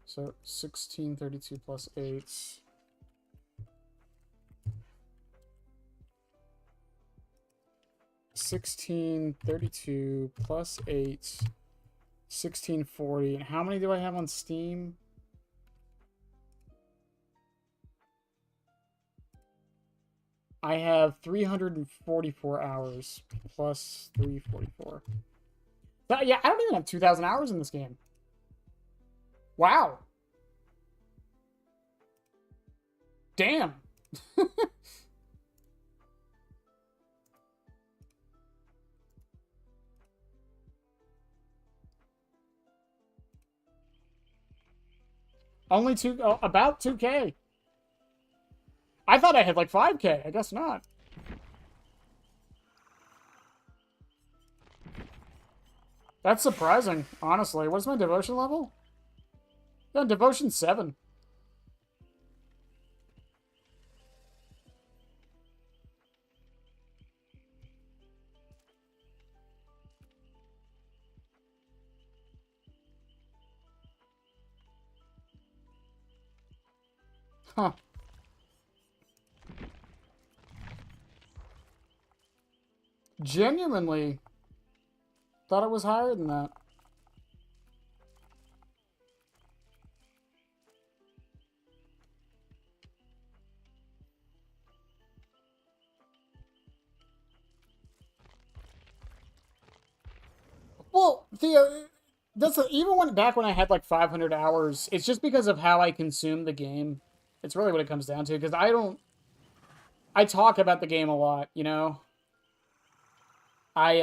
[SPEAKER 1] So 1632 plus 8. 1632 plus 8, 1640. And how many do I have on Steam? I have 344 hours plus 344. But yeah, I don't even have 2,000 hours in this game. Wow. Damn. Only about 2K. I thought I had like 5K. I guess not. That's surprising, honestly. What's my devotion level? Yeah, devotion 7. Huh. Genuinely thought it was higher than that. Well, even when I had like 500 hours, it's just because of how I consume the game. It's really what it comes down to, because I talk about the game a lot, you know? I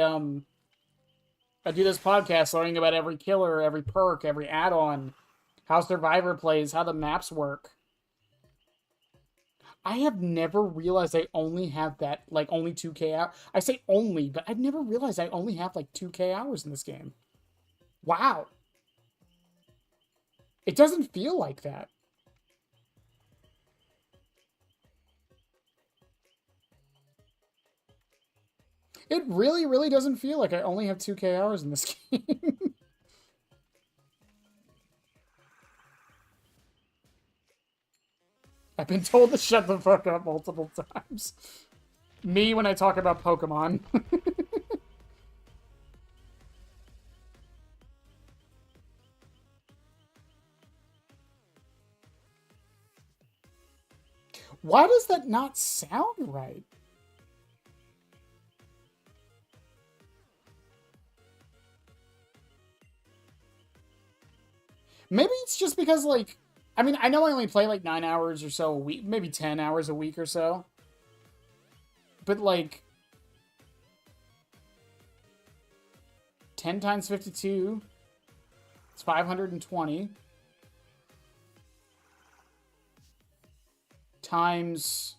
[SPEAKER 1] I do this podcast learning about every killer, every perk, every add-on, how Survivor plays, how the maps work. I have never realized I only have that, like, only 2K hours. I say only, but I've never realized I only have, like, 2K hours in this game. Wow. It doesn't feel like that. It really, really doesn't feel like I only have 2K hours in this game. I've been told to shut the fuck up multiple times. Me when I talk about Pokemon. Why does that not sound right? Maybe it's just because, like, I mean, I know I only play like 9 hours or so a week, maybe 10 hours a week or so. But, like, 10 times 52, it's 520. Times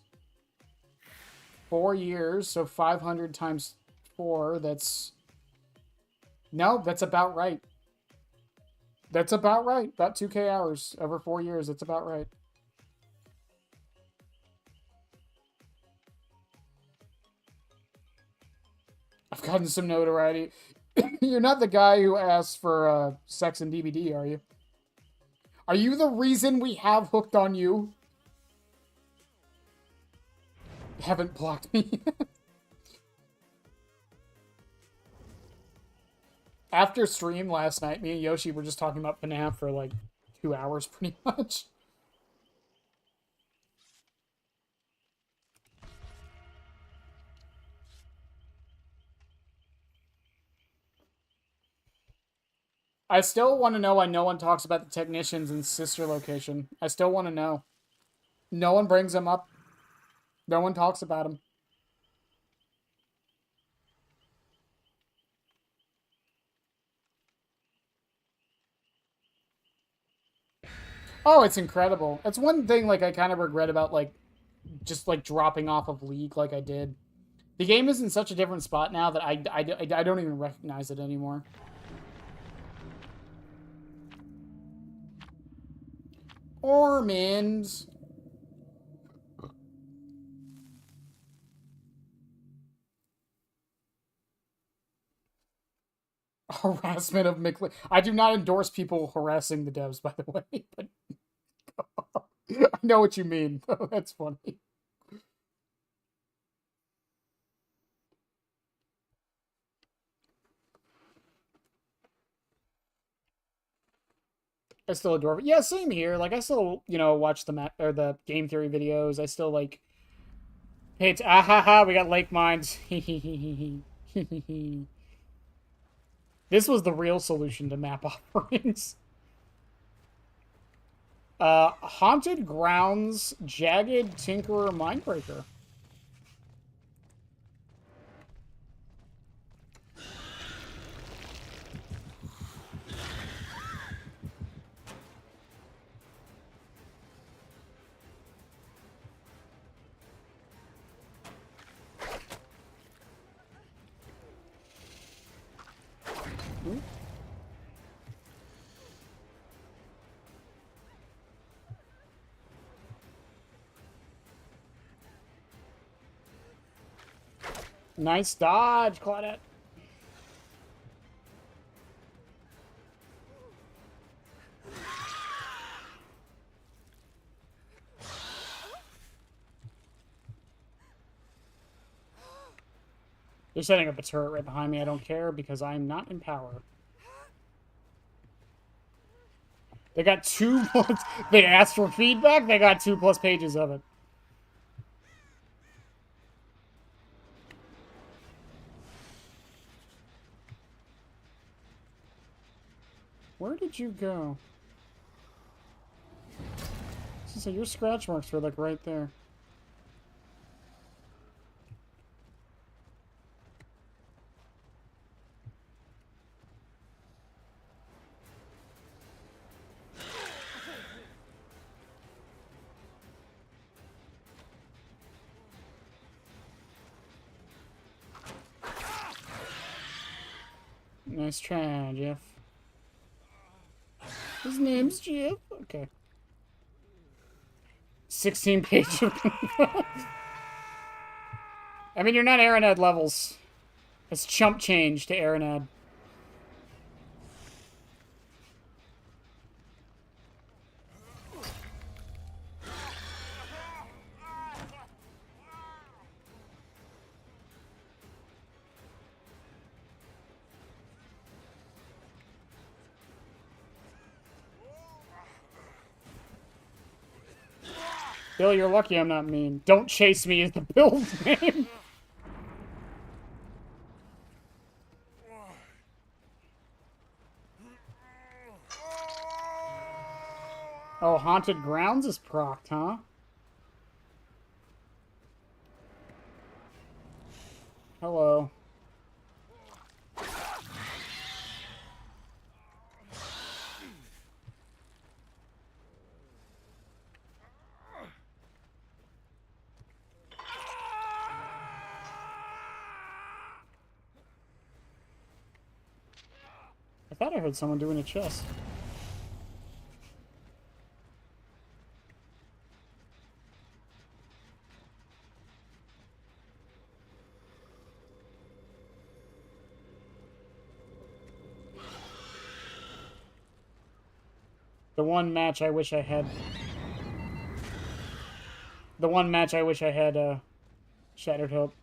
[SPEAKER 1] 4 years, so 500 times 4, that's... No, that's about right. That's about right. About 2K hours over 4 years. That's about right. I've gotten some notoriety. You're not the guy who asked for sex and DVD, are you? Are you the reason we have Hooked on You? Haven't blocked me. After stream last night, me and Yoshi were just talking about FNAF for like 2 hours, pretty much. I still want to know why no one talks about the technicians in sister location. I still want to know. No one brings them up. No one talks about them. Oh, it's incredible. That's one thing, like, I kind of regret about, like, just, like, dropping off of League like I did. The game is in such a different spot now that I don't even recognize it anymore. Ormond. Harassment of McLean. I do not endorse people harassing the devs, by the way, but I know what you mean. That's funny. I still adore it. Yeah, same here. Like, I still, you know, watch the map or the game theory videos. I still like. Hey, it's ah ha ha. We got lake mines. This was the real solution to map offerings. Haunted Grounds, Jagged Tinkerer, Mindbreaker. Ooh. Nice dodge, Claudette. They're setting up a turret right behind me. I don't care because I'm not in power. They got 2 plus... They asked for feedback? They got 2+ pages of it. Where did you go? So your scratch marks were like right there. Nice try, Jeff. His name's Jeff. Okay. 16 page of... I mean, you're not Aranad levels. It's chump change to Aranad. Bill, you're lucky I'm not mean. Don't chase me is the build's name. Oh, Haunted Grounds is procced, huh? Hello. I thought I heard someone doing a chest. The one match I wish I had... The one match I wish I had, Shattered Hope.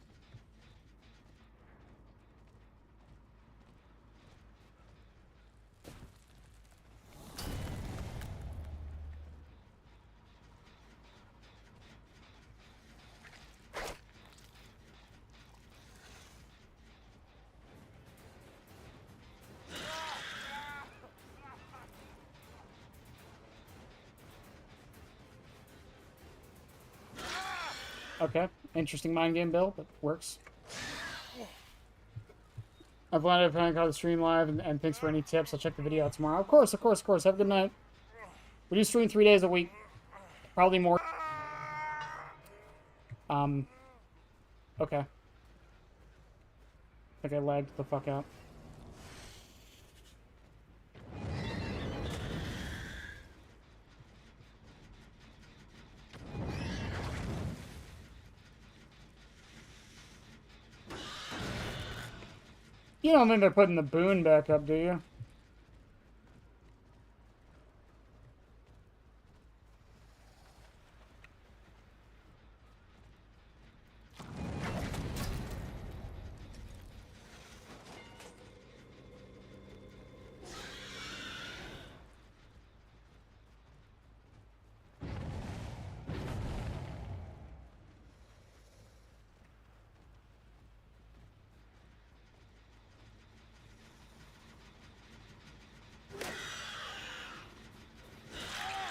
[SPEAKER 1] Okay, interesting mind game build, but works. I've landed planning to call the stream live, and thanks for any tips. I'll check the video out tomorrow. Of course, of course, of course. Have a good night. We do stream 3 days a week. Probably more. Okay. I think I lagged the fuck out. You don't think they're putting the boon back up, do you?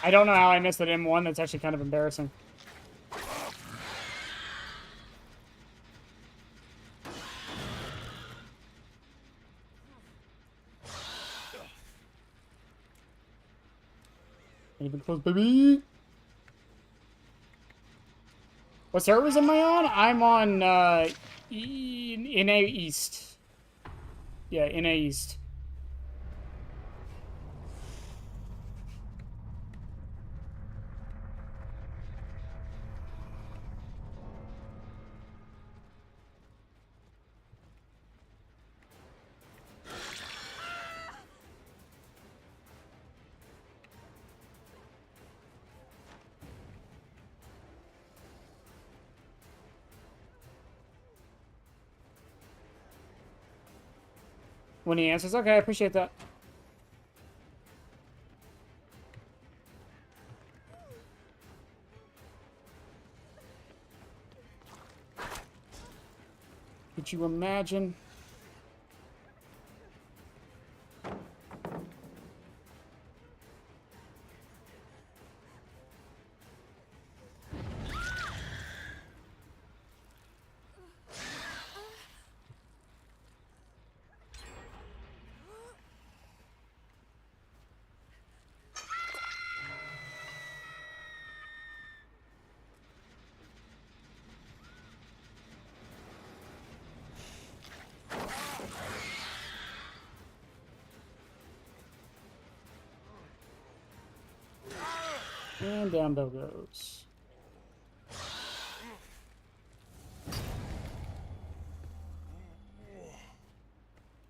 [SPEAKER 1] I don't know how I missed that M1. That's actually kind of embarrassing. Even close, baby. What servers am I on? I'm on NA East. Yeah, NA East. when he answers. Okay, I appreciate that. Could you imagine? And down Bill goes.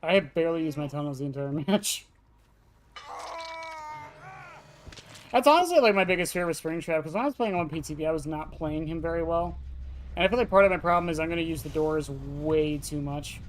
[SPEAKER 1] I have barely used my tunnels the entire match. That's honestly like my biggest fear with Springtrap, because when I was playing on PTB, I was not playing him very well. And I feel like part of my problem is I'm going to use the doors way too much.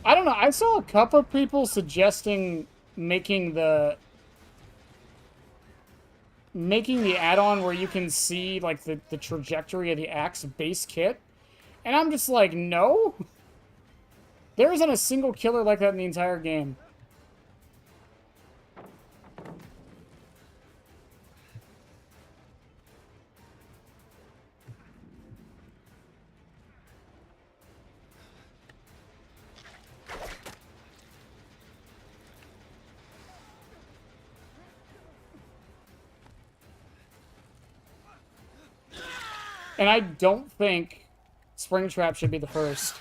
[SPEAKER 1] I don't know. I saw a couple of people suggesting making the add-on where you can see like the trajectory of the axe base kit, and I'm just like, no. There isn't a single killer like that in the entire game. And I don't think Springtrap should be the first.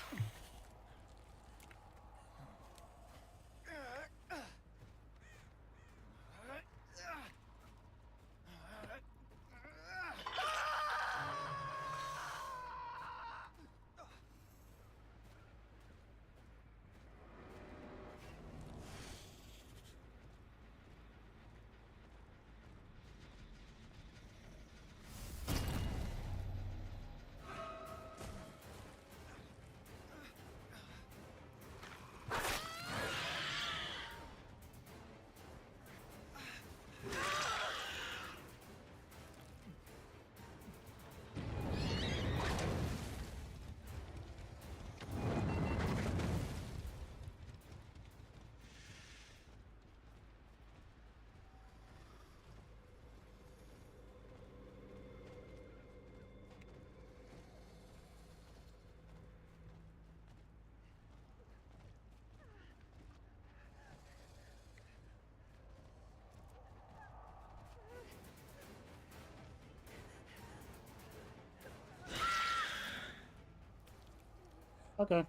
[SPEAKER 1] Okay.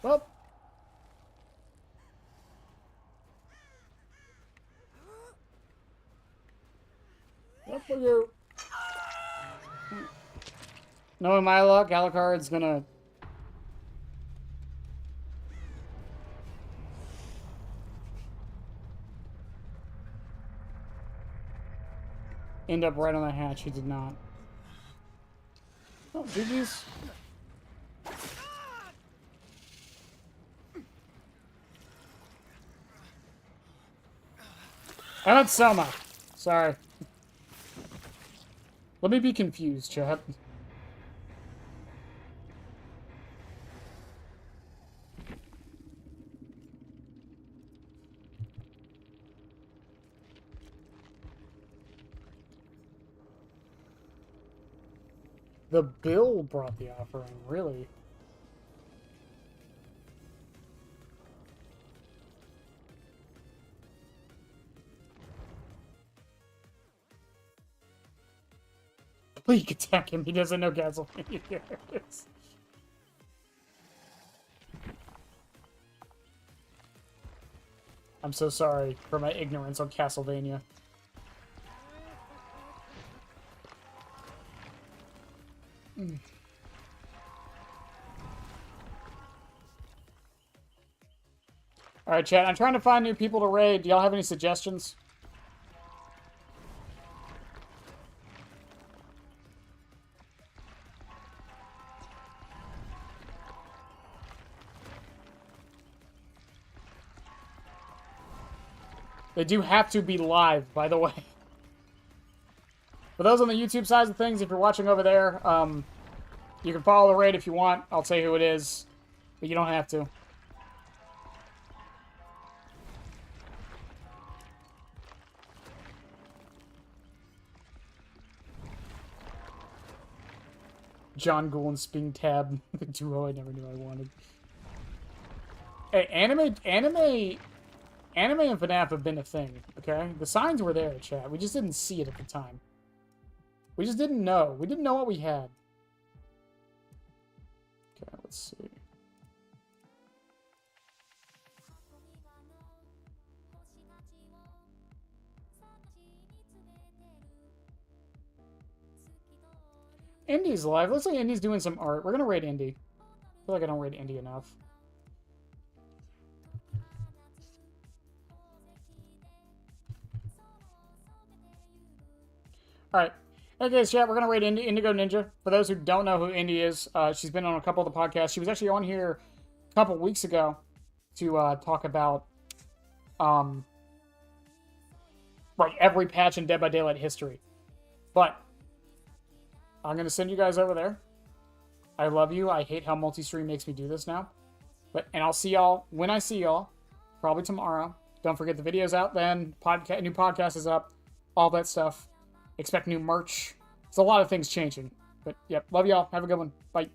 [SPEAKER 1] Well. Yep, for you. Knowing my luck, Alucard's gonna end up right on the hatch. He did not. Oh, GG's. I meant Selma. Sorry. Let me be confused, chat. The bill brought the offering, really? Please attack him. He doesn't know Castlevania is. I'm so sorry for my ignorance on Castlevania. Alright, chat. I'm trying to find new people to raid. Do y'all have any suggestions? They do have to be live, by the way. For those on the YouTube side of things, if you're watching over there, you can follow the raid if you want. I'll say who it is, but you don't have to. John Ghoul and Springtrap, the duo I never knew I wanted. Hey, anime and FNAF have been a thing, okay? The signs were there, chat. We just didn't see it at the time. We just didn't know. We didn't know what we had. Okay, let's see. Indy's live. Looks like Indy's doing some art. We're gonna raid Indy. I feel like I don't raid Indy enough. Alright. Hey guys, chat, we're going to raid Indigo Ninja. For those who don't know who Indy is, she's been on a couple of the podcasts. She was actually on here a couple weeks ago to talk about like every patch in Dead by Daylight history. But I'm going to send you guys over there. I love you. I hate how multi-stream makes me do this now. And I'll see y'all when I see y'all. Probably tomorrow. Don't forget the video's out then. New podcast is up. All that stuff. Expect new merch. There's a lot of things changing. But, yep. Love y'all. Have a good one. Bye.